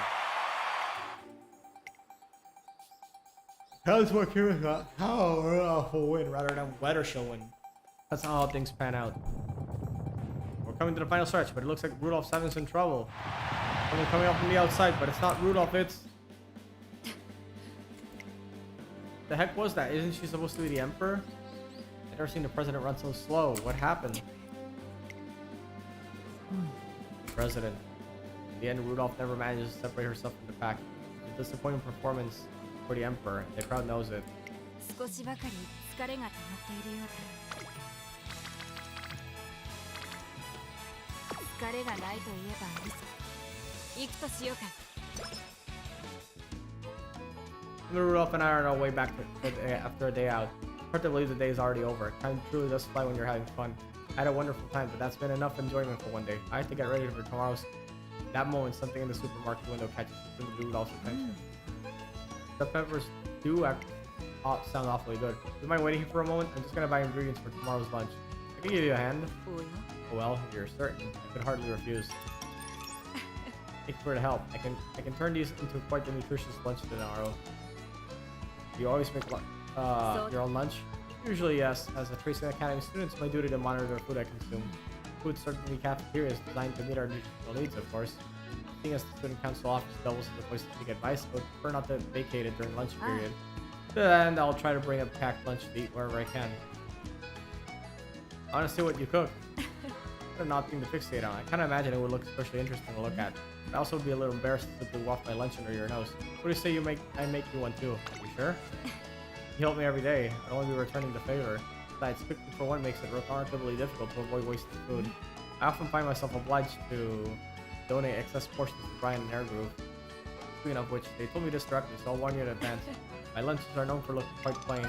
How's what curious about how Rudolph will win rather than whether she'll win. That's not how things pan out. We're coming to the final stretch, but it looks like Rudolph's having some trouble. Someone coming up from the outside, but it's not Rudolph, it's... The heck was that? Isn't she supposed to be the Emperor? I've never seen the president run so slow. What happened? President. In the end, Rudolph never manages to separate herself from the pack. It's a disappointing performance for the Emperor. The crowd knows it. Rudolph and I are on our way back after a day out. Hard to believe the day is already over. Time truly does fly when you're having fun. I had a wonderful time, but that's been enough enjoyment for one day. I have to get ready for tomorrow's. That moment, something in the supermarket window catches Rudolph's attention. The peppers do sound awfully good. Do you mind waiting here for a moment? I'm just gonna buy ingredients for tomorrow's lunch. I can give you a hand. Oh well, if you're certain. I could hardly refuse. Thank you for the help. I can turn these into quite a nutritious lunch tomorrow. Do you always make your own lunch? Usually, yes. As a Tracing Academy student, it's my duty to monitor the food I consume. Food served in the cafeteria is designed to meet our nutritional needs, of course. Seeing as the student council office doubles as a place to take advice, I would prefer not to vacate it during lunch period. And I'll try to bring a packed lunch to eat wherever I can. I want to see what you cook. What an odd thing to fixate on. I kind of imagine it would look especially interesting to look at. I'd also be a little embarrassed to simply waft my lunch under your nose. What do you say I make you one too? Are you sure? You help me every day. I'd only be returning the favor. Besides, cooking for one makes it remarkably difficult to avoid wasting food. I often find myself obliged to donate excess portions to Brian and Airgroove. Speaking of which, they told me this directly, so I'll warn you in advance. My lunches are known for looking quite plain.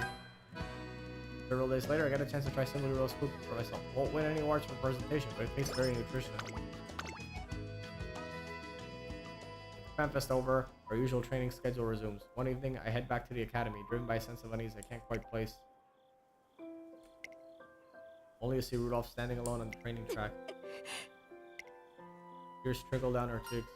Several days later, I got a chance to try Simply Roast food for myself. Won't win any awards for presentation, but it tastes very nutritious. FanFest over, our usual training schedule resumes. One evening, I head back to the academy, driven by a sense of unease I can't quite place. Only to see Rudolph standing alone on the training track. Tears trickle down her cheeks.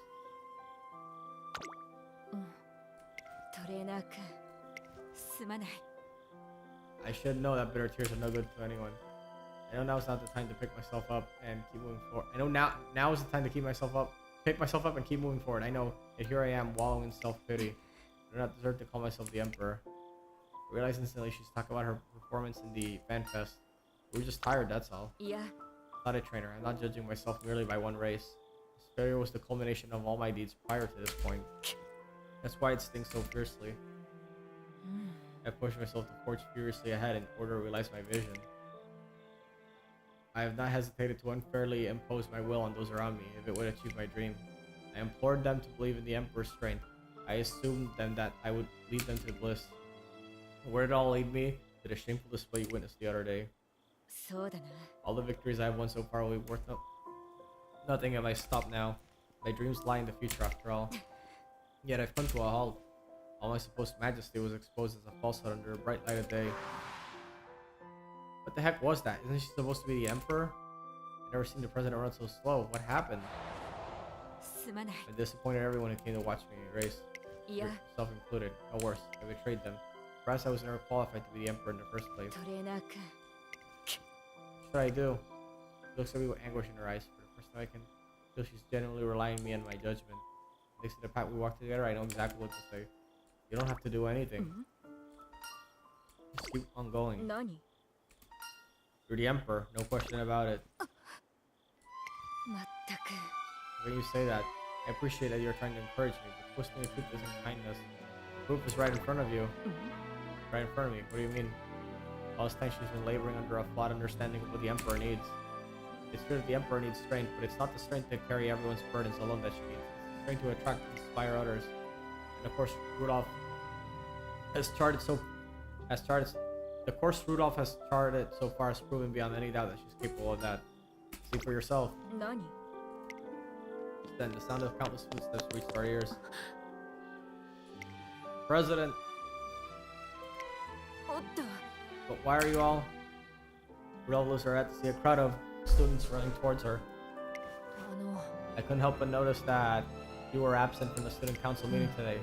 I should know that bitter tears are no good to anyone. I know now's not the time to pick myself up and keep moving forward. I know now is the time to pick myself up and keep moving forward. I know that here I am wallowing in self-pity. I do not deserve to call myself the Emperor. I realized instantly she's talking about her performance in the FanFest. We were just tired, that's all. Yeah. I'm not a trainer. I'm not judging myself merely by one race. This failure was the culmination of all my deeds prior to this point. That's why it stings so fiercely. I pushed myself to forge furiously ahead in order to realize my vision. I have not hesitated to unfairly impose my will on those around me if it would achieve my dream. I implored them to believe in the Emperor's strength. I assumed them that I would lead them to bliss. Where did it all lead me? To the shameful display you witnessed the other day. All the victories I have won so far will be worth nothing if I stop now. My dreams lie in the future after all. Yet I've come to a halt. All my supposed majesty was exposed as a falsehood under a bright light of day. What the heck was that? Isn't she supposed to be the Emperor? I've never seen the president run so slow. What happened? I disappointed everyone who came to watch me race. Yourself included. No worse. I betrayed them. Perhaps I was never qualified to be the Emperor in the first place. What should I do? She looks at me with anguish in her eyes. For the first time I can feel she's genuinely relying on me and my judgment. Next to the path we walk together, I know exactly what to say. You don't have to do anything. Just keep on going. You're the Emperor, no question about it. When you say that, I appreciate that you're trying to encourage me, but twisting the truth isn't kindness. The proof is right in front of you. Right in front of me. What do you mean? All this time she's been laboring under a flawed understanding of what the Emperor needs. It's true that the Emperor needs strength, but it's not the strength to carry everyone's burdens alone that she needs. It's the strength to attract and inspire others. And of course, Rudolph has charted the course Rudolph has charted so far has proven beyond any doubt that she's capable of that. See for yourself. Then the sound of countless footsteps reached our ears. President! But why are you all? Rudolph lifts her head to see a crowd of students running towards her. I couldn't help but notice that you were absent from the student council meeting today.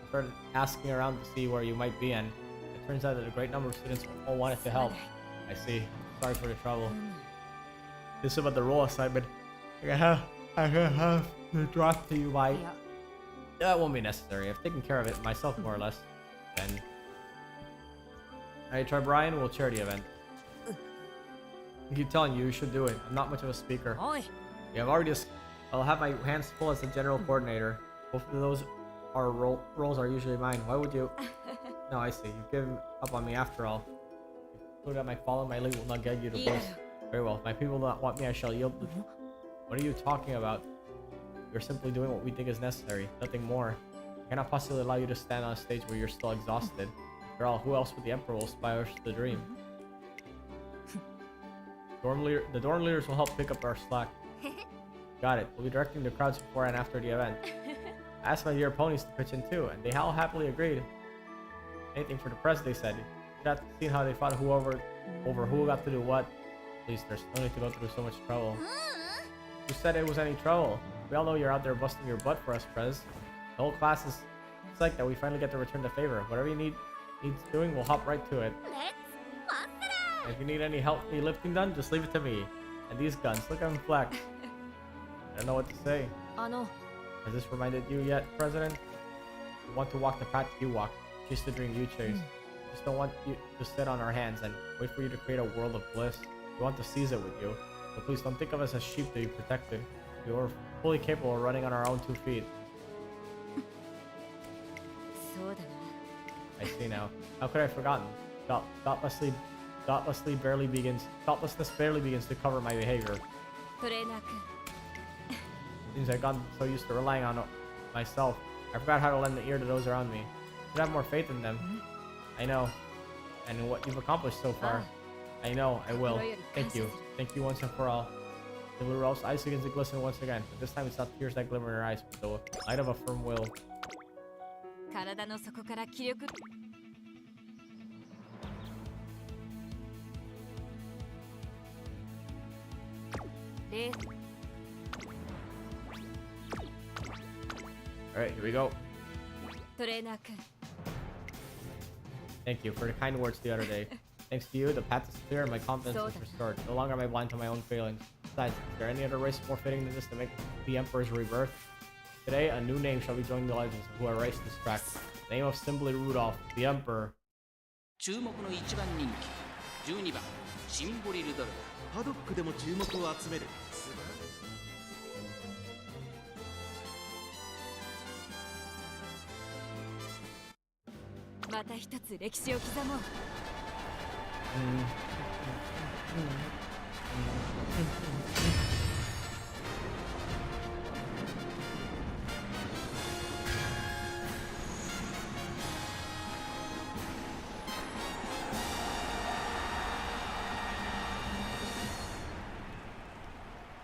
I started asking around to see where you might be, and it turns out that a great number of students all wanted to help. I see. Sorry for the trouble. This is about the role assignment. I have to drop to you by... That won't be necessary. I've taken care of it myself, more or less. Then... Alright, try Brian, we'll chair the event. I keep telling you, you should do it. I'm not much of a speaker. Yeah, I'll have my hands full as the general coordinator. Both of those roles are usually mine. Why would you... No, I see. You've given up on me after all. You that my fall and my lead will not get you to place. Very well. If my people do not want me, I shall yield. What are you talking about? You're simply doing what we think is necessary. Nothing more. I cannot possibly allow you to stand on a stage where you're still exhausted. After all, who else but the Emperor will inspire us the dream? The dorm leaders will help pick up our slack. Got it. We'll be directing the crowds before and after the event. I asked my dear ponies to pitch in too, and they all happily agreed. Anything for the press, they said. You got to see how they fought over who got to do what. Please, there's no need to go through so much trouble. Who said it was any trouble? We all know you're out there busting your butt for us, Prez. The whole class is psyched that we finally get to return the favor. Whatever you needs doing, we'll hop right to it. And if you need any lifting done, just leave it to me. And these guns, look at them flex. I don't know what to say. Has this reminded you yet, President? We want to walk the path you walk, chase the dream you chase. Just don't want you to sit on our hands and wait for you to create a world of bliss. We want to seize it with you. But please don't think of us as sheep to be protected. We are fully capable of running on our own 2 feet. そうだな I see now. How could I have forgotten? Thoughtlessness barely begins to cover my behavior. トレーナー君 Seems I've gotten so used to relying on myself. I forgot how to lend an ear to those around me. I should have more faith in them. I know. And in what you've accomplished so far. I know, I will. Thank you. Thank you once and for all. The little elf's eyes begins to glisten once again. But this time it's not tears that glimmer in her eyes, but the light of a firm will. 体の底から気力 レー Alright, here we go. トレーナー君 Thank you for the kind words the other day. Thanks to you, the path is clear and my confidence is restored. No longer am I blind to my own failings. Besides, is there any other race more fitting than this to make the Emperor's rebirth? Today, a new name shall be joining the legends who erased this track. The name of simply Rudolph, the Emperor. 注目の1番人気12番シンボリ・ルドルフ。パドックでも注目を集める。また一つ歴史を刻もう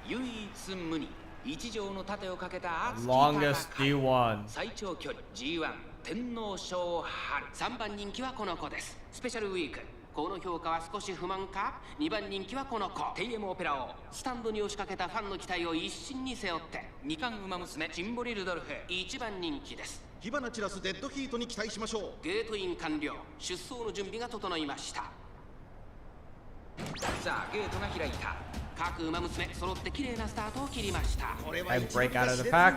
唯一無二一条の盾をかけた熱き Longest 戦い D1. 最長距離 G1 天皇賞春3番人気はこの子です。スペシャルウィークこの評価は少し不満か。2番人気はこの子テイエムオペラをスタンドに押しかけたファンの期待を一身に背負って2冠馬娘シンボリ・ルドルフ1番人気です。火花散らすデッドヒートに期待しましょう。ゲートイン完了。出走の準備が整いました。さあゲートが開いた。各馬娘揃って綺麗なスタートを切りました。 I break out of the pack.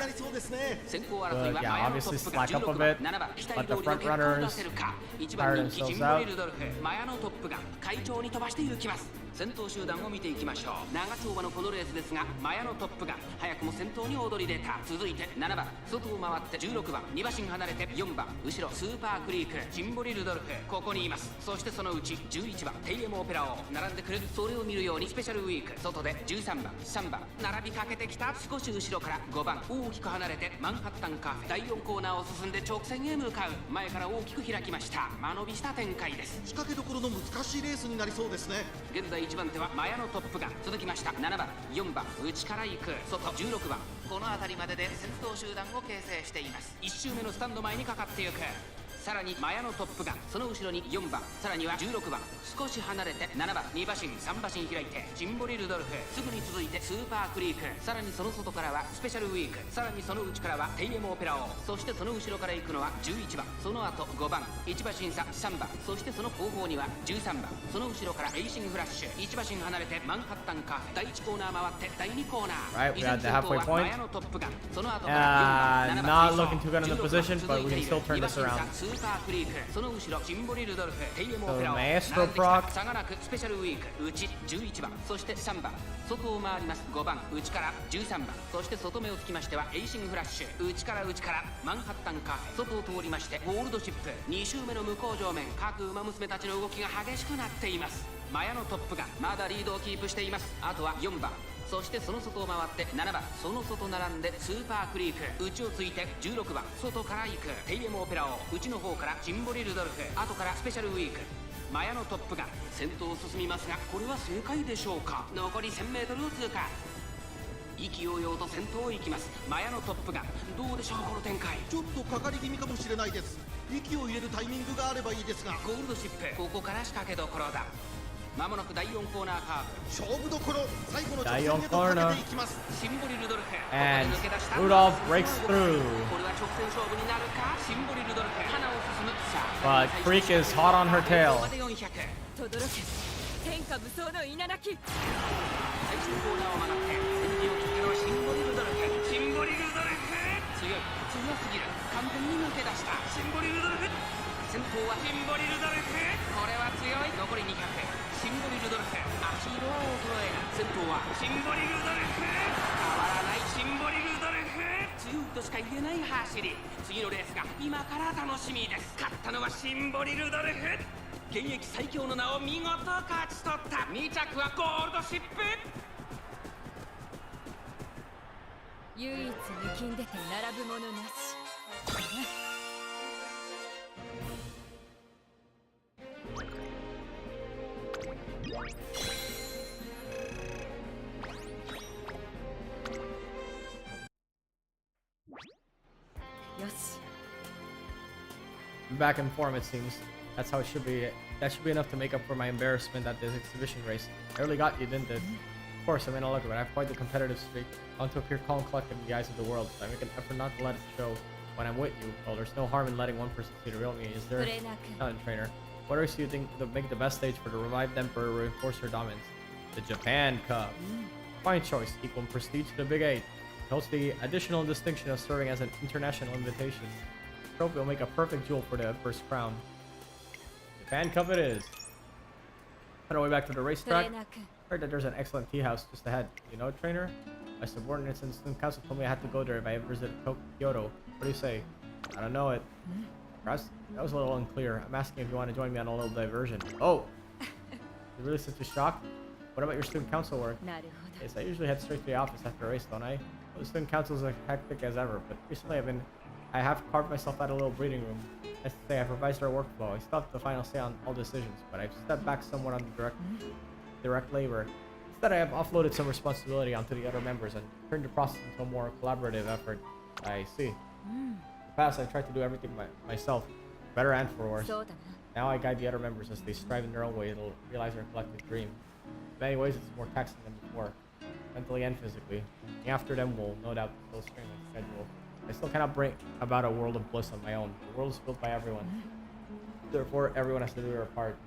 先行争いは Yeah, 前の obviously トップが slack up a 16 bit. 番7番期待 Let 通 the りの front 結果を runners 出せるか。1 tire 番人気 themselves ジンボリ out. ルドルフマヤのトップが快調に飛ばして行きます。先頭集団を見ていきましょう。長丁場のこのレースですがマヤのトップが早くも先頭に躍り出た。続いて7番外を回って16番2馬身離れて4番後ろスーパークリークジンボリルドルフここにいます。そしてそのうち11番テイエムオペラを並んでくる。それを見るようにスペシャルウィーク外で13番3番並びかけてきた。少し後ろから5番大きく離れてマンハッタンカフェ第4コーナーを進んで直線へ向かう。前から大きく開きました。間延びした展開です。仕掛けどころの難しいレースになりそうですね。現在1番手はマヤのトップが続きました。7番4番内から行く外16番この辺りまでで先頭集団を形成しています。1周目のスタンド前にかかっていく。さらにマヤのトップがその後ろに4番さらには16番少し離れて7番2馬身3馬身開いてジンボリルドルフすぐに続いてスーパークリークさらにその外からはスペシャルウィークさらにその内からはテイエムオペラ王そしてその後ろから行くのは11番その後5番1馬身差3番そしてその後方には13番その後ろからエイシングフラッシュ1馬身離れてマンハッタンカフェ第1コーナー回って第2コーナー Right, we got the halfway point. マヤのトップがその後から4番7 Not 番 looking too good in the position, but we can still turn this around. スーパークリークその後ろジンボリルドルフテイエムオ So ペラを Maestro proc. 差がなくスペシャルウィーク内11番そして3番外を回ります5番内から13番そして外目をつきましてはエイシングフラッシュ内からマンハッタンカフェ外を通りましてゴールドシップ2周目の向こう上面各馬娘たちの動きが激しくなっています。マヤのトップがまだリードをキープしています。あとは4番そしてその外を回って7番その外並んでスーパークリーク内をついて16番外から行くテイエムオペラを内の方からジンボリルドルフ後からスペシャルウィークマヤのトップが先頭を進みますがこれは正解でしょうか。残り 1000m を通過意気揚々と先頭を行きます。マヤのトップがどうでしょうこの展開。ちょっとかかり気味かもしれないです。息を入れるタイミングがあればいいですが。ゴールドシップここから仕掛けどころだ。まもなく第4コーナーカーブ勝負どころ最後の直線へとかけていきます。シンボリルドルフ And ここで抜け出した Rudolph breaks through. これは直線勝負になるか。シンボリルドルフ花を進むさBut あ Creek is hot on her tail. 400轟け天下無双の稲なき最終コーナーを曲がって先陣を切ったのはシンボリルドルフシンボリルドルフ強すぎる完全に抜け出したシンボリルドルフ先頭はシンボリルドルフこれは強い残り200シンボリルドルフ足色は衰え先頭はシンボリルドルフ変わらないシンボリルドルフ強いとしか言えない走り次のレースが今から楽しみです勝ったのはシンボリルドルフ現役最強の名を見事勝ち取った2着はゴールドシップ唯一抜きんでて並ぶものなし。よし。 Back in form, it seems. That's how it should be. That should be enough to make up for my embarrassment at this exhibition race. I really got you, didn't it? Of course, I may not look it, but I have quite the competitive streak. I want to appear calm and collected in the eyes of the world, so I make an effort not to let it show when I'm with you. Well, there's no harm in letting one person see the real me, is there? Not a trainer. What race do you think would make the best stage for the revived emperor to reinforce her dominance? The Japan Cup. Fine choice, equal in prestige to the Big Eight. It holds the additional distinction of serving as an international invitation. The trophy will make a perfect jewel for the emperor's crown. Japan Cup it is. Head our way back to the racetrack. Heard that there's an excellent tea house just ahead. You know, trainer? My subordinates in the student council told me I had to go there if I ever visit Kyoto. What do you say? I don't know it. Perhaps that was a little unclear. I'm asking if you want to join me on a little diversion. Oh! You're really such a shock? What about your student council work? Yes, I usually head straight to the office after a race, don't I? Well, the student council is as hectic as ever, but recently I have carved myself out a little breathing room. That's to say, I've revised our workflow. I still have the final say on all decisions, but I've stepped back somewhat on the direct labor. Instead, I have offloaded some responsibility onto the other members and turned the process into a more collaborative effort. I see. In the past, I've tried to do everything myself, better and for worse. Now I guide the other members as they strive in their own way to realize their collective dream. In many ways, it's more taxing than before, mentally and physically. And after them will no doubt still strain my schedule. I still cannot bring about a world of bliss on my own. The world is built by everyone. Therefore, everyone has to do their part.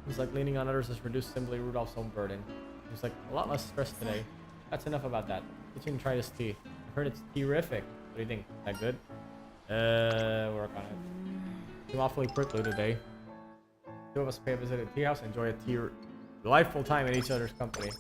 It's like leaning on others has reduced simply Rudolph's own burden. He's like a lot less stressed today. That's enough about that. Let's even try this tea. I heard it's terrific. What do you think? Is that good? Work on it. I'm awfully prickly today. Two of us pay a visit at the tea house and enjoy a delightful time in each other's company.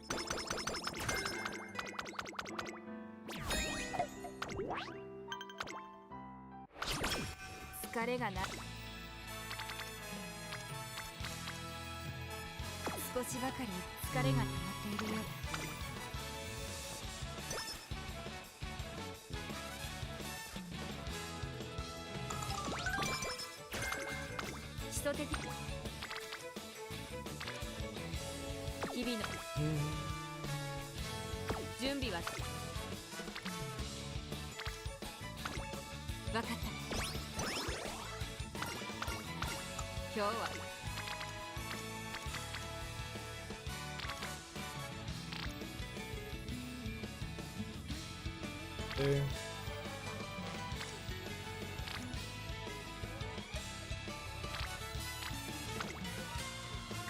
Okay.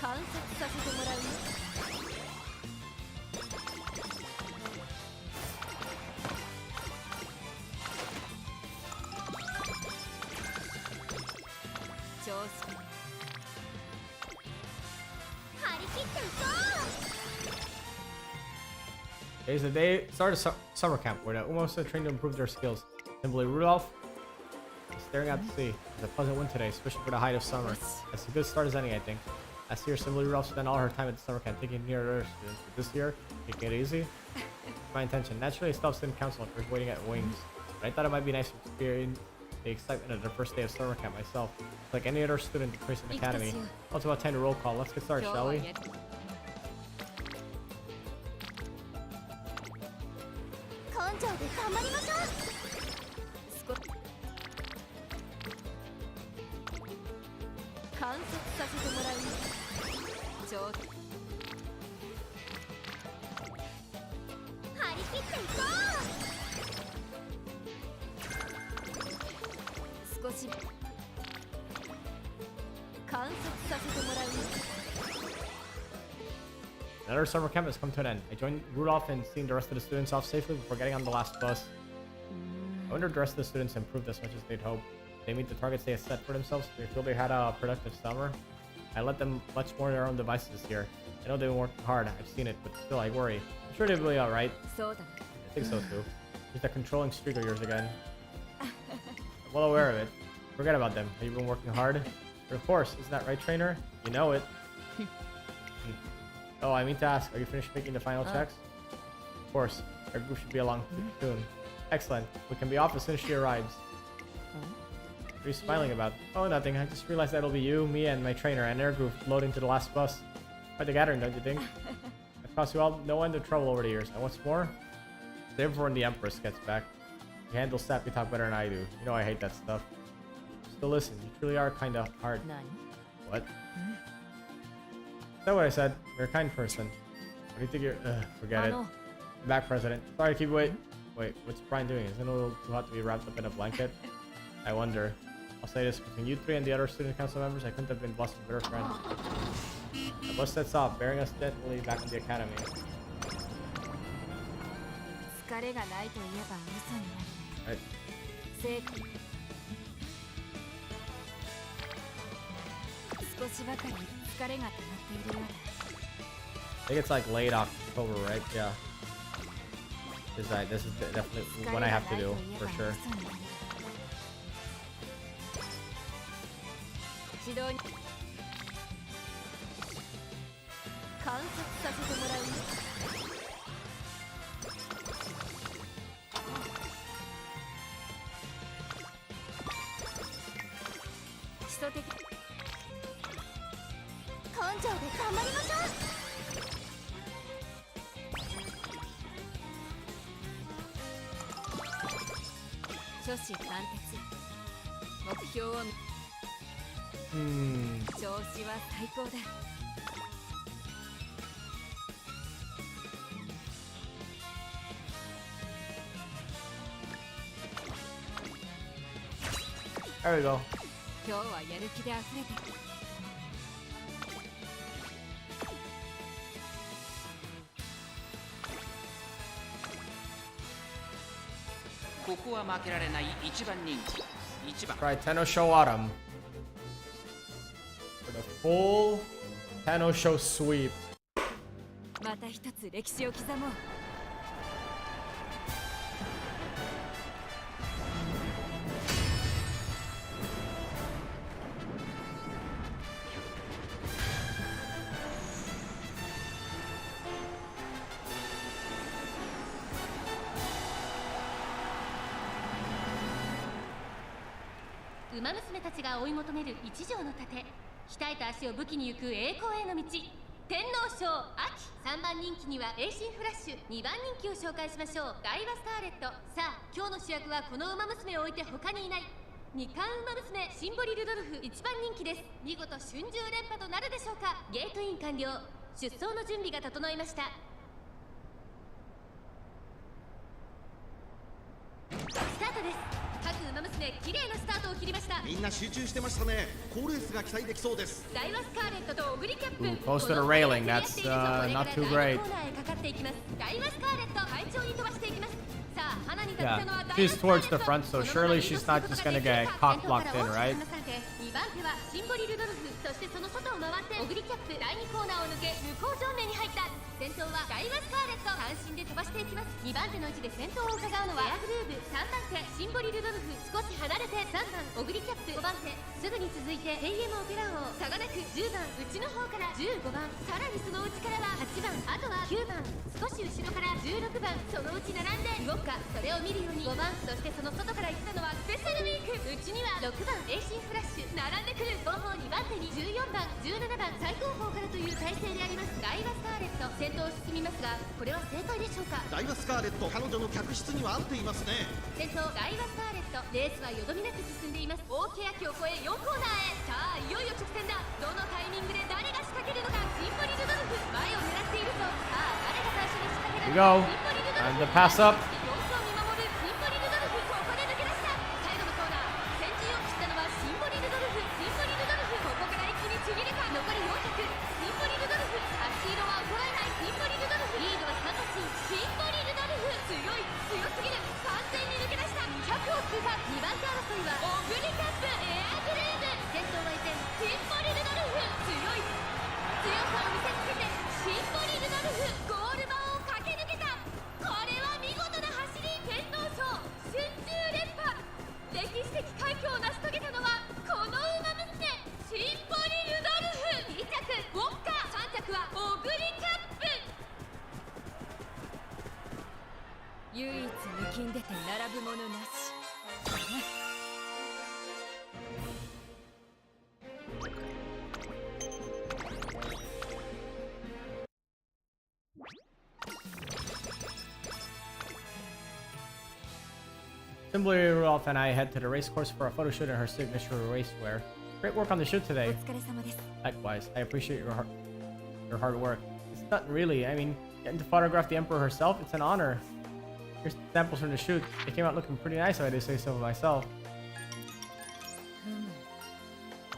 観察させてもらうよ。調子。張り切っていこう。 Today's the day start of summer camp where the Umamusume train to improve their skills. Simply Rudolph is staring out to sea. It's a pleasant wind today, especially for the height of summer. That's a good start as any, I think. Last year, Simply Rudolph spent all her time at the summer camp taking care of other students. But this year, taking it easy. My intention. Naturally, I stopped student council first waiting at wings. But I thought it might be nice to experience the excitement of the first day of summer camp myself. Like any other student at Crescent Academy. Well, it's about time to roll call. Let's get started, shall we? 根性で頑張りましょう。観察させてもらうよ。ちょうど。張り切っていこう。少し観察させてもらうよ。 Another summer camp has come to an end. I joined Rudolph in seeing the rest of the students off safely before getting on the last bus. I wonder if the rest of the students improved as much as they'd hoped. They meet the targets they had set for themselves. Do they feel they had a productive summer? I let them much more their own devices here. I know they've been working hard. I've seen it, but still, I worry. I'm sure they'll be alright. そうだね I think so too. It's that controlling streak of yours again. I'm well aware of it. Forget about them. Have you been working hard? But of course, isn't that right, trainer? You know it. Oh, I mean to ask, are you finished making the final checks? Of course. Our group should be along soon. Excellent. We can be off as soon as she arrives. What are you smiling about? Oh, nothing. I just realized that'll be you, me, and my trainer and their group loading to the last bus. Quite the gathering, don't you think? I've caused you all no end of trouble over the years. And what's more, save for when the Empress gets back. You handle sappy talk better than I do. You know I hate that stuff. Still listen, you truly are kind of hard. 何 What? Is that what I said? You're a kind person. What do you think you're... forget it. あの I'm back, President. Sorry to keep you wait. Wait, what's Brian doing? Isn't it a little too hot to be wrapped up in a blanket? I wonder. I'll say this, between you three and the other student council members, I couldn't have been blessed with a better friend. The bus sets off, bearing us gently back to the academy. 疲れがないと言えば嘘になるね Right. 成功少しばかり疲れが溜まっているようだ I think it's like late October, right? Yeah. This is definitely what I have to do, for sure. 指導に観察させてもらうよ基礎的根性で頑張りましょう初子貫徹目標を 調子は最高だ There we go. 今日はやる気で溢れてる ここは負けられない一番人気1番 Try Tenno Show Autumn. For the full Tenno Show sweep. また一つ歴史を刻もう ウマ娘たちが追い求める一条の盾鍛えた足を武器に行く栄光への道天皇賞秋3番人気には栄心フラッシュ2番人気を紹介しましょうダイワスカーレットさあ今日の主役はこのウマ娘を置いて他にいない二冠ウマ娘シンボリルドルフ1番人気です見事春秋連覇となるでしょうかゲートイン完了出走の準備が整いましたスタートです各ウマ娘綺麗なスタートを切りましたみんな集中してましたね好レースが期待できそうですダイワスカーレットとオグリキャップ Ooh, close to the railing. That's not too great. コーナーへかかっていきますダイワスカーレット快調に飛ばしていきますさあ花に立て Yeah, たのはダイワ she's スカーレッ towards ト the front, so surely she's not just gonna get cock blocked in, right? 2番手はシンボリルドルフそしてその外を回ってオグリキャップ第2コーナーを抜け向こう正面に入った先頭はダイワスカーレット単身で飛ばしていきます2番手の位置で先頭を伺うのはエアグルーブ3番手シンボリルドルフ少し離れて3番オグリキャップ5番手すぐに続いて AM オペラ王差がなく10番内の方から15番さらにその内からは8番あとは9番少し後ろから16番そのうち並んで動くかそれを見るように5番そしてその外から行ったのはスペシャルウィークうちには6番栄心フラッシュ並んでくる後方2番手に14番17番最後方からという体勢でありますダイワスカーレット先頭を進みますがこれは正解でしょうかダイワスカーレット彼女の客室には合っていますね先頭ダイワスカーレットレースはよどみなく進んでいます大欅を越え4コーナーへさあいよいよ直線だどのタイミングで誰が仕掛けるのかシンボリルドルフ前を狙っているぞさあ誰が最初に仕掛け Here る we の go. かシンボリルドルフ And the pass up. 様子を見守るシンボリルドルフここで抜け出した最後のコーナー先陣を切ったのはシンボリルドルフシンボリルドルフここから一気にちぎるか残り400シンボリルドルフ足色は衰えないシンボリルドルフリードは3馬身シンボリルドルフ強すぎる完全に抜け出した200を通過2番手争いはオグリキャップエアグルーブ先頭は依然シンボリルドルフ強い Simply Rudolph and I head to the race course for a photo shoot in her signature racewear. Great work on the shoot お today. 疲れ様です。 Likewise, I appreciate your hard work. It's not really. I mean, getting to photograph the Emperor herself, it's an honor. Here's samples from the shoot. They came out looking pretty nice, if I do say so myself. ふむ。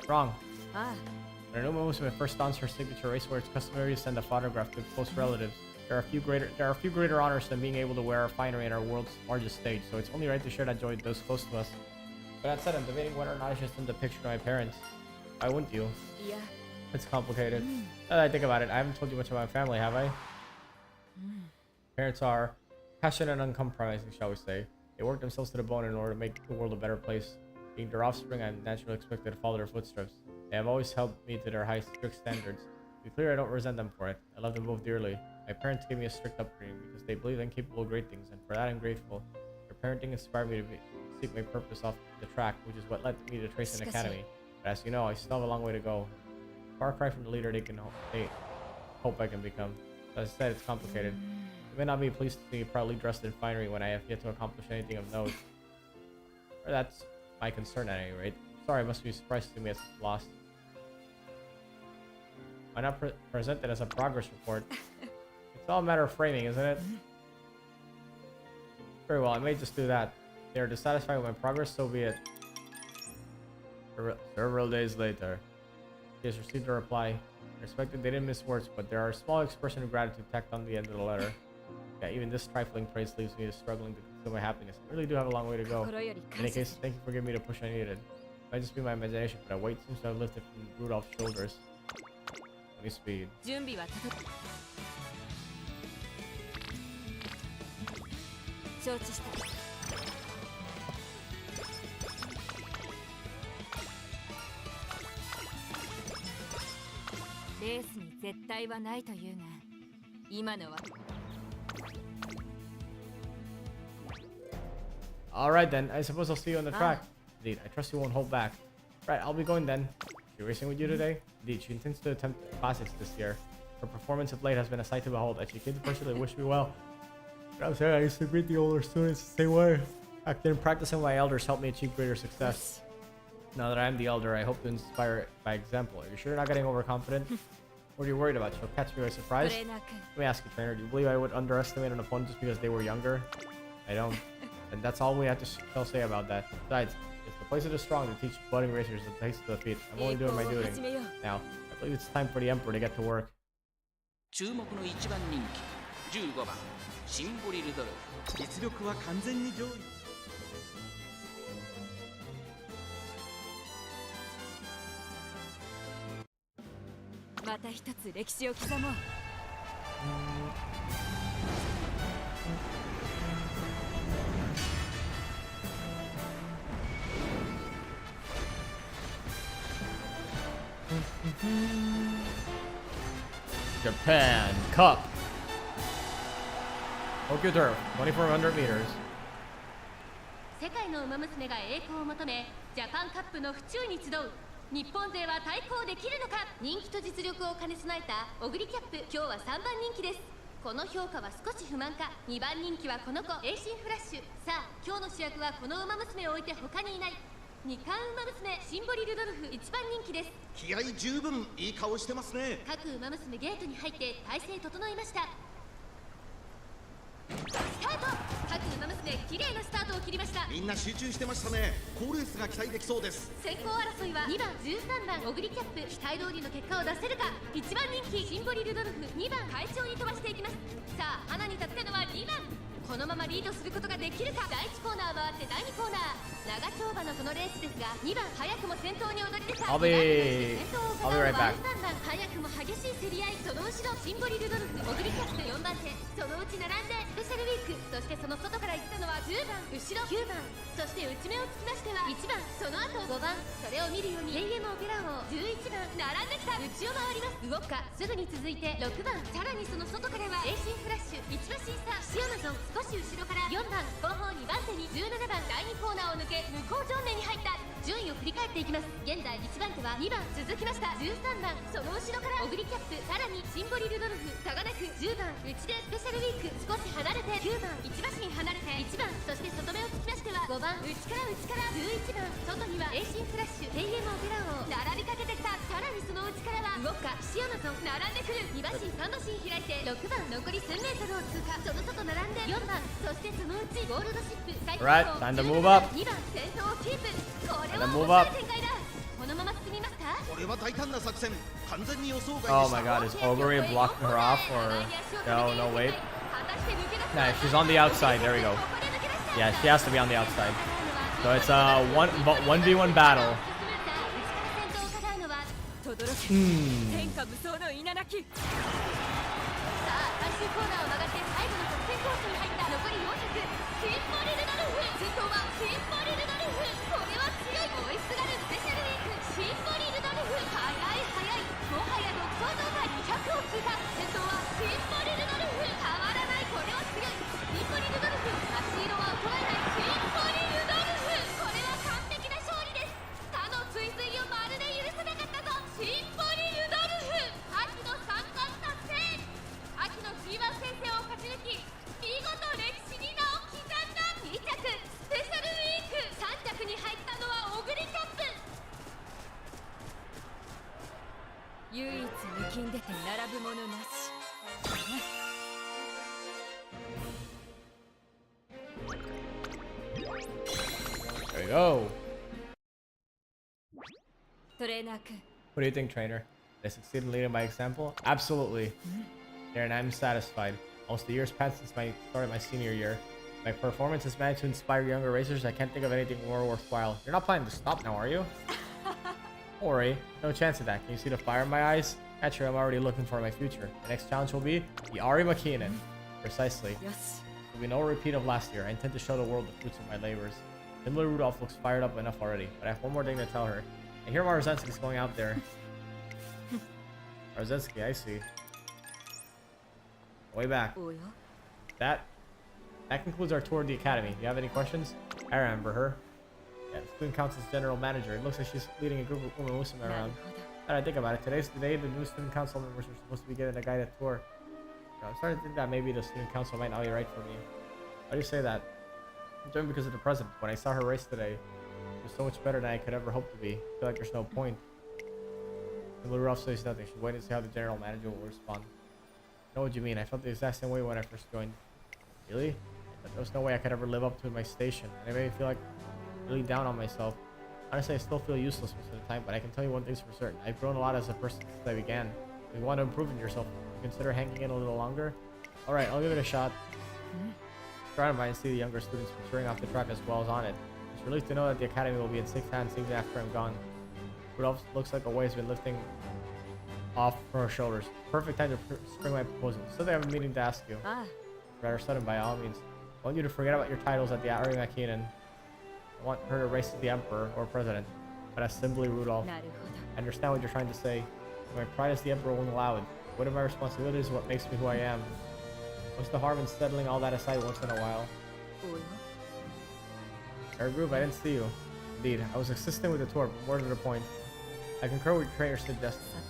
Wrong. ああ、 When an Umamusume first dons her signature racewear, it's customary to send a photograph to close relatives. There are a few greater honors than being able to wear our finery in our world's largest stage, so it's only right to share that joy with those close to us. But that said, I'm debating whether or not I should send a picture to my parents. Why wouldn't you? いや、 It's complicated. Now that I think about it, I haven't told you much about my family, have I? Parents are passionate and uncompromising, shall we say. They work themselves to the bone in order to make the world a better place. Being their offspring, I'm naturally expected to follow their footsteps. They have always held me to their high, strict standards. To be clear, I don't resent them for it. I love them both dearly. My parents gave me a strict upbringing because they believe I'm capable of great things, and for that I'm grateful. Their parenting inspired me to seek my purpose off the track, which is what led me to Trace an Academy. But as you know, I still have a long way to go. Far cry from the leader they hope I can become. As I said, it's complicated. You may not be pleased to see me proudly dressed in finery when I have yet to accomplish anything of note. Or that's my concern at any rate. Sorry, I must be surprised to see me as lost. Why not present it as a progress report? It's all a matter of framing, isn't it? Very well, I may just do that. If they are dissatisfied with my progress, so be it. Several days later, he has received a reply. I respected they didn't miss words, but there are small expressions of gratitude tacked on the end of the letter. Yeah, even this trifling praise leaves me struggling to conceal my happiness. I really do have a long way to go. 心より In 感 any 謝 case, thank you for giving me the push I needed. It might just be my imagination, but a weight seems to have lifted from Rudolph's shoulders. Let me speed. 準備は整承知した。レースに絶対はないというが、今のは。Alright then, I suppose I'll see you on the track. Indeed, I trust you won't hold back. Right, I'll be going then. She racing with you today? Indeed, she intends to attempt classics this year. Her performance of late has been a sight to behold, and she came to personally wish me well. But I'm sorry, I used to greet the older students the same way. Back then, practicing with my elders helped me achieve greater success. Now that I'm the elder, I hope to inspire by example. Are you sure you're not getting overconfident? What are you worried about? She'll catch me by ト surprise? レーナー君、 Let me ask you, trainer, do you believe I would underestimate an opponent just because they were younger? I don't. And that's all we have to say about that. Besides, it's the place of the strong to teach budding racers the place to the feet. I'm only 栄 doing 光 my を duty. 始めよう。 Now, I believe it's time for the Emperor to get to work. 注目の1番人気15番シンボリ・ルドルフ。実力は完全に上位。また一つ歴史を刻もう。Japan Cup. Tokyo Turf, 2400 meters. 世界の馬娘が栄光を求めジャパンカップの府中に集う。日本勢は対抗できるのか。人気と実力を兼ね備えたオグリキャップ、今日は3番人気です。この評価は少し不満か。2番人気はこの子エイシンフラッシュ。さあ今日の主役はこの馬娘を置いて他にいない。二冠馬娘シンボリ・ルドルフ1番人気です。気合十分いい顔してますね。各馬娘ゲートに入って体勢整いました。スタート。各馬娘綺麗なスタートを切りました。みんな集中してましたね。好レースが期待できそうです。先行争いは2番13番オグリキャップ。期待通りの結果を出せるか。1番人気シンボリ・ルドルフ、2番快調に飛ばしていきます。さあ花に立ったのは2番。このままリードすることができるか。第1コーナー回って第2コーナー。長丁場のこのレースですが2番早くも先頭に躍り出た。I'll be right back. 3番早くも激しい競り合い。その後ろシンボリ・ルドルフ、オグリキャップ4番手。そのうち並んでスペシャルウィーク。そしてその外から行ったのは10番、後ろ9番、そして内目をつきましては1番、その後5番。それを見るように AM オペラ王11番並んできた。内を回ります。動くか。すぐに続いて6番、さらにその外からはエイシンフラッシュ、1馬審査シアマゾン。少し後ろから4番、後方2番手に17番。第2コーナーを抜け向こう上面に入った。順位を振振り返っていきます。現在1番手は2番続きました。13番その後ろからオグリキャップ、さらにシンボリルドルフ、差がなく10番内でスペシャルウィーク、少し離れて9番1馬身離れて1番、そして外目をつきましては5番内から11番、外にはエイシンフラッシュ、テイエムオペラ王並びかけてきた。さらにその内からはウォッカ、シアマゾン並んでくる。2馬身3馬身開いて6番、残り1000メートルを通過。その外並んで4番、そしてそのうちゴールドシップ最高 Right, time to move up. 2番先頭をキープ。これ Time は to 面 move 白 up. い展開だ。このまま進みますか。これは大胆な作戦、完全に予想外で Oh した。 my god, is Ogre blocking her off or no wait. Nah, she's on the outside. There we go. Yeah, she has to be on the outside. So it's a 1v1 battle. 天下無双の稲垣。さあ最終コーナーを曲がって最後の直線コースに入った。残り400、シンボリルドルフ、先頭はシンボリルドルフ。これは強い。追いすがるスペシャルウィーク、シンボリルドルフ。速い、もはや独走状態。200を通過。先頭はシンボリルドルフ、変わらない。これは強い。シンボリルドルフ、足色は衰えない。シンボリルドルフ、これは完璧な勝利です。他の追随をまるで許さなかったぞ。シンボリルドルフ、秋の三冠達成。秋の G1 戦線を勝ち抜き、見事歴史に名を刻んだ。2着スペシャルウィーク、3着に入ったのはオグリキャップ。唯一抜きんでて並ぶものなし。There we go. トレーナー君、 What do you think, trainer? Did I succeed in leading by example? Absolutely. Darren, I'm satisfied. Almost a year's passed since I started my senior year. My performance has managed to inspire younger racers. I can't think of anything more worthwhile. You're not planning to stop now, are you? Don't worry, no chance of that. Can you see the fire in my eyes? Naturally, I'm already looking for my future. The next challenge will be the Ari Makinen. Precisely. よし。 There will be no repeat of last year. I intend to show the world the fruits of my labors. Himmler Rudolph looks fired up enough already, but I have one more thing to tell her. I hear Marzensky's going out there. Marzensky, I see. Way back. およ。 That concludes our tour of the academy. Do you have any questions? I remember her. Yeah, the student council's general manager. It looks like she's leading a group of Umamusume なる around. ほど。 Now that I think about it, today's the day the new student council members are supposed to be given a guided tour. I'm starting to think that maybe the student council might not be right for me. Why do you say that? I'm doing it because of the president. When I saw her race today, she was so much better than I could ever hope to be. I feel like there's no point. And Rudolph says nothing. She'll wait and see how the general manager will respond. I know what you mean. I felt the exact same way when I first joined. Really? But there was no way I could ever live up to my station. And it made me feel like really down on myself. Honestly, I still feel useless most of the time, but I can tell you one thing's for certain. I've grown a lot as a person since I began. If you want to improve in yourself, consider hanging in a little longer. Alright, I'll give it a shot. Try to mind and see the younger students maturing off the track as well as on it. It's relief to know that the academy will be in safe hands even after I'm gone. Rudolph looks like a weight has been lifting off from her shoulders. Perfect time to spring my proposal. So they have a meeting to ask you. ああ、 Rather sudden by all means. I want you to forget about your titles at the Ari Makinen. I want her to race to the emperor or president, but as simply Rudolph. なるほど。 I understand what you're trying to say. My pride as the emperor won't allow it. What are my responsibilities is what makes me who I am. What's the harm in settling all that aside once in a while? およ。 Air Groove, I didn't see you. Indeed, I was assisting with the tour, but more to the point. I concur with your trainer suggestion. さ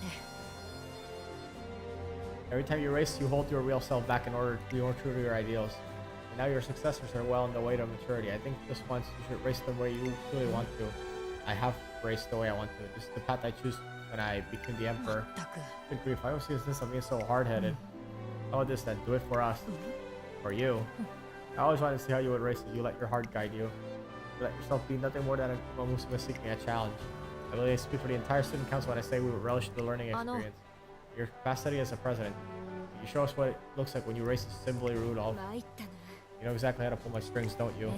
て、 Every time you race, you hold your real self back in order to be more true to your ideals. And now your successors are well on the way to maturity. I think just once you should race the way you truly want to. I have raced the way I want to. This is the path I choose when I became the emperor. 全く。 Good grief, I always see this of being so hard-headed. How about this then? Do it for us. For you. I always wanted to see how you would race if you let your heart guide you. You let yourself be nothing more than a Umamusume seeking a challenge. I believe I speak for the entire student council when I say we would relish the learning experience. Your capacity as a president. You show us what it looks like when you race as simply Rudolph. 参ったな。 You know exactly how to pull my strings, don't you?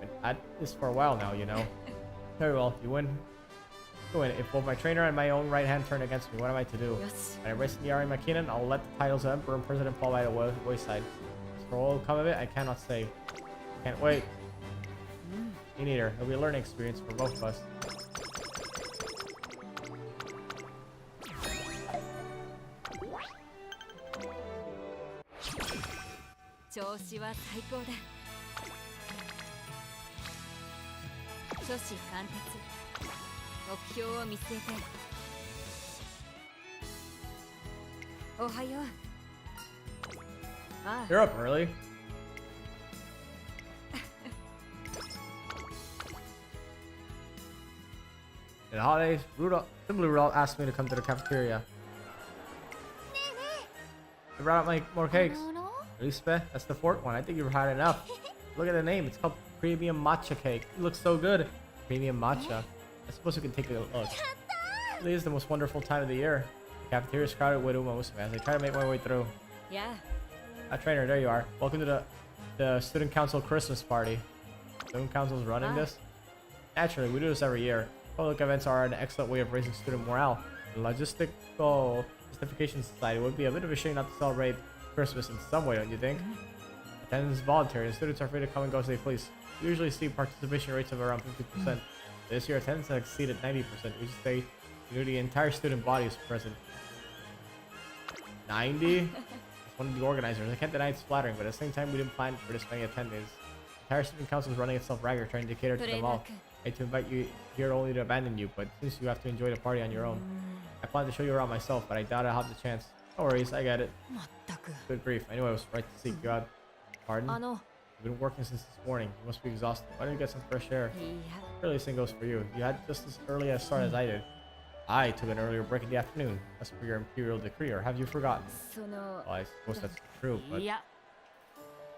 And I did this for a while now, you know. Very well, you win. You win. If both my trainer and my own right hand turn against me, what am I to do? よし。 When I race in the Ari Makinen, I'll let the titles of Emperor and President fall by the wayside. As for what will come of it, I cannot say. Can't wait. Me neither. It'll be a learning experience for both of us. 調子は最高だ。初志貫徹。目標を見据えて。おはよう。ああ、 You're up early. In the holidays, simply Rudolph asked me to come to the cafeteria. They brought out more cakes. Lisbeth, that's the fourth one. I think you've had enough. Look at the name. It's called Premium Matcha Cake. It looks so good. Premium Matcha. I suppose we can take a look. It really is the most wonderful time of the year. The cafeteria is crowded with Umamusume as I try to make my way through. Yeah. Trainer, there you are. Welcome to the Student Council Christmas party. Student Council's running this? Naturally, we do this every year. Public events are an excellent way of raising student morale. The Logistical Justification Society would be a bit of a shame not to celebrate Christmas in some way, don't you think? Attendance is voluntary, and students are free to come and go as they please. We usually see participation rates of around 50%. This year, attendance has exceeded 90%, which is say the entire student body is present. 90? That's one of the organizers. I can't deny it's flattering, but at the same time, we didn't plan for this many attendees. The entire student council is running itself ragged, trying to cater to them all. I hate to invite you here only to abandon you, but since you have to enjoy the party on your own, I plan to show you around myself, but I doubt I'll have the chance. No worries, I get it. Good grief. I knew I was right to seek you out. Pardon? You've been working since this morning. You must be exhausted. Why don't you get some fresh air? Surely this thing goes for you. You had just as early a start as I did. I took an earlier break in the afternoon. That's for your imperial decree, or have you forgotten? Well, I suppose that's true, but...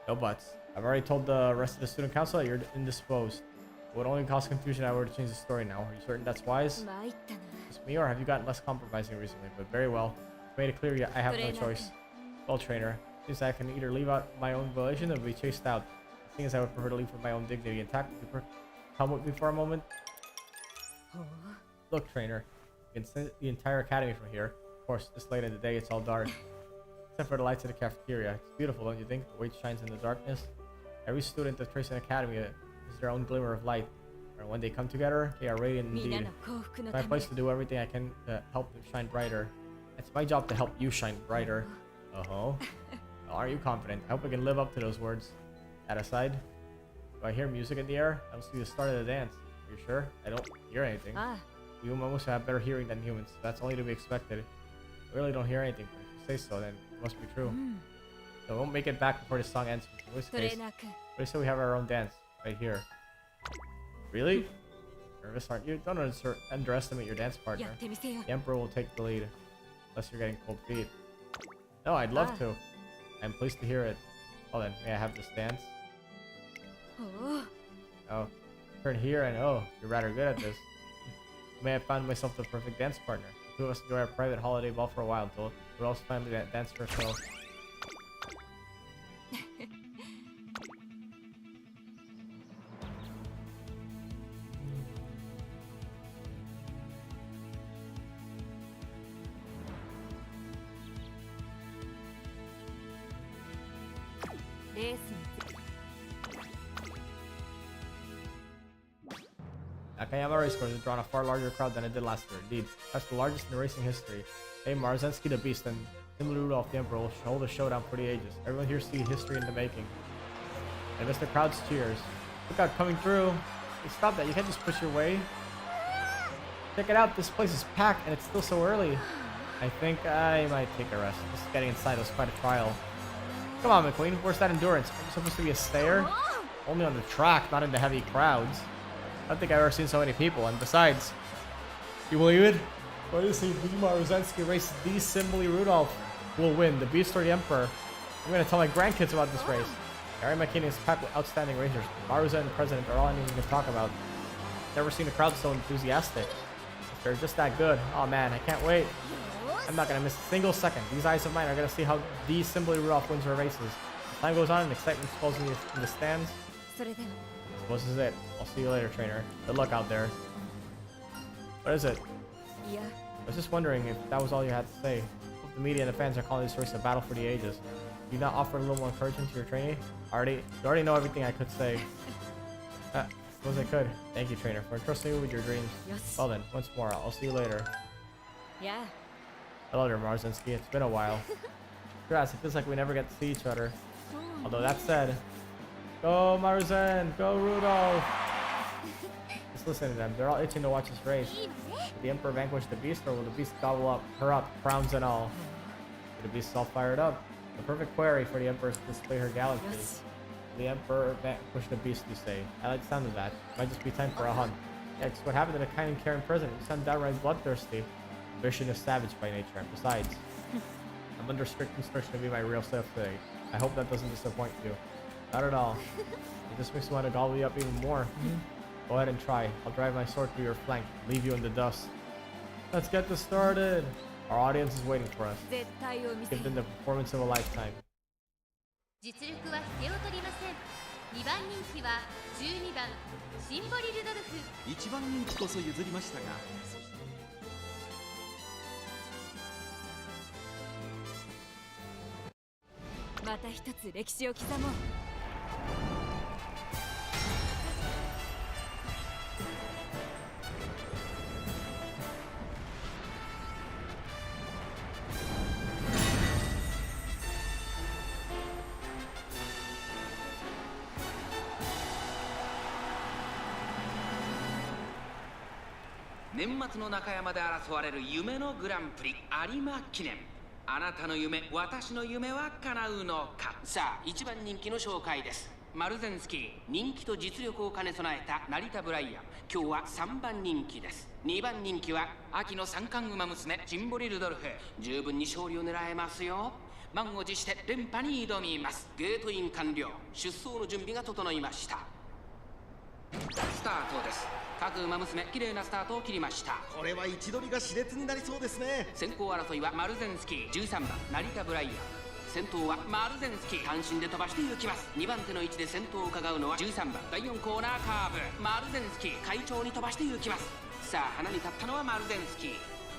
No buts. I've already told the rest of the student council that you're indisposed. It would only cause confusion if I were to change the story now. Are you certain that's wise? Just me, or have you gotten less compromising recently? But very well. Made it clear I have no choice. Well, trainer, since I can either leave out my own volition or be chased out. The thing is, I would prefer to leave with my own dignity intact. Come with me for a moment. Look, trainer, you can see the entire academy from here. Of course, this late in the day, it's all dark. Except for the lights of the cafeteria. It's beautiful, don't you think? The way it shines in the darkness. Every student of Trace Academy is their own glimmer of light. And when they come together, they are radiant indeed. It's my place to do everything I can to help them shine brighter. It's my job to help you shine brighter. Well, aren't you confident? I hope I can live up to those words. That aside, do I hear music in the air? I don't see the start of the dance. Are you sure? I don't hear anything. You must have better hearing than humans. That's only to be expected. I really don't hear anything. If you say so, then it must be true. So we won't make it back before this song ends. In this case, we say we have our own dance right here. Really? Nervous, aren't you? Don't underestimate your dance partner. The Emperor will take the lead. Unless you're getting cold feet. No, I'd love to. I'm pleased to hear it. Well then, may I have this dance? Oh, turn here and oh, you're rather good at this. May I find myself the perfect dance partner. The two of us enjoy our private holiday ball for a while until we'll also finally dance for a show. Nakayama race course has drawn a far larger crowd than it did last year. Indeed, that's the largest in racing history. Hey, Marzensky the Beast and Tim Rudolph the Emperor will hold a showdown for the ages. Everyone here sees history in the making. And amidst the crowd's cheers. Look out, coming through. Hey, stop that, you can't just push your way. Check it out, this place is packed and it's still so early. I think I might take a rest. Just getting inside was quite a trial. Come on, McQueen, where's that endurance? Are you supposed to be a stayer? Only on the track, not in the heavy crowds. I don't think I've ever seen so many people, and besides, you believe it? What is he? Marzensky race the Simboli Rudolph will win, the Beast or the Emperor. I'm gonna tell my grandkids about this race. Gary McKinney is packed with outstanding racers. Maruza and the President are all anyone can talk about. Never seen a crowd so enthusiastic. They're just that good. Oh man, I can't wait. I'm not gonna miss a single second. These eyes of mine are gonna see how the Simboli Rudolph wins her races. As time goes on and excitement swells in the stands. This is it. I'll see you later, trainer. Good luck out there. What is it? I was just wondering if that was all you had to say. Hope the media and the fans are calling this race a battle for the ages. Do you not offer a little more encouragement to your trainee? You already know everything I could say. Suppose I could. Thank you, trainer, for entrusting me with your dreams. Well then, once more, I'll see you later. Hello there, Marzensky. It's been a while. Congrats, it feels like we never get to see each other. Although that said, go Marzen! Go Rudolph! Just listen to them. They're all itching to watch this race. いいわね Will the Emperor vanquish the beast, or will the beast gobble up her up, crowns and all? Will the beast all fired up? The perfect query for the Emperor to display her gallantry. よし The Emperor vanquish the beast, you say. I like the sound of that. Might just be time for a hunt. Yeah, it's what happened to the kind and caring president. You sound downright bloodthirsty. Vicious is savage by nature. Besides, I'm under strict instruction to be my real self today. I hope that doesn't disappoint you. Not at all. It just makes me want to gobble you up even more. Go ahead and try. I'll drive my sword through your flank, leave you in the dust. Let's get this started. Our audience is waiting for us. 絶対を見せ Give る them the performance of a lifetime. 実力は引けを取りません2番人気は12番シンボリルドルフ一番人気こそ譲りましたが、また一つ歴史を刻もう年末の中山で争われる夢のグランプリ有馬記念。あなたの夢、私の夢は叶うのか。さあ、一番人気の紹介です。マルゼンスキー、人気と実力を兼ね備えた成田ブライアン。今日は3番人気です。2番人気は秋の三冠馬娘ジンボリルドルフ。十分に勝利を狙えますよ。満を持して連覇に挑みます。ゲートイン完了。出走の準備が整いました。スタートです。各馬娘、綺麗なスタートを切りました。これは位置取りが熾烈になりそうですね。先行争いはマルゼンスキー、13番成田ブライアン。先頭はマルゼンスキー、単身で飛ばして行きます。2番手の位置で先頭を伺うのは13番第4コーナーカーブ。マルゼンスキー、快調に飛ばして行きます。さあ、花に立ったのはマルゼンスキー。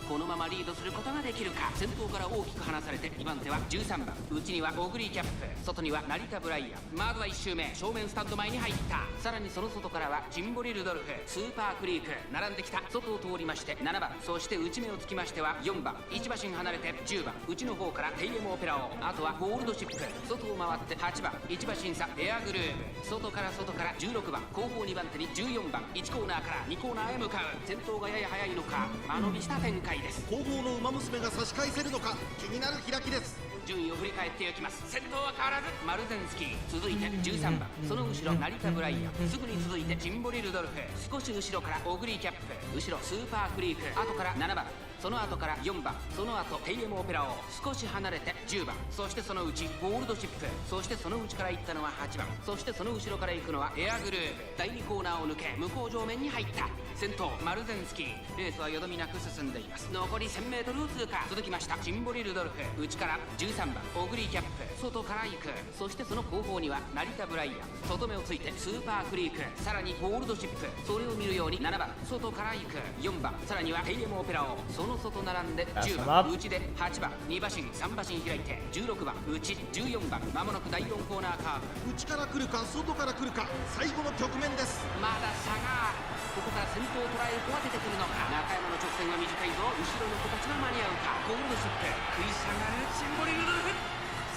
このままリードすることができるか。先頭から大きく離されて2番手は13番、内にはオグリーキャップ、外には成田ブライアン。まずは1周目、正面スタンド前に入った。さらにその外からはジンボリルドルフ、スーパークリーク、並んできた。外を通りまして7番、そして内目をつきましては4番、1馬身離れて10番、内の方からテイエムオペラを、あとはゴールドシップ、外を回って8番、1馬身差エアグルーヴ、外から16番、後方2番手に14番、1コーナーから2コーナーへ向かう。先頭がやや早いのか、間延びした展開です。後方の馬娘が差し返せるのか気になる開きです。順位を振り返っていきます。先頭は変わらずマルゼンスキー、続いて13番、その後ろ成田ブライアン、すぐに続いてジンボリルドルフ、少し後ろからオグリーキャップ、後ろスーパークリーク、後から7番、その後から4番、その後テイエムオペラを、少し離れて10番、そしてそのうちゴールドシップ、そしてその内から行ったのは8番、そしてその後ろから行くのはエアグルーヴ。第2コーナーを抜け向こう上面に入った。先頭マルゼンスキー、レースはよどみなく進んでいます。残り 1000m を通過。続きましたジンボリルドルフ、内から13番オグリーキャップ、外から行く。そしてその後方には成田ブライアン、外目をついてスーパークリーク、さらにゴールドシップ、それを見るように7番、外から行く。4番、さらにはテイエムオペラを、その外並んで10番、内で8番、2馬身3馬身開いて16番、内14番、まもなく第4コーナーカーブ。内から来るか外から来るか、最後の局面です。まだ差がある。ここから先頭を捉える子は出てくるのか。中山の直線は短いぞ。後ろの子たちは間に合うか。ゴールドシップ、食い下がるシンボリルドルフ。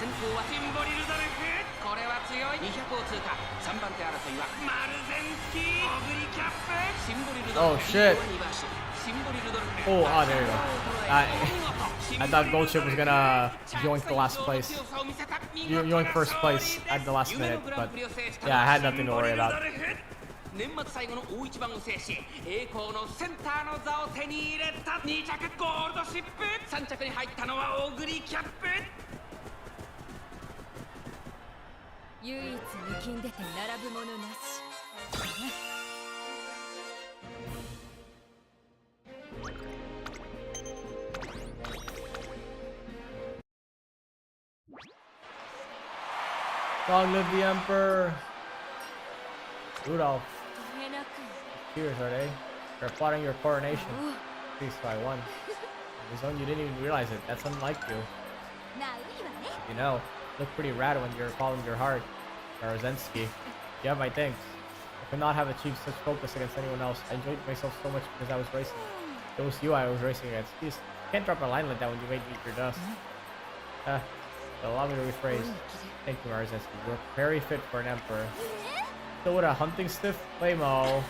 先頭はシンボリルドルフ。これは強い。200を通過。3番手争いはマルゼンスキー、オグリキャップ、シンボリルドルフ。Oh shit. シンボリルドルフ。Oh, there you go. I thought Gold Chip was gonna yoink the last place. Yoink first place at the last minute, but yeah, I had nothing to worry about. 年末最後の大一番を制し、栄光のセンターの座を手に入れた。2着ゴールドシップ、3着に入ったのはオグリキャップ。唯一抜きんでて並ぶものなし。Long live the Emperor! Rudolph. 取れなく Cheers, are they? They're plotting your coronation. Please try one. His own, you didn't even realize it. That's unlike you. ナウイはね You know, look pretty rad when you're following your heart. Karozensky. You have my thanks. I could not have achieved such focus against anyone else. I enjoyed myself so much because I was racing. It was you I was racing against. Please, can't drop a line like that when you made me eat your dust. So allow me to rephrase. Thank you, Marzensky. You're very fit for an emperor. Still with a hunting stiff? Lame-o.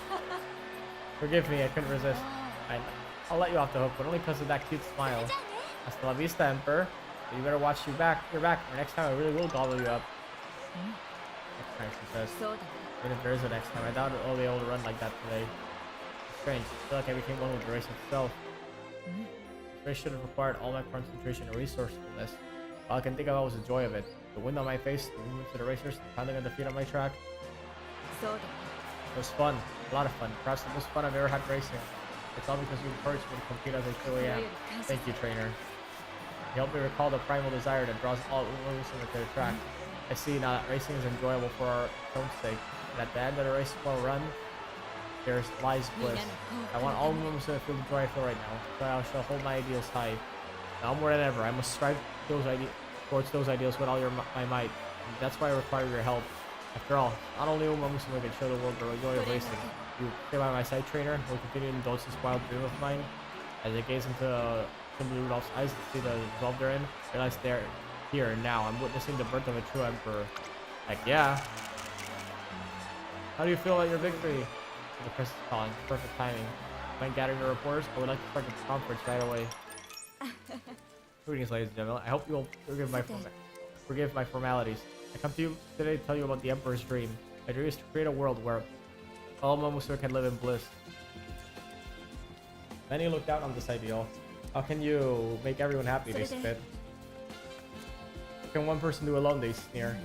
Forgive me, I couldn't resist. I'll let you off the hook, but only because of that cute smile. Hasta la vista, Emperor. But you better watch your back, or next time I really will gobble you up. Next time, she says. Even if there is a next time, I doubt I'll be able to run like that today. It's strange. I feel like I became one with the race itself. This race should have required all my concentration and resourcefulness. All I can think about was the joy of it. The wind on my face, the movements of the racers, pounding on the feet on my track. It was fun. A lot of fun. Perhaps the most fun I've ever had racing. It's all because you encouraged me to compete as I truly am. Thank you, trainer. You helped me recall the primal desire that draws all Umamusume to the track. I see now that racing is enjoyable for our own sake. And at the end of the race for a run, there lies bliss. I want all Umamusume to feel the joy I feel right now. So I shall hold my ideals high. Now more than ever, I must strive towards those ideals with all my might. And that's why I require your help. After all, not only Umamusume can show the world the joy of racing. You stay by my side, trainer. Will continue to indulge this wild dream of mine. As I gaze into Simply Rudolph's eyes to see the resolve they're in, I realize they're here and now. I'm witnessing the birth of a true emperor. Heck yeah. How do you feel about your victory? The press is calling. Perfect timing. When gathering the reporters, I would like to start the conference right away. Greetings, ladies and gentlemen. I hope you will forgive my formalities. I come to you today to tell you about the Emperor's dream. My dream is to create a world where all Umamusume can live in bliss. Many look down on this ideal. How can you make everyone happy, they spit. What can one person do alone, they sneer.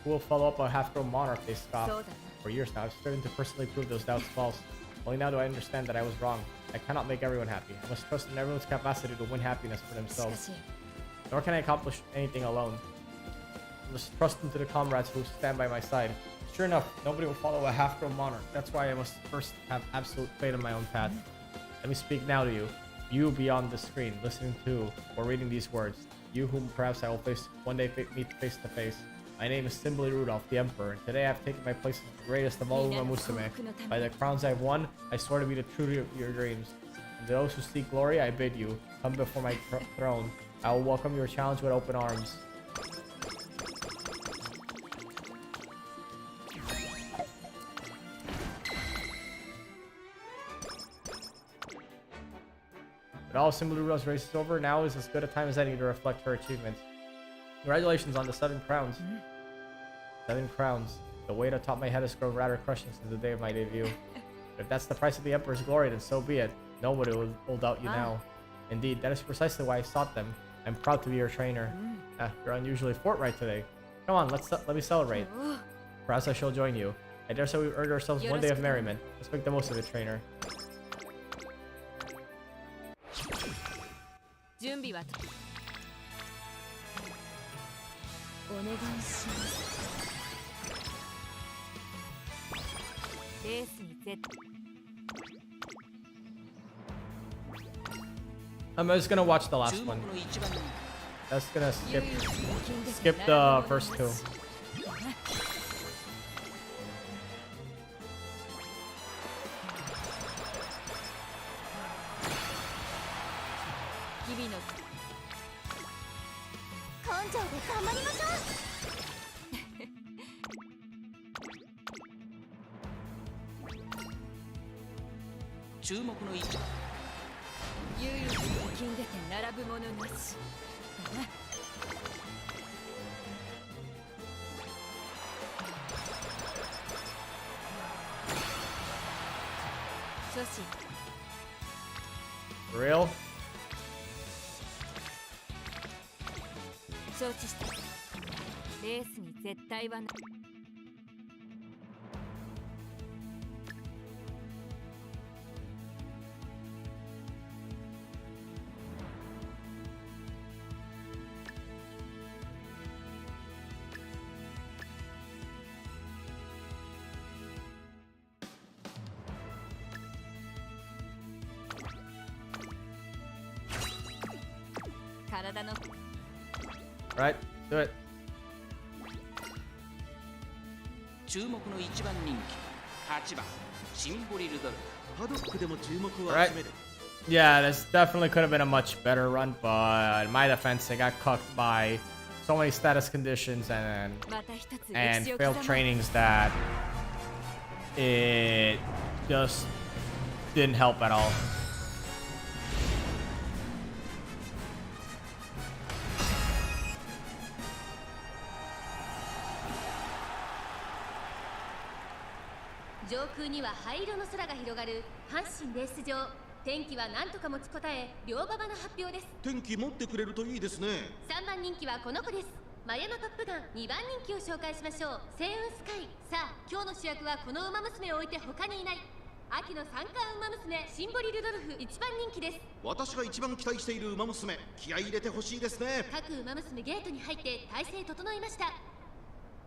Who will follow up a half-grown monarch, they scoff. For years now, I've striven to personally prove those doubts false. Only now do I understand that I was wrong. I cannot make everyone happy. I must trust in everyone's capacity to win happiness for themselves. Nor can I accomplish anything alone. I must trust into the comrades who stand by my side. Sure enough, nobody will follow a half-grown monarch. That's why I must first have absolute faith in my own path. Let me speak now to you. You beyond the screen, listening to or reading these words. You whom perhaps I will one day meet face to face. My name is simply Rudolph, the Emperor, and today I have taken my place as the greatest of all Umamusume. By the crowns I've won, I swear to be the true to your dreams. And to those who seek glory, I bid you, come before my throne. I will welcome your challenge with open arms. But all Simply Rudolph's race is over. Now is as good a time as any to reflect her achievements. Congratulations on the 7 crowns. 7 crowns. The weight atop my head has grown rather crushing since the day of my debut. If that's the price of the Emperor's glory, then so be it. Nobody will doubt you now. Indeed, that is precisely why I sought them. I'm proud to be your trainer. You're unusually forthright today. Come on, let me celebrate. Perhaps I shall join you. I dare say we've earned ourselves one day of merriment. Let's make the most of it, trainer. I'm just gonna watch the last one. That's gonna skip the first 2. For real? Right, do it. Right. Yeah, this definitely could have been a much better run, but in my defense, I got cucked by so many status conditions and failed trainings that it just didn't help at all.上空には灰色の空が広がる阪神レース場。天気は何とか持ちこたえ、両馬場の発表です。天気持ってくれるといいですね。3番人気はこの子です。マヤのトップガン。2番人気を紹介しましょう。星雲スカイ。さあ今日の主役はこの馬娘を置いて他にいない。秋の三冠馬娘シンボリルドルフ。1番人気です。私が一番期待している馬娘、気合い入れてほしいですね。各馬娘ゲートに入って体勢整いました。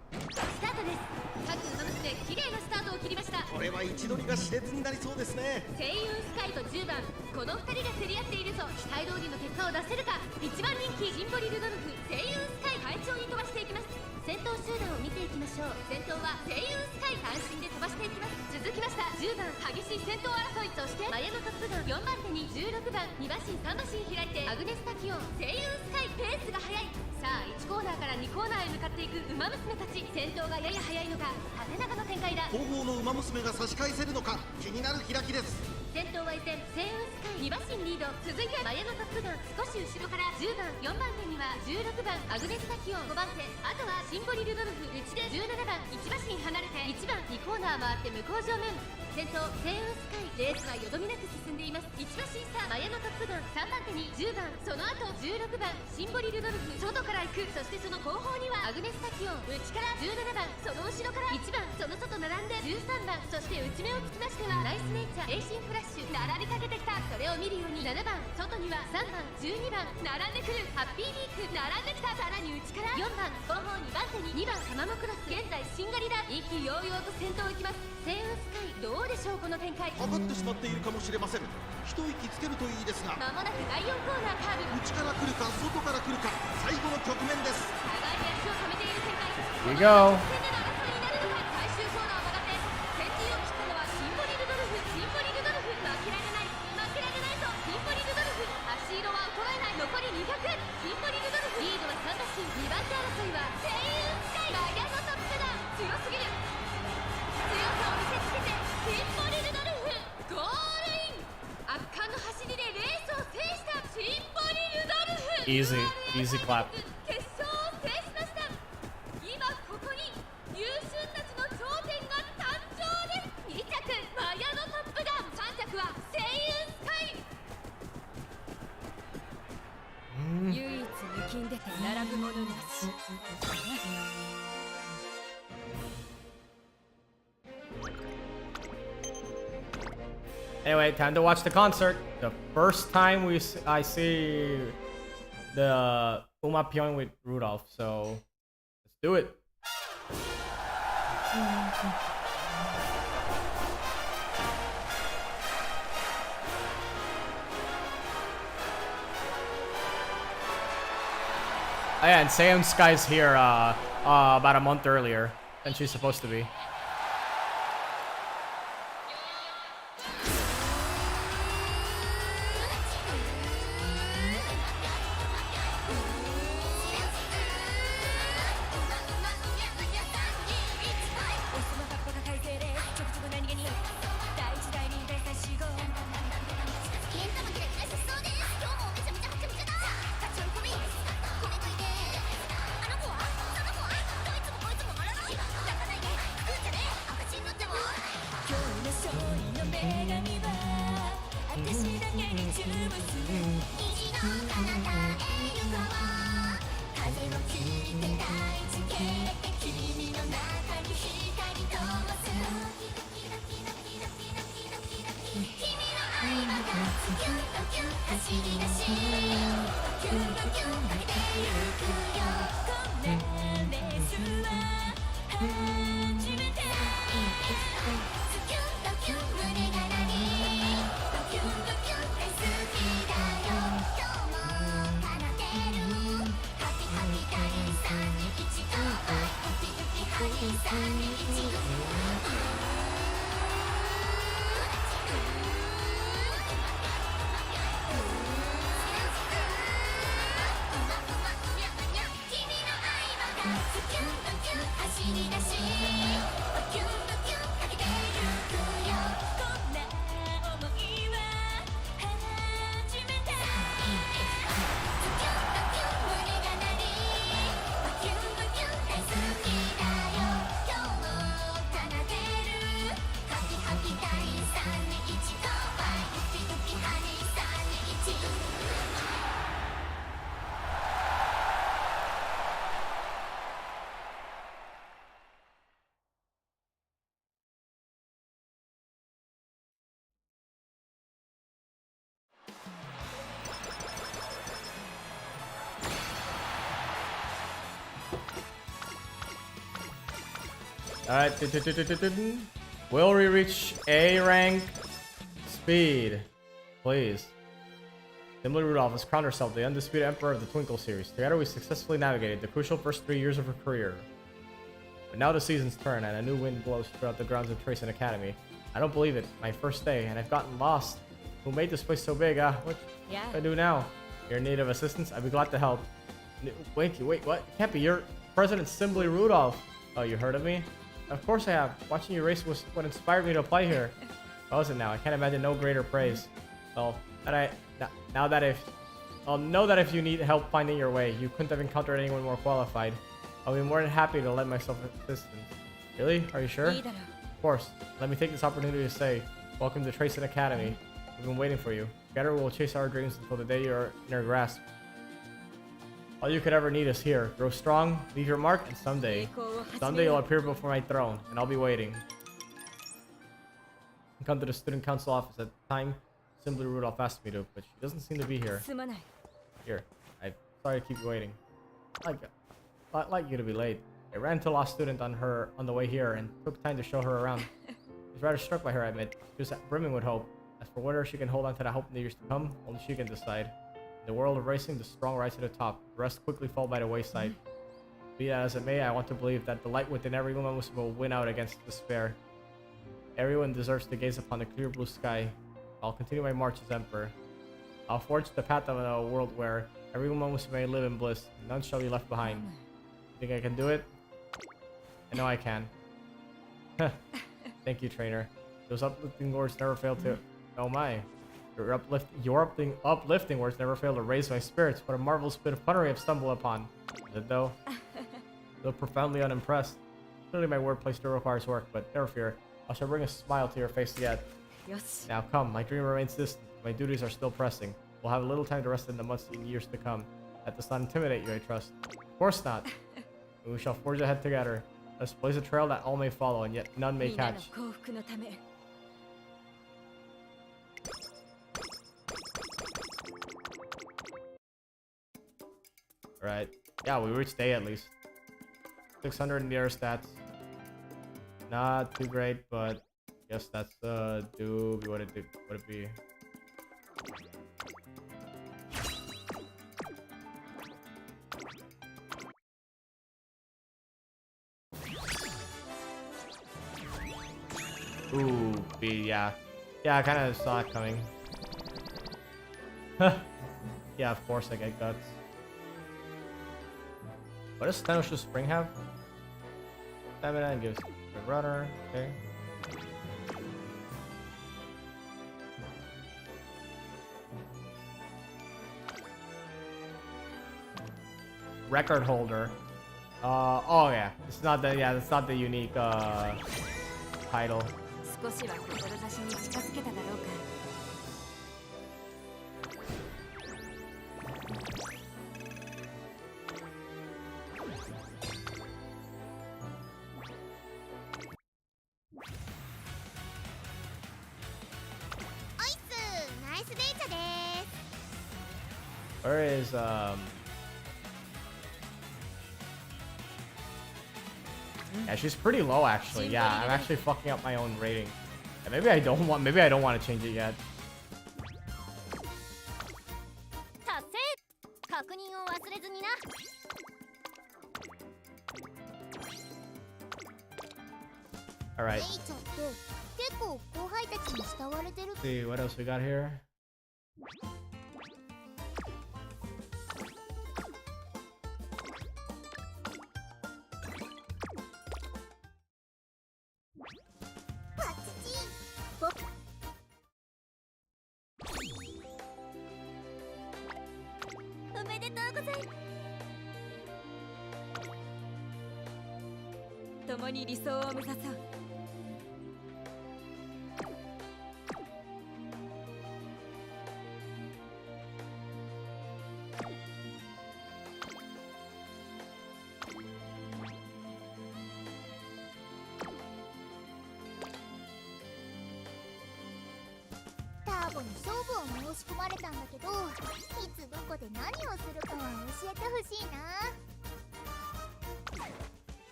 スタートです。各馬娘綺麗なスタートを切りました。これは位置取りが熾烈になりそうですね。星雲スカイと10番、この2人が競り合っているぞ。期待通りの結果を出せるか。1番人気シンボリルドルフ。星雲スカイ快調に飛ばしていきます。先頭集団を見ていきましょう。先頭は星雲スカイ、単身で飛ばしていきます。続きました10番、激しい先頭争い。そしてマヤのトップガン。4番手に16番、2馬身3馬身開いてアグネスタキオン。星雲スカイペースが速い。さあ1コーナーから2コーナーへ向かっていく馬娘たち。先頭がやや速いのか縦長の展開だ。後方の馬娘が差し返せるのか気になる開きです。先頭は依然星雲スカイ、2馬身リード。続いてマヤのトップガン。少し後ろから10番、4番手には16番アグネスタキオン。5番手、あとはシンボリルドルフ。内で17番、1馬身離れて1番、2コーナー回って向こう正面。先頭星雲スカイ、レースはよどみなく進んでいます。1馬身差マヤのトップガン。3番手に10番、その後16番シンボリルドルフ。外から行く。そしてその後方にはアグネスタキオン。内から17番、その後ろから1番、その外並んで13番。そして内目をつきましてはナイスネイチャー、エイシンフラッシュ並びかけてきた。それを見るように7番、外には3番、12番並んでくる。ハッピーリーク並んできた。さらに内から4番、後方2番手に2番ハマモクロス。現在しんがりだ。意気揚々と先頭を行きます。星雲スカイ、どうでしょうこの展開。かかってしまっているかもしれません。一息つけるといいですが、まもなく第4コーナーカーブ。内から来るか外から来るか最後の局面です。互いに足を止めている展開。 Here we go. この戦での争いになるのか。最終コーナーを曲がって先陣を切ったのはシンボリルドルフ。シンボリルドルフ、負けられない負けられないぞ。シンボリルドルフ、足色は衰えない。残り200。シンボリルドルフリードは3馬身。2番手争いは星雲スカイ。マヤのトップが強すぎる。強さを見せつけてシンボリルドルフゴールイン。圧巻の走りでレースを制したシンボリルドルフ。 Easy clap. 決勝を制しました。今ここに優秀たちの頂点が誕生です。2着マヤのトップガン、3着は星雲スカイ。唯一抜きんでて並ぶものなし。Anyway, time to watch the concert. The first time I see the Umamusume with Rudolph, so let's do it. Oh yeah, and Seon Sky's here about a month earlier than she's supposed to be. Alright. Will we reach A rank speed? Please. Dimly Rudolph has crowned herself the undisputed emperor of the Twinkle series. Together we successfully navigated the crucial first 3 years of her career. But now the seasons turn and a new wind blows throughout the grounds of Tracing Academy. I don't believe it. My first day and I've gotten lost. Who made this place so big? What Yeah. should I do now? You're in need of assistance? I'd be glad to help. Wait, what? It can't be. You're President Simply Rudolph. Oh, you heard of me? Of course I have. Watching you race was what inspired me to apply here. What was it now? I can't imagine no greater praise. Well, know that if you need help finding your way, you couldn't have encountered anyone more qualified. I'll be more than happy to lend myself assistance. Really? Are you sure? Of course. Let me take this opportunity to say, welcome to Tracing Academy. We've been waiting for you. Together we'll chase our dreams until the day you're in our grasp. All you could ever need is here. Grow strong, leave your mark, and someday you'll appear before my throne, and I'll be waiting. Come to the student council office at the time Simply Rudolph asked me to, but she doesn't seem to be here. Here, I'm sorry to keep you waiting. I'd like you to be late. I ran into a lost student on the way here and took time to show her around. I was rather struck by her, I admit. She was brimming with hope. As for whether she can hold on to that hope in the years to come, only she can decide. In the world of racing, the strong rise to the top. The rest quickly fall by the wayside. Be that as it may, I want to believe that the light within every woman will win out against despair. Everyone deserves to gaze upon the clear blue sky. I'll continue my march as Emperor. I'll forge the path of a world where every woman may live in bliss, and none shall be left behind. You think I can do it? I know I can. Thank you, trainer. Those uplifting words never fail to... Oh my. Your uplifting words never fail to raise my spirits. What a marvelous bit of punnery I've stumbled upon. Is it though? Though profoundly unimpressed. Clearly my wordplay still requires work, but never fear. I shall bring a smile to your face yet. Now come, my dream remains distant. My duties are still pressing. We'll have a little time to rest in the months and years to come. That does not intimidate you, I trust. Of course not. We shall forge ahead together. Let's blaze a trail that all may follow, and yet none may catch. Right. Yeah, we reached A at least. 600 in the air stats. Not too great, but yes, that's do what it be. Ooh, B, yeah. Yeah, I kind of saw it coming. Yeah, of course I get guts. What does Tenosha Spring have? Stamina and gives a runner. Okay. Record holder. Oh yeah. It's not the that's not the unique title. Where is yeah, she's pretty low actually. Yeah, I'm actually fucking up my own rating. Yeah, maybe I don't want to change it yet. All right. Let's see what else we got here.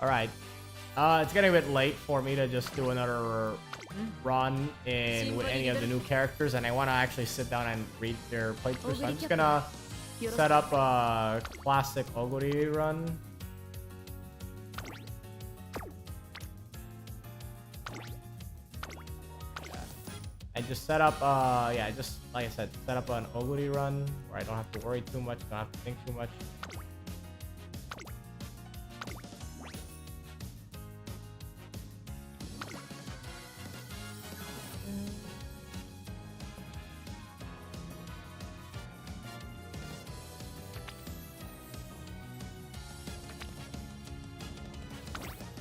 All right. It's getting a bit late for me to just do another run in with any of the new characters, and I want to actually sit down and read their playthrough. So I'm just gonna set up a classic Oguri run. And just set up, yeah, just like I said, set up an Oguri run where I don't have to worry too much, don't have to think too much.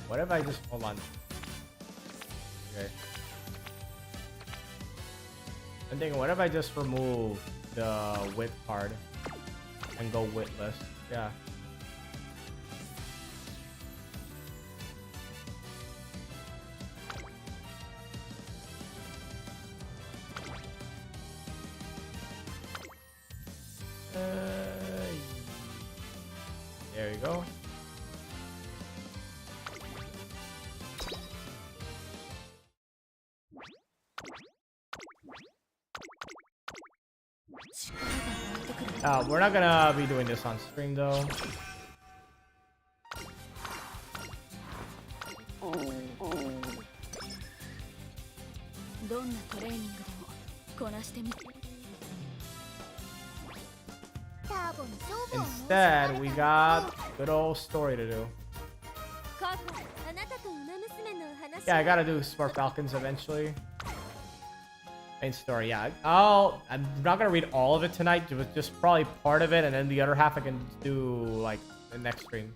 What if I just hold on? Okay. I'm thinking, what if I just remove the wit card and go witless? Yeah. There you go. We're not gonna be doing this on stream though. Instead, we got good old story to do. Yeah, I gotta do Smart Falcons eventually. Main story, yeah. I'm not gonna read all of it tonight, just probably part of it, and then the other half I can do like the next stream.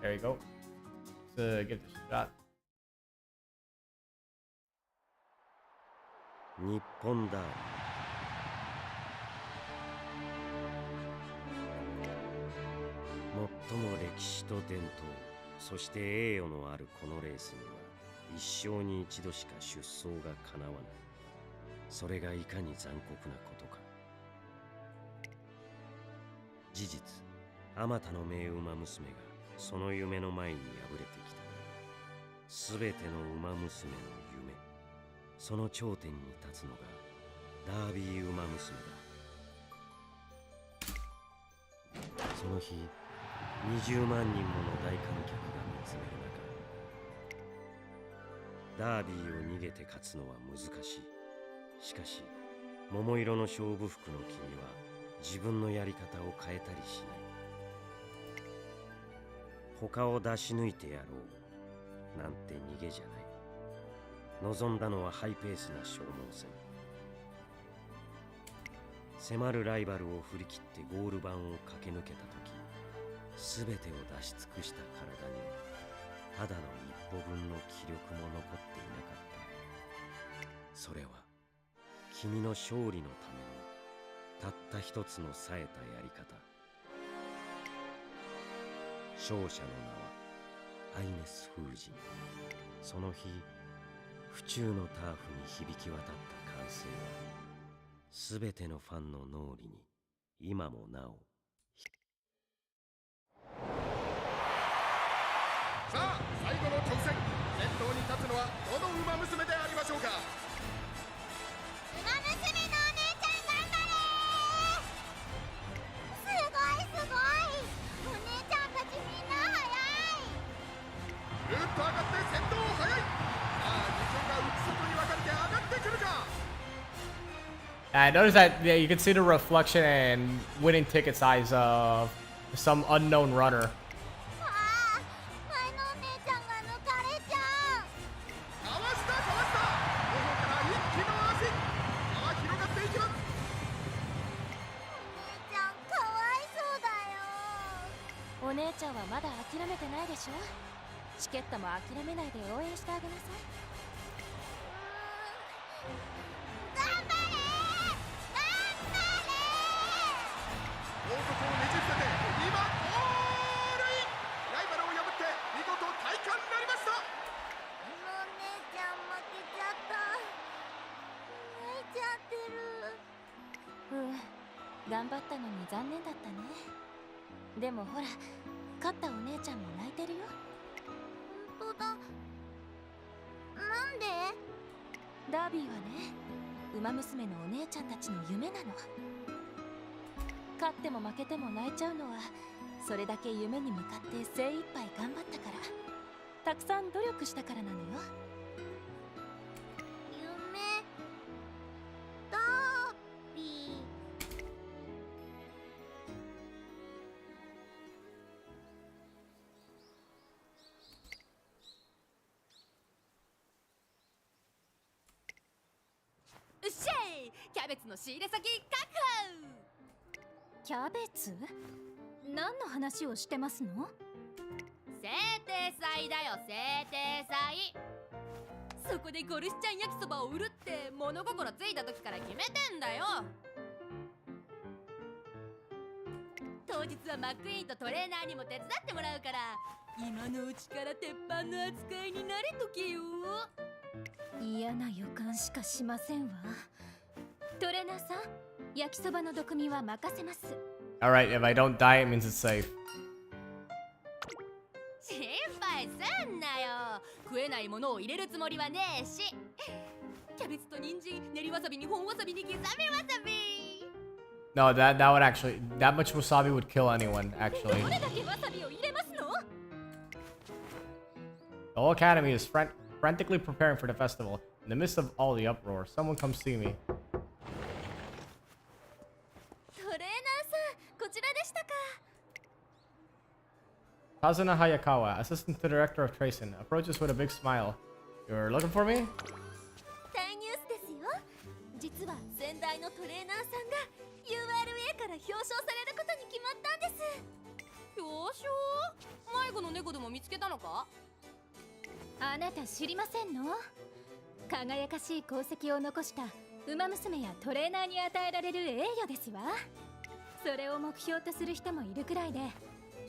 There you go. Let's give this a shot. 日本だ。最も歴史と伝統、そして栄誉のあるこのレースには一生に一度しか出走がかなわない。それがいかに残酷なことか。事実、あまたの名馬娘がその夢の前に敗れてきた。すべての馬娘の夢、その頂点に立つのがダービー馬娘だ。その日、20万人もの大観客が見つめる中、ダービーを逃げて勝つのは難しい。しかし、桃色の勝負服の君は自分のやり方を変えたりしない。他を出し抜いてやろうなんて逃げじゃない。望んだのはハイペースな消耗戦。迫るライバルを振り切ってゴール板を駆け抜けた時、全てを出し尽くした体にはただの一歩分の気力も残っていなかった。それは君の勝利のためのたった一つの冴えたやり方。勝者の名はアイネス封神。その日、府中のターフに響き渡った歓声は全てのファンの脳裏に今もなお。さあ、最後の挑戦。先頭に立つのはどの馬娘でありましょうか。馬娘のお姉ちゃん頑張れー。すごいすごい。お姉ちゃんたちみんな速い。ぐっと上がって先頭速い。さあ、2強が内外に分かれて上がってくるか。I noticed that you can see the reflection and winning ticket size of some unknown runner. ああ、前のお姉ちゃんが抜かれちゃう。かわしたかわした。後方から一気の足。さあ、広がっていきます。お姉ちゃんかわいそうだよ。お姉ちゃんはまだ諦めてないでしょ。チケットも諦めないで応援してあげなさい。頑張れー、頑張れ後続をねじ伏せて今ゴールイン。ライバルを破って見事体感になりました。ー。お姉ちゃん負けちゃった。泣いちゃってる。頑張ったのに残念だったね。でもほら、勝ったお姉ちゃんも泣いてるよ。本当だ。なんで？ダービーはね、ウマ娘のお姉ちゃんたちの夢なの。勝っても負けても泣いちゃうのは、それだけ夢に向かって精一杯頑張ったから、たくさん努力したからなのよ。夢ダービー。うっしゃい、キャベツの仕入れ先確保。キャベツ？何の話をしてますの？制定祭だよ、制定祭。そこでゴルシちゃん焼きそばを売るって物心ついた時から決めてんだよ。当日はマックイーンとトレーナーにも手伝ってもらうから、今のうちから鉄板の扱いに慣れとけよ。嫌な予感しかしませんわ。トレーナーさん、焼きそばの毒味は任せます。 Alright, if I don't die, it means it's safe. 心配すんなよ。食えないものを入れるつもりはねえし。キャベツと人参、練りわさびに本わさびに刻みわさび。 No, that would actually, that much wasabi would kill anyone, actually. どれだけわさびを入れますの？ The whole academy is frantically preparing for the festival. In the midst of all the uproar, someone comes see me. トレーナーさん、こちらでしたか。 Kazuna Hayakawa, assistant to the director of Tracing, approaches with a big smile. You're looking for me? 大ニュースですよ。実は先代のトレーナーさんが URA から表彰されることに決まったんです。表彰？迷子の猫でも見つけたのか？あなた知りませんの？輝かしい功績を残したウマ娘やトレーナーに与えられる栄誉ですわ。それを目標とする人もいるくらいで、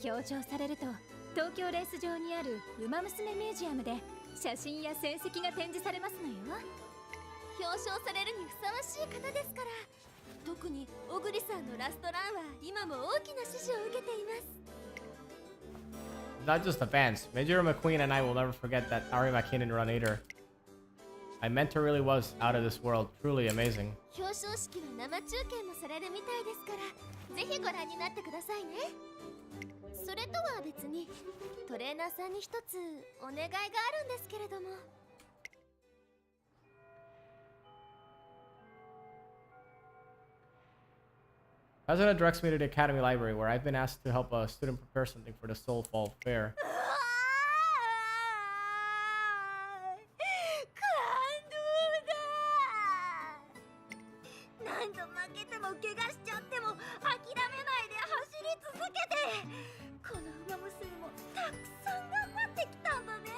表彰されると東京レース場にあるウマ娘ミュージアムで写真や戦績が展示されますのよ。表彰されるにふさわしい方ですから。特に小栗さんのラストランは今も大きな支持を受けています。 Not just the fans. Major McQueen and I will never forget that Ari McKinnon run either. My mentor really was out of this world. Truly amazing. 表彰式は生中継もされるみたいですから、ぜひご覧になってくださいね。それとは別にトレーナーさんに一つお願いがあるんですけれども。 Kazuna directs me to the academy library, where I've been asked to help a student prepare something for the Soulfall Fair. 何度負けても怪我しちゃっても諦めないで走り続けて、この馬娘もたくさん頑張ってきたんだね。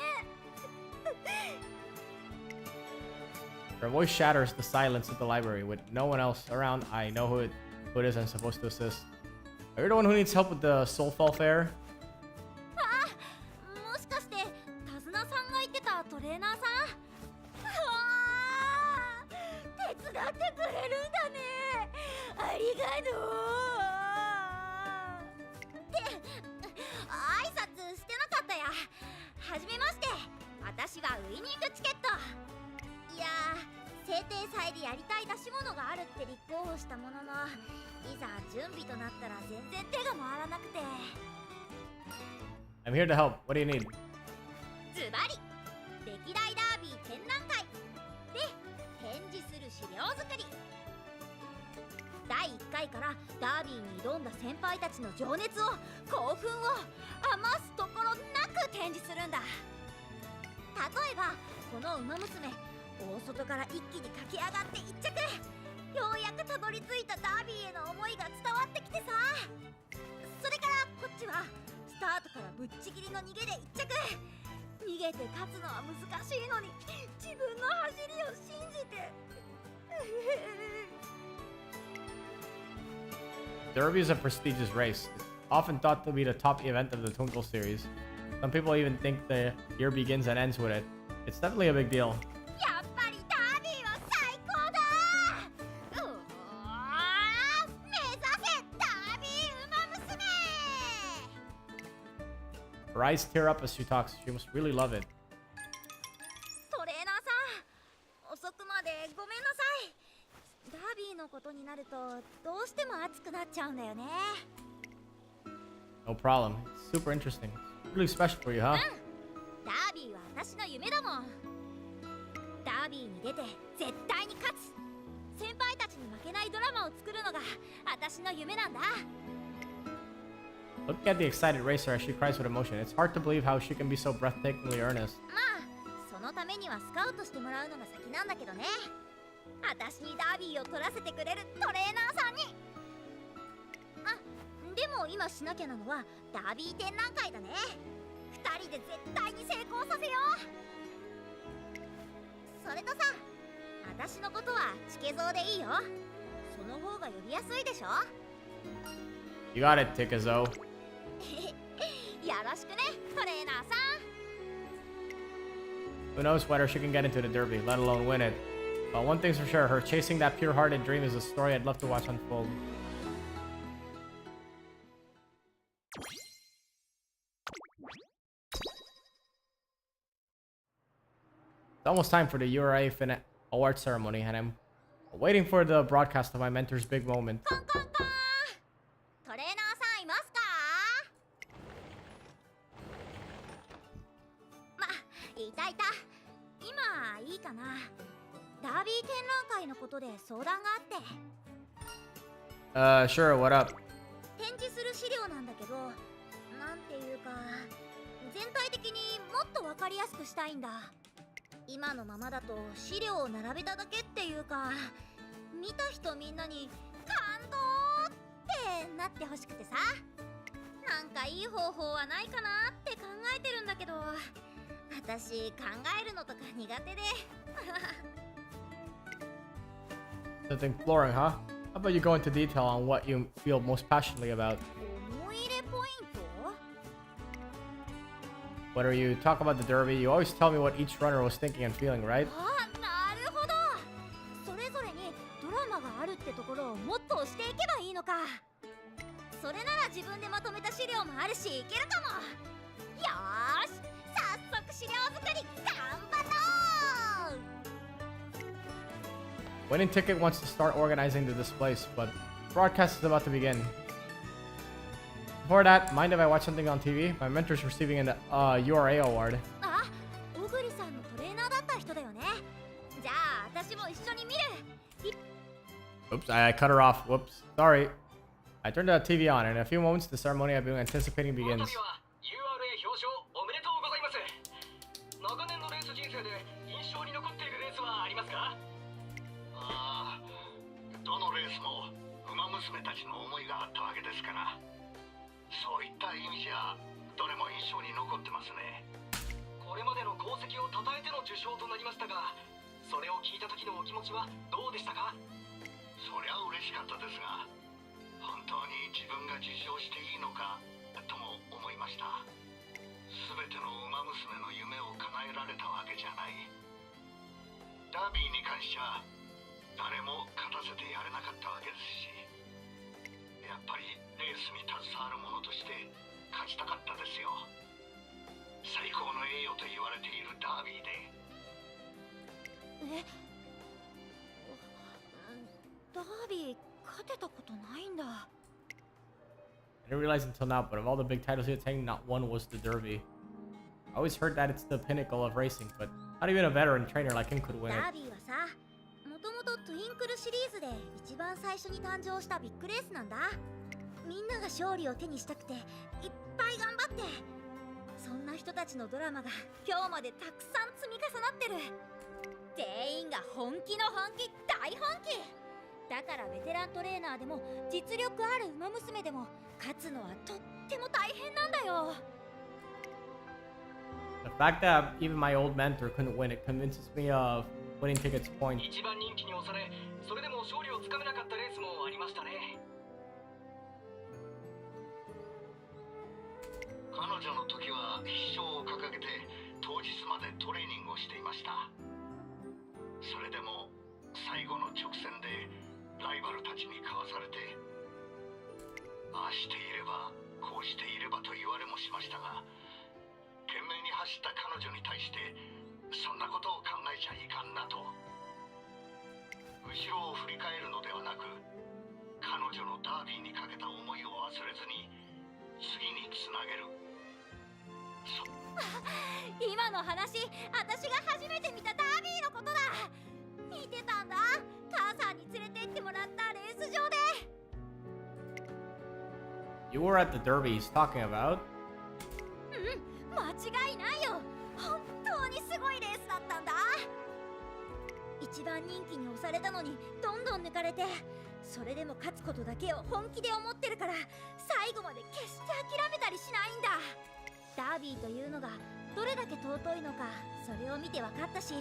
Her voice shatters the silence of the library. With no one else around, I know who it is I'm supposed to assist. Are you the one who needs help with the Soulfall Fair? あ、もしかして手綱さんが言ってたトレーナーさん？あー、手伝ってくれるんだね。ありがとう。って挨拶してなかったや。はじめまして。私はウイニングチケット。いやー、制定祭でやりたい出し物があるって立候補したものの、いざ準備となったら全然手が回らなくて。 I'm here to help. What do you need? ズバリ歴代ダービー展覧会で展示する資料作り。第1回からダービーに挑んだ先輩たちの情熱を、興奮を余すところなく展示するんだ。例えばこの馬娘、大外から一気に駆け上がって1着。ようやくたどり着いたダービーへの思いが伝わってきてさ。それからこっちはスタートからぶっちぎりの逃げで1着。逃げて勝つのは難しいのに自分の走りを信じて。Derby is a prestigious race. It's often thought to be the top event of the Twinkle series. Some people even think the year begins and ends with it. It's definitely a big deal. やっぱりダービーは最高だ。目指せダービー馬娘。Her eyes tear up as she talks. She must really love it. トレーナーさん、遅くまでごめんなさい。ダービーのことになるとどうしても熱くなっちゃうんだよね。No problem. It's super interesting. Really special for you, huh? ダービーは私の夢だもん。ダービーに出て絶対に勝つ。先輩たちに負けないドラマを作るのが私の夢なんだ。 Look at the excited racer as she cries with emotion. It's hard to believe how she can be so breathtakingly earnest. まあ、そのためにはスカウトしてもらうのが先なんだけどね。私にダービーを取らせてくれるトレーナーさんに。あ、でも今しなきゃなのはダービー展覧会だね。2人で絶対に成功させよう。それとさ、私のことはチケゾウでいいよ。その方が呼びやすいでしょ。 You got it, Tikazo. よろしくね、トレーナーさん。 Who knows whether she can get into the derby, let alone win it. But one thing's for sure, her chasing that pure-hearted dream is a story I'd love to watch unfold. It's almost time for the URA award ceremony, and I'm waiting for the broadcast of my mentor's big moment. コンコンコン。トレーナーさんいますか？いたいた。今いいかな。ダービー展覧会のことで相談があって。Sure, what up? 展示する資料なんだけど、なんていうか、全体的にもっとわかりやすくしたいんだ。今のままだと資料を並べただけっていうか、見た人みんなに感動ってなってほしくてさ。なんかいい方法はないかなって考えてるんだけど、私考えるのとか苦手で。Something flooring, huh? How about you go into detail on what you feel most passionately about? 思い入れポイント？ Whether you talk about the derby, you always tell me what each runner was thinking and feeling, right? あ、なるほど。それぞれにドラマがあるってところをもっと押していけばいいのか。それなら自分でまとめた資料もあるし、いけるかも。よーし、早速資料作り頑張ろう。 Winning Ticket wants to start organizing the displays, but broadcast is about to begin. Before that, mind if I watch something on TV? My mentor's receiving an URA award. あ、小栗さんのトレーナーだった人だよね。じゃあ私も一緒に見る。 Oops, I cut her off. Whoops. Sorry. I turned the TV on, and in a few moments, the ceremony I've been anticipating begins. どのレースもウマ娘たちの思いがあったわけですから、そういった意味じゃどれも印象に残ってますね。これまでの功績を称えての受賞となりましたが、それを聞いた時のお気持ちはどうでしたか？そりゃ嬉しかったですが、本当に自分が受賞していいのかとも思いました。全てのウマ娘の夢を叶えられたわけじゃない。ダービーに関しては誰も勝たせてやれなかったわけですし、やっぱりレースに携わる者として勝ちたかったですよ。最高の栄誉と言われているダービーで。ダービー勝てたことないんだ。 I didn't realize until now, but of all the big titles he attained, not one was the Derby. I always heard that it's the pinnacle of racing, but not even a veteran trainer like him could win it. ダービーはさ、もともとトゥインクルシリーズで一番最初に誕生したビッグレースなんだ。みんなが勝利を手にしたくていっぱい頑張って、そんな人たちのドラマが今日までたくさん積み重なってる。全員が本気の本気、大本気だから、ベテラントレーナーでも実力あるウマ娘でも勝つのはとっても大変なんだよ。 The fact that even my old mentor couldn't win it convinces me of winning tickets point. 一番人気に押され、それでも勝利をつかめなかったレースもありましたね。彼女の時は必勝を掲げて当日までトレーニングをしていました。それでも最後の直線でライバルたちにかわされて、ああしていればこうしていればと言われもしましたが、懸命に走った彼女に対してそんなことを考えちゃいかんなと。後ろを振り返るのではなく、彼女のダービーにかけた思いを忘れずに次につなげる。今の話、私が初めて見たダービーのことだ。見てたんだ、母さんに連れて行ってもらったレース場で。 You were at the derby he's talking about? 間違いないよ。本当にすごいレースだったんだ。一番人気に押されたのにどんどん抜かれて、それでも勝つことだけを本気で思ってるから、最後まで決して諦めたりしないんだ。ダービーというのがどれだけ尊いのか、それを見て分かったし、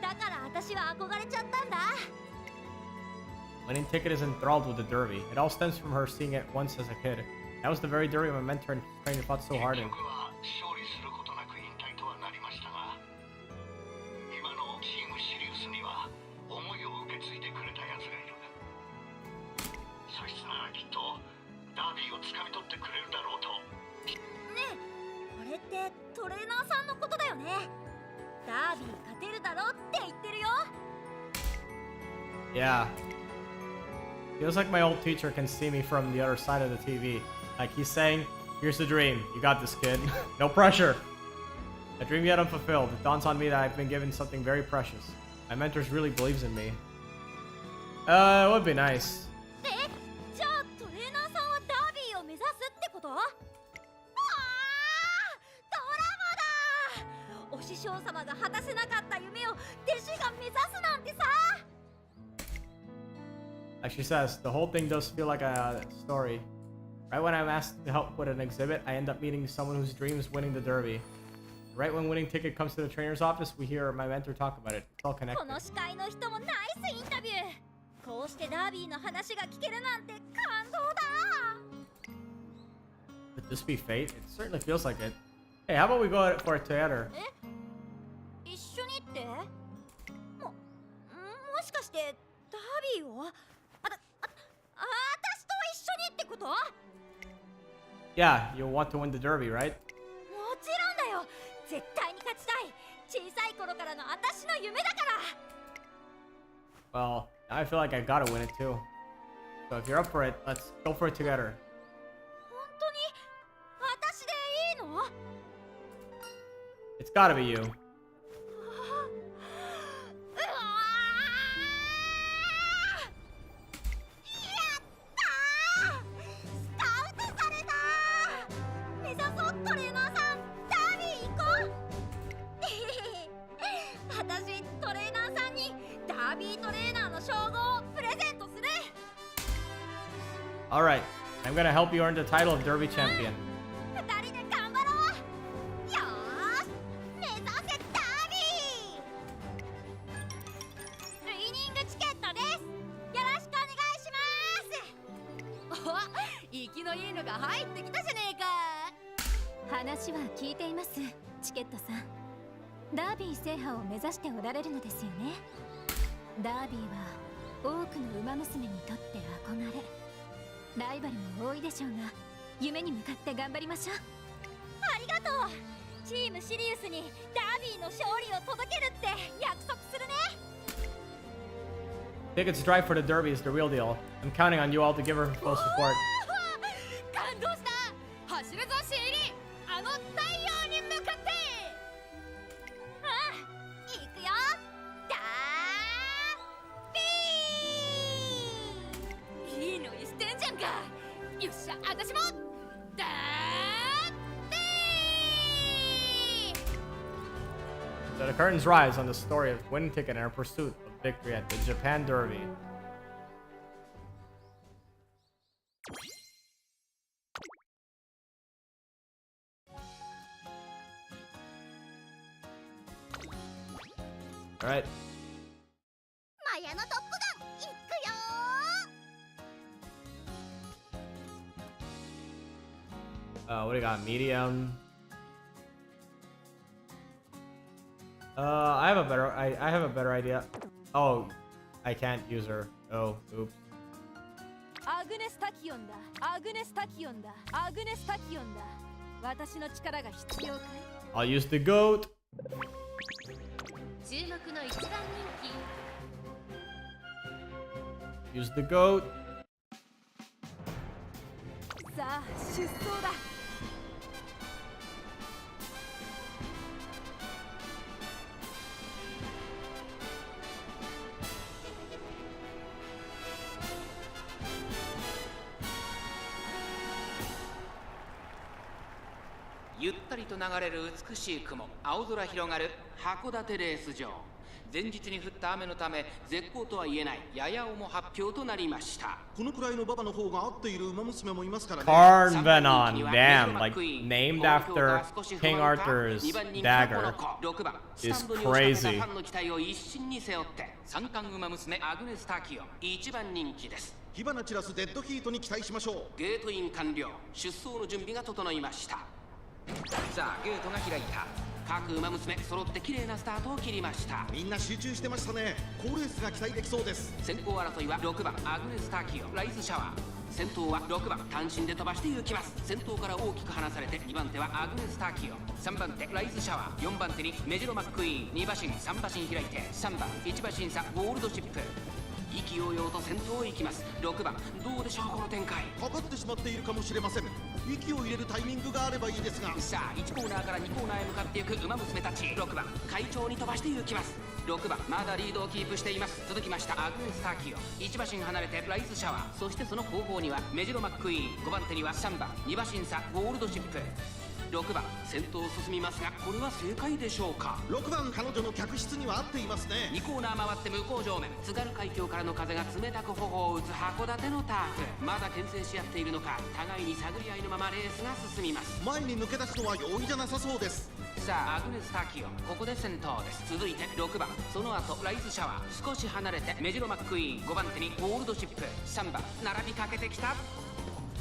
だから私は憧れちゃったんだ。 Winning Ticket is enthralled with the derby. It all stems from her seeing it once as a kid. That was the very derby my mentor and trainer fought so hard in. 結局は勝利することなく引退とはなりましたが、今のチームシリウスには思いを受け継いでくれた奴がいる。そいつならきっとダービーを掴み取ってくれるだろうと。ねえ、これってトレーナーさんのことだよね。ダービー勝てるだろって言ってるよ。 Yeah. Feels like my old teacher can see me from the other side of the TV. Like he's saying, here's the dream. You got this, kid. No pressure. A dream yet unfulfilled. It dawns on me that I've been given something very precious. My mentors really believes in me. It would be nice. じゃあトレーナーさんはダービーを目指すってこと？ああ、ドラマだ。お師匠様が果たせなかった夢を弟子が目指すなんてさ。 Like she says, the whole thing does feel like a story. Right when I'm asked to help with an exhibit, I end up meeting someone whose dream is winning the derby. Right when Winning Ticket comes to the trainer's office, we hear my mentor talk about it. It's all こ connected. の司会の人もナイスインタビュー。こうしてダービーの話が聞けるなんて感動だ。 Could this be fate? It certainly feels like it. Hey, how about we go for it together? 一緒にって？もしかしてダービーを？私と一緒にってこと？ Yeah, you want to win the derby, right? もちろんだよ。絶対に勝ちたい。小さい頃からの私の夢だから。 Well, now I feel like I gotta win it too. So if you're up for it, let's go for it together. 本当に私でいいの？ It's gotta be you. うわAlright, I'm gonna help you earn the title of Derby Champion. 二人で頑張ろう。よーし、目指せダービー。ウイニングチケットです。よろしくお願いします。お、生きのいいのが入ってきたじゃねえか。話は聞いています、チケットさん。ダービー制覇を目指しておられるのですよね。ダービーは多くの馬娘にとって憧れ、ライバルも多いでしょうが、夢に向かって頑張りましょう。ありがとう。チームシリウスにダービーの勝利を届けるって約束するね。 Ticket's drive for the Derby is the real deal. I'm counting on you all to give her full support. 感動した。走るぞシエリ、あの太陽に向かって。行くよ。ダービー。いいのにしてんじゃんか。よっしゃ、私もダービー。 So the curtains rise on the story of Winning Ticket and her pursuit of victory at the Japan Derby. Alright. マヤのトップガン行くよ。 What do you got? Medium. I have a better idea. Oh, I can't use her. Oh, oops. アグネスタキオンだ。アグネスタキオンだ。アグネスタキオンだ。私の力が必要かい？ I'll use the goat. 注目の一番人 Use the goat. さあ出走だ。ゆったりと流れる美しい雲、青空広がる函館レース場。前日に降った雨のため絶好とは言えないやや重発表となりました。このくらいの馬場の方が合っている馬娘もいますからね。 Carn Venon, damn, like named after King Arthur's dagger 6番 is スタンドに押しかけた crazy. ファンの期待を一身に背負って三冠馬娘アグネス・タキオン一番人気です。火花散らすデッドヒートに期待しましょう。ゲートイン完了、出走の準備が整いました。さあゲートが開いた。各馬娘揃って綺麗なスタートを切りました。みんな集中してましたね。好レースが期待できそうです。先行争いは6番アグネス・タキオンライズシャワー。先頭は6番単身で飛ばして行きます。先頭から大きく離されて2番手はアグネス・タキオン、3番手ライズシャワー、4番手にメジロマックイーン、2馬身3馬身開いて3番1馬身差ゴールドシップ。意気揚々と先頭を行きます。6番どうでしょうこの展開。かかってしまっているかもしれません。息を入れるタイミングがあればいいですが。さあ1コーナーから2コーナーへ向かっていく馬娘たち。6番快調に飛ばして行きます。6番まだリードをキープしています。続きましたアグネス・タキオン、1馬身離れてライズシャワー、そしてその後方にはメジロマックイーン、5番手には3番2馬身差ゴールドシップ。6番先頭を進みますがこれは正解でしょうか。6番彼女の客室には合っていますね。2コーナー回って向こう上面、津軽海峡からの風が冷たく頬を打つ函館のターフ。まだ牽制し合っているのか互いに探り合いのままレースが進みます。前に抜け出すのは容易じゃなさそうです。さあアグネス・タキオンここで先頭です。続いて6番、その後ライズシャワー、少し離れてメジロマックイーン、5番手にゴールドシップ、3番並びかけてきた。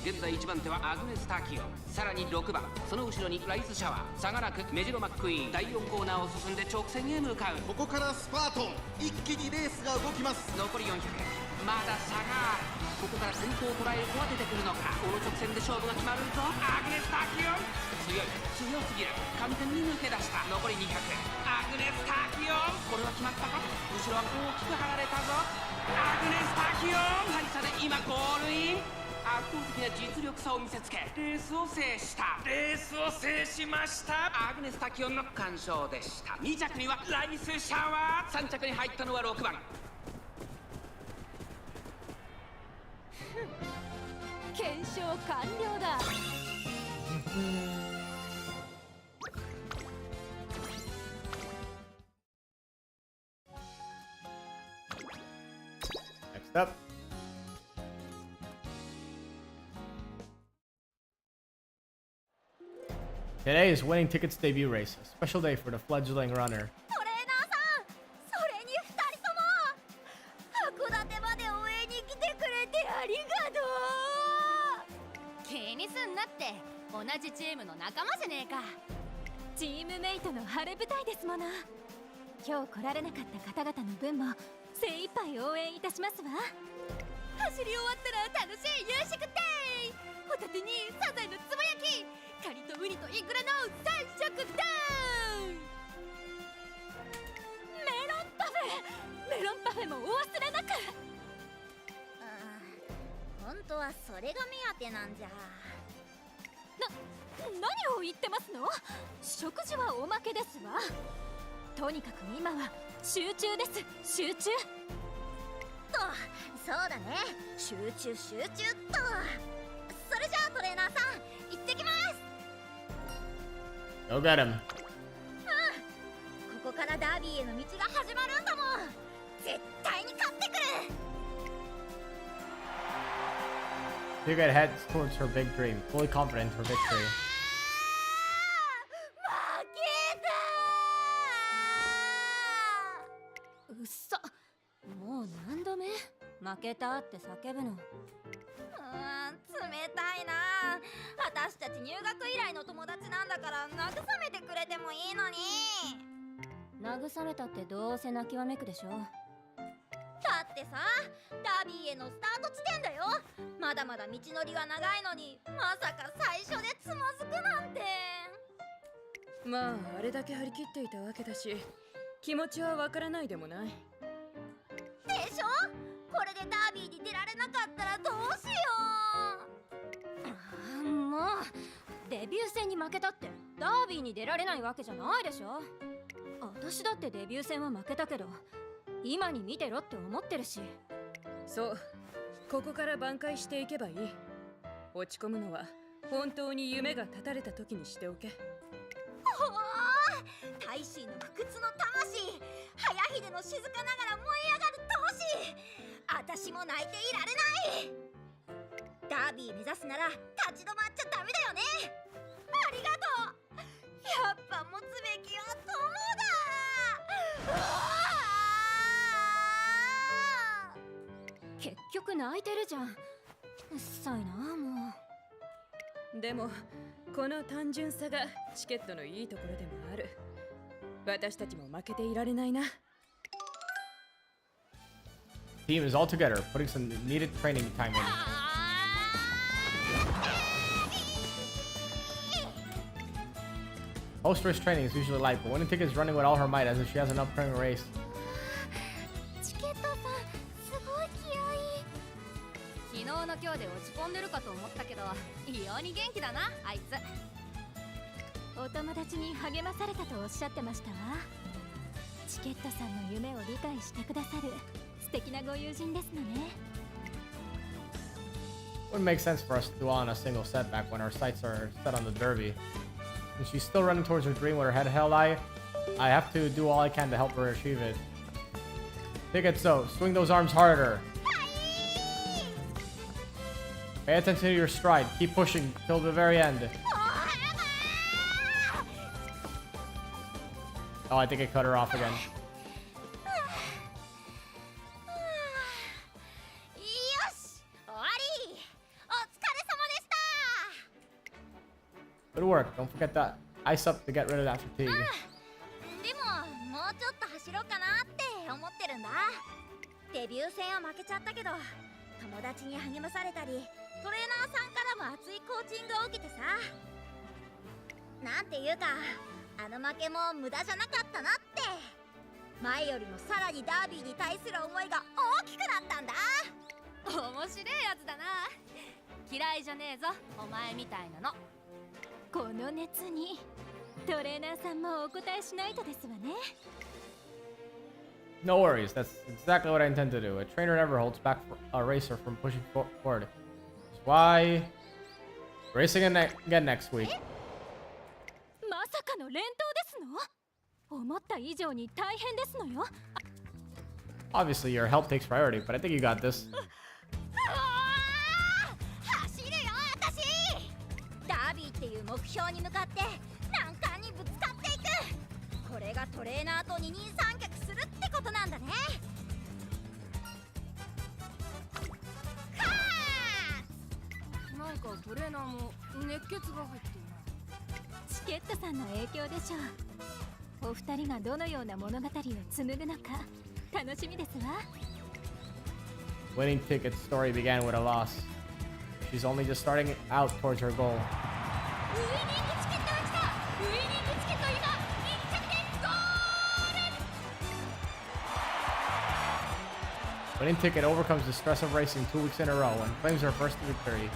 現在1番手はアグネス・タキオン、さらに6番その後ろにライズシャワー、差がなくメジロマックイーン、第4コーナーを進んで直線へ向かう。ここからスパート、一気にレースが動きます。残り400、まだ差がある。ここから先頭を捉える子は出てくるのか。この直線で勝負が決まるぞ。アグネス・タキオン強すぎる、完全に抜け出した。残り200、アグネス・タキオンこれは決まったか。後ろは大きく離れたぞ。アグネス・タキオン大差で今ゴールイン。圧倒的な実力差を見せつけレースを制しました。アグネス・タキオンの完勝でした。2着にはライス・シャワー、3着に入ったのは6番。検証完了だ。Next up. Today is Winning Tickets debut race, a special day for the fledgling runner. トレーナーさん、それに2人とも函館まで応援に来てくれてありがとう。気にすんなって、同じチームの仲間じゃねえか。チームメイトの晴れ舞台ですもの。今日来られなかった方々の分も精一杯応援いたしますわ。走り終わったら楽しい夕食テイ、ホタテにサザエのつぼ焼き、カニとウニとイクラの3色テイ。メロンパフェもお忘れなく。本当はそれが目当てなんじゃ。何を言ってますの。食事はおまけですわ。とにかく今は集中です。集中と、そうだね、集中っと。それじゃあトレーナーさん行ってきます。 Go get him. ここからダービーへの道が始まるんだもん。絶対に勝ってくる。 Yuga heads towards her big dream, fully confident in her victory. 負けた。うっそ。もう何度目負けたって叫ぶの。冷たいな。私たち入学以来の友達なんだから慰めてくれてもいいのに。慰めたってどうせ泣きわめくでしょ。だってさ、ダービーへのスタート地点だよ。まだまだ道のりは長いのに、まさか最初でつまずくなんて。まああれだけ張り切っていたわけだし、気持ちはわからないでもない。でしょ。これでダービーに出られなかったらどうしよもうデビュー戦に負けたってダービーに出られないわけじゃないでしょ。私だってデビュー戦は負けたけど、今に見てろって思ってるし。そう、ここから挽回していけばいい。落ち込むのは本当に夢が絶たれた時にしておけ。う。おお、大使の不屈の魂、早秀の静かながら燃え上がる闘志。私も泣いていられない。ダービー目指すなら立ち止まっちゃダメだよね。ありがとう。やっぱ持つべきは友だ。結局泣いてるじゃん。うっさいなもう。でもこの単純さがチケットのいいところでもある。私たちも負けていられないな。Team is all together, putting some needed training time in. Post-race training is usually light, but winning ticket is running with all her might as if she has an upcoming race. チケットさん、すごい気合い。昨日の今日で落ち込んでるかと思ったけど、異様に元気だな、あいつ。お友達に励まされたとおっしゃってましたわ。チケットさんの夢を理解してくださる素敵なご友人ですのね。Wouldn't make sense for us to dwell on a single setback when our sights are set on the Derby. And she's still running towards her dream with her head held high. I have to do all I can to help her achieve it. Ticket so, swing those arms harder. Pay attention to your stride. Keep pushing till the very end. Oh, I think I cut her off again. Good work. Don't forget that ice up to get rid of that fatigue. でももうちょっと走ろうかなって思ってるんだ。デビュー戦は負けちゃったけど、友達に励まされたり、トレーナーさんからも熱いコーチングを受けてさ。なんていうか、あの負けも無駄じゃなかったなって。前よりもさらにダービーに対する思いが大きくなったんだ。面白いやつだな。嫌いじゃねえぞ、お前みたいなの。この熱にトレーナーさんもお答えしないとですわね。No worries, that's exactly what I intend to do. A trainer never holds back a racer from pushing forward. That's why racing again next week. まさかの連投ですの？思った以上に大変ですのよ。Obviously, your health takes priority, but I think you got this. 走るよ私。ダービーっていう目標に向かって難関にぶつかっていく。これがトレーナーと二人三脚するってことなんだね。なんかトレーナーも熱血が入ってる。チケットさんの影響でしょう。お二人がどのような物語を紡ぐのか楽しみですわ。Winning Ticket's story began with a loss. She's only just starting out towards her goal. ウイニングチケットが来た。ウイニングチケット今一着でゴール。 Winning Ticket overcomes the stress of racing 2 weeks in a row and claims her first victory.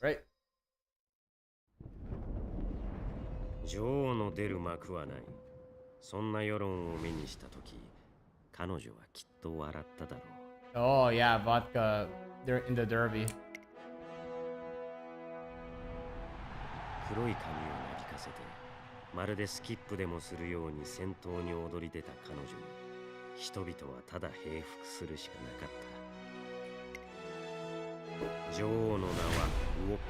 Right. 女王の出る幕はない。そんな世論を目にしたとき、彼女はきっと笑っただろう。Oh yeah, vodka. They're in the Derby. 黒い髪をなびかせて、まるでスキップでもするように先頭に躍り出た彼女に、人々はただ平服するしかなかった。女王の名はウォッカ。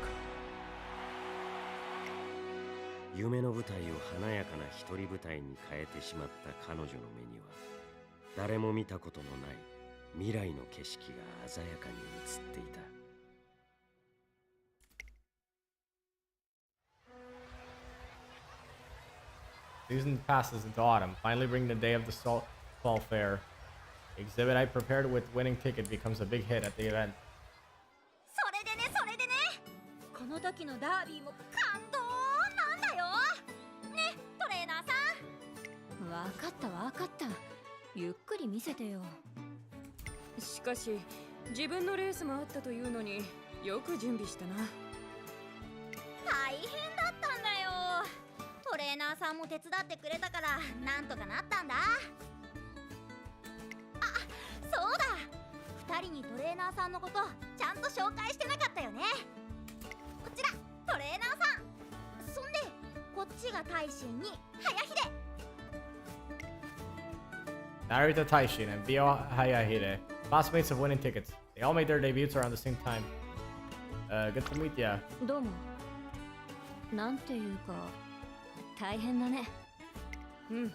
夢の舞台を華やかな一人舞台に変えてしまった彼女の目には、誰も見たことのない未来の景色が鮮やかに映っていた。Season passes into autumn, finally bringing the day of the fall fair. The exhibit I prepared with Winning Ticket becomes a big hit at the event. の時のダービーも感動なんだよね、トレーナーさん。わかったわかった、ゆっくり見せてよ。しかし自分のレースもあったというのによく準備したな。大変だったんだよ。トレーナーさんも手伝ってくれたからなんとかなったんだ。あ、そうだ、2人にトレーナーさんのことちゃんと紹介してなかったよね。こちらトレーナーさん、そんでこっちが大臣に早秀。Narita Taishin and Bio Hayahide, classmates of winning tickets. They all made their debuts around the same time. Good to meet ya. どうも。なんていうか大変だね。うん、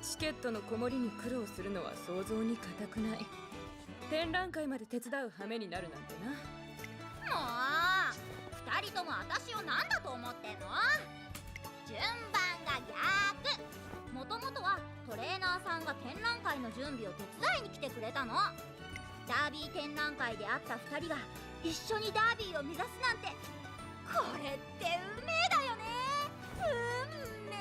チケットの子守に苦労するのは想像に難くない。展覧会まで手伝う羽目になるなんてな。もう2人とも私を何だと思ってんの。順番が逆。もともとはトレーナーさんが展覧会の準備を手伝いに来てくれたの。ダービー展覧会で会った2人が一緒にダービーを目指すなんて、これって運命だよね。運命。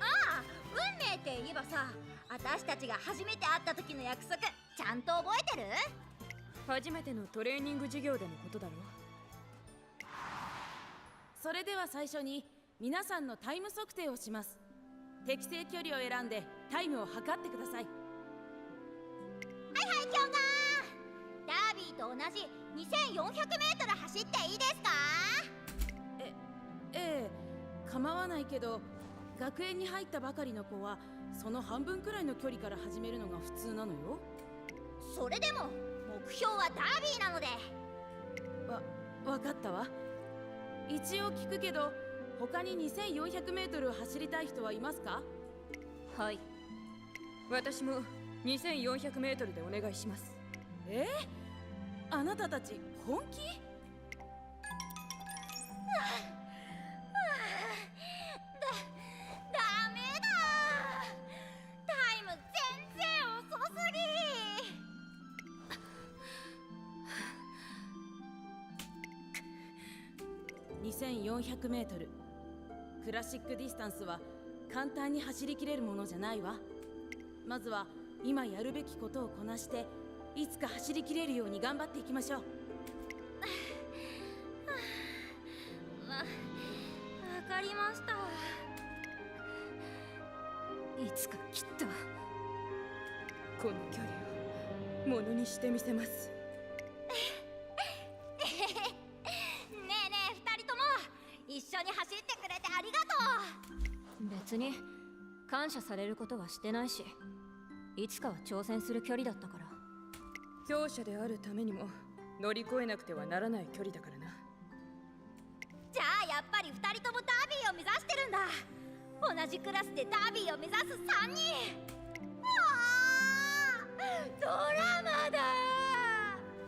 ああ、運命って言えばさ、私たちが初めて会った時の約束ちゃんと覚えてる？初めてのトレーニング授業でのことだろ。それでは最初に皆さんのタイム測定をします。適正距離を選んでタイムを測ってください。はいはい、教官。ダービーと同じ 2400m 走っていいですか？ええ、構わないけど、学園に入ったばかりの子はその半分くらいの距離から始めるのが普通なのよ。それでも目標はダービーなので。わかったわ。一応聞くけど、他に 2400m を走りたい人はいますか？はい、私も 2400m でお願いします。あなたたち本気？ダメだ。タイム全然遅すぎ。2400m、クラシックディスタンスは簡単に走りきれるものじゃないわ。まずは今やるべきことをこなして、いつか走りきれるように頑張っていきましょう。わかりました。いつかきっとこの距離をものにしてみせます。ねえねえ、2人とも一緒に走ってくれてありがとう。別に感謝されることはしてないし、いつかは挑戦する距離だったから。強者であるためにも乗り越えなくてはならない距離だからな。じゃあやっぱり2人ともダービーを目指してるんだ。同じクラスでダービーを目指す3人。ドラマだ。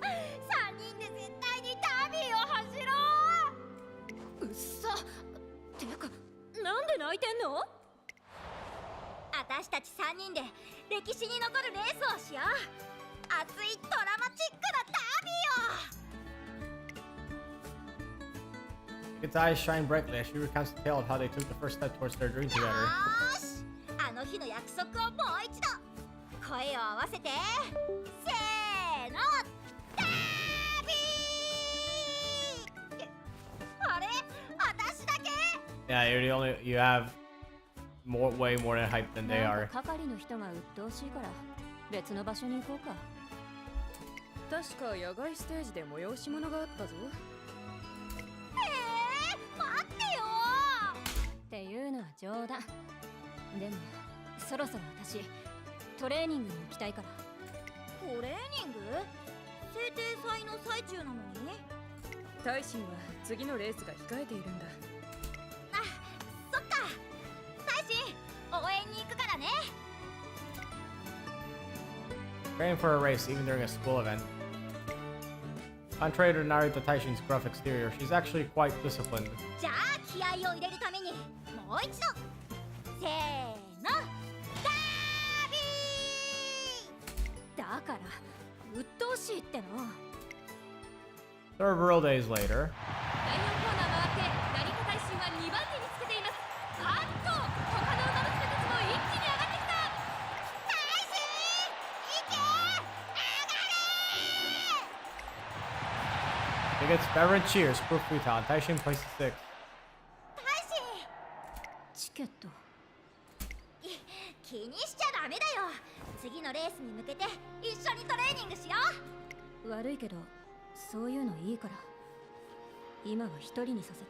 3人で絶対にダービーを走ろう。うっさ。てか、なんで泣いてんの？私たち3人で歴史に残るレースをしよう。熱いドラマチックなダービーを。Its eyes shine brightly as she recounts the tale of how they took the first step towards their dream together. よーし、あの日の約束をもう一度声を合わせて、せーの、ダービー。あれ、私だけ？ Yeah, you have way more than hype than they なん are. か係の人が鬱陶しいから別の場所に行こうか。確か野外ステージで催し物があったぞ。待ってよ。っていうのは冗談。でもそろそろ私トレーニングに行きたいから。トレーニング？制定祭の最中なのに？大臣は次のレースが控えているんだ。あ、そっか。大臣、応援に行くからね。Training for a race even during a school event. Contrary to Narita Taishin's gruff exterior, she's actually quite disciplined. じゃあ気合を入れるためにもう一度、せーの、ダービだから鬱陶しいっての。Several days later. 第4コーナー回って成田大臣は2番手につけています。あっと他の馬娘たちも一気に上がってきた。大臣行け上がれ He gets fervent cheers. Proof Futon. Taishin places 6. 大臣チケット。気にしちゃダメだよ。次のレースに向けて一緒にトレーニングしよう。悪いけどそういうのいいから今は一人にさせて。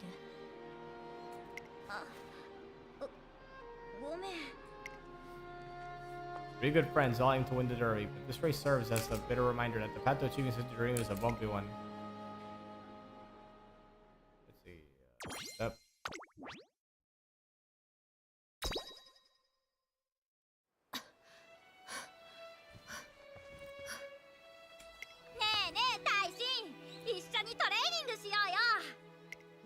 ごめん。 Three good friends all aim to win the Derby, but this race serves as a bitter reminder that the path to achieving such a dream is a bumpy one. Let's see. Step. ねえねえ大臣、一緒にトレーニングしようよ。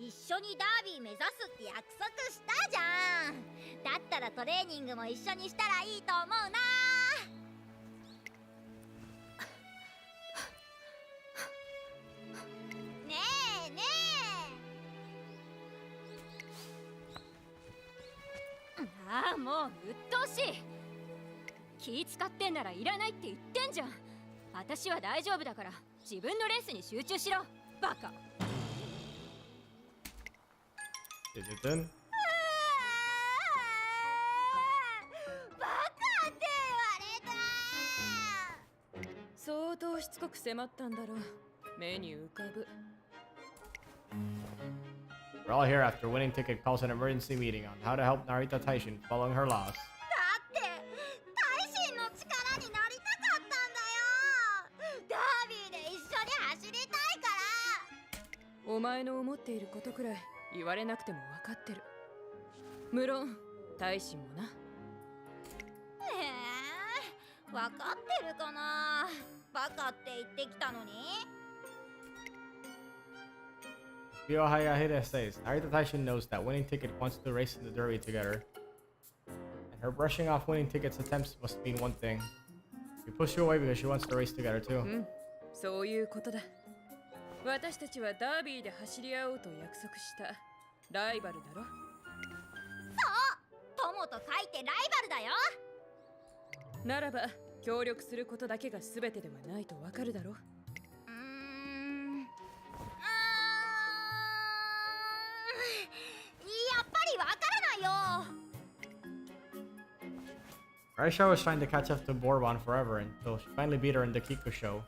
一緒にダービー目指すって約束したじゃん。だったらトレーニングも一緒にしたらいいと思うな。ねえねああもう鬱陶しい。気使ってんならいらないって言ってんじゃん。私は大丈夫だから自分のレースに集中しろバカ。Did it done? バカって言われた。相当しつこく迫ったんだろう。目に浮かぶ。 We're all here after winning ticket calls an emergency meeting on how to help Narita Taishin following her loss. だって大臣の力になりたかったんだよ。ダービーで一緒に走りたいから。お前の思っていることくらい言われなくても分かってる。無論大臣もな。分かってるかな。バカって言ってきたのに。Ryohayahide says Narita Taishin knows that winning ticket wants to race in the Derby together. And her brushing off winning ticket's attempts must mean one thing. She pushed you away because she wants to race together too. そういうことだ。私たちはダービーで走り合おうと約束したライバルだろ。そう、友と書いてライバルだよ。ならば協力することだけが全てではないとわかるだろ。やっぱりわからないよ。Raisha was trying to catch up to Bourbon forever until she finally beat her in the Kiku show.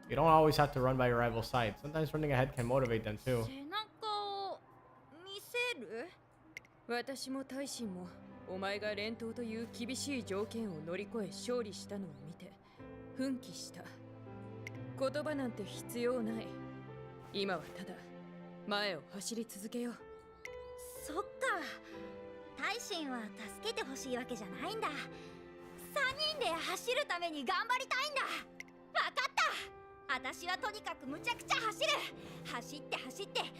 You don't always have to run by your rival's side. Sometimes running ahead can motivate them too. 背中を見せる？私も大臣もお前が連投という厳しい条件を乗り越え勝利したのを見て奮起した。言葉なんて必要ない。今はただ前を走り続けよう。そっか。大臣は助けてほしいわけじゃないんだ。3人で走るために頑張りたいんだ。わかった。私はとにかくむちゃくちゃ走る。走って走って必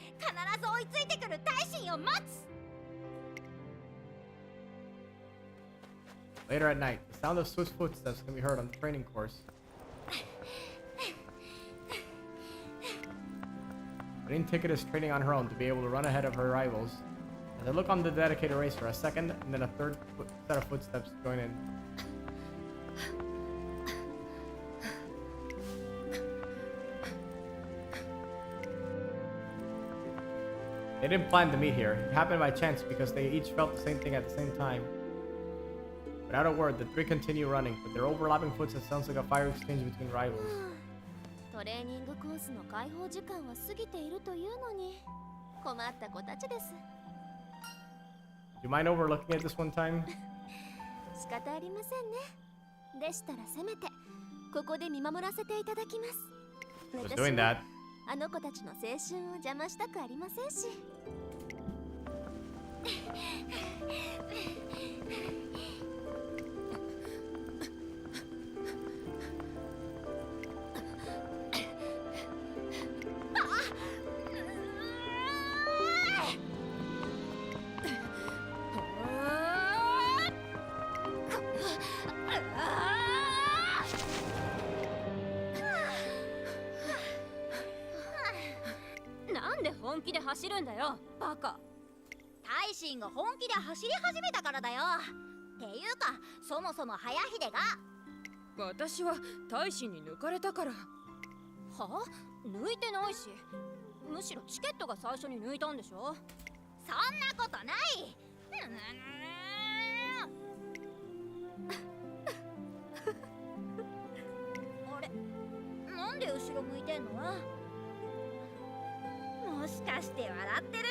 ず追いついてくる大臣を待つ。Later at night, the sound of Swift's footsteps can be heard on the training course. Winning Ticket is training on her own to be able to run ahead of her rivals. As I look on the dedicated racer, a second and then a third set of footsteps join in. They didn't plan to meet here. It happened by chance because they each felt the same thing at the same time. Without a word, the three continue running, but their overlapping footsteps sounds like a fire exchange between rivals. トレーニングコースの開放時間は過ぎているというのに困った子たちです。Do you mind overlooking it this one time? 仕方ありませんね。でしたらせめてここで見守らせていただきます。 Was doing that. あの子たちの青春を邪魔したくありませんし。気で走るんだよバカ。大臣が本気で走り始めたからだよ。っていうかそもそも早秀が。私は大使に抜かれたから。は？抜いてないし、むしろチケットが最初に抜いたんでしょ。そんなことない。あれ、なんで後ろ向いてんの？もしかして笑ってる？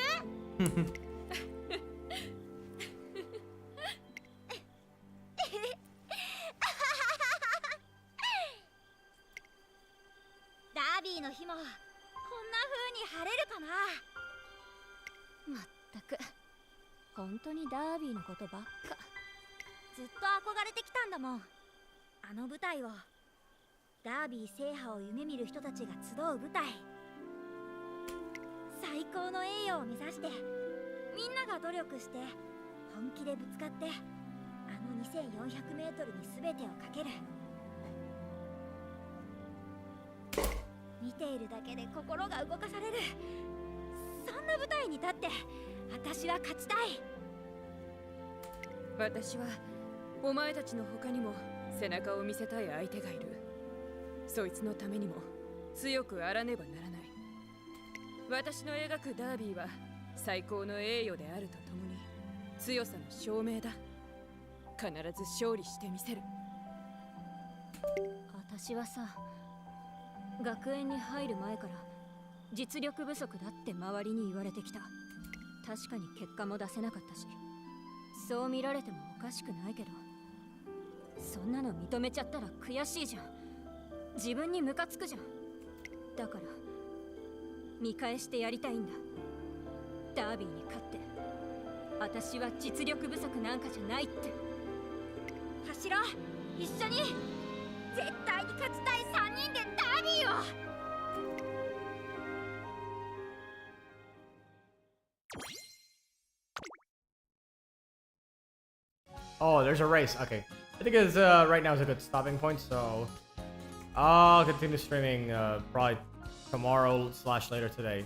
ダービーの日もこんな風に晴れるかな。まったく本当にダービーのことばっか。ずっと憧れてきたんだもん、あの舞台を。ダービー制覇を夢見る人たちが集う舞台。最高の栄誉を目指してみんなが努力して本気でぶつかって、あの 2400m に全てをかける。見ているだけで心が動かされる。そんな舞台に立って私は勝ちたい。私はお前たちの他にも背中を見せたい相手がいる。そいつのためにも強くあらねばならない。私の描くダービーは最高の栄誉であるとともに強さの証明だ。必ず勝利してみせる。私はさ、学園に入る前から実力不足だって周りに言われてきた。確かに結果も出せなかったし、そう見られてもおかしくないけど、そんなの認めちゃったら悔しいじゃん。自分にムカつくじゃん。だから見返してやりたいんだ。ダービーに勝って私は実力不足なんかじゃないって。走ろう一緒に。絶対に勝ちたい3人でダービーを。Oh, there's a race. Okay. I think it's right now is a good stopping point, so I'll continue streaming probably tomorrow / later today.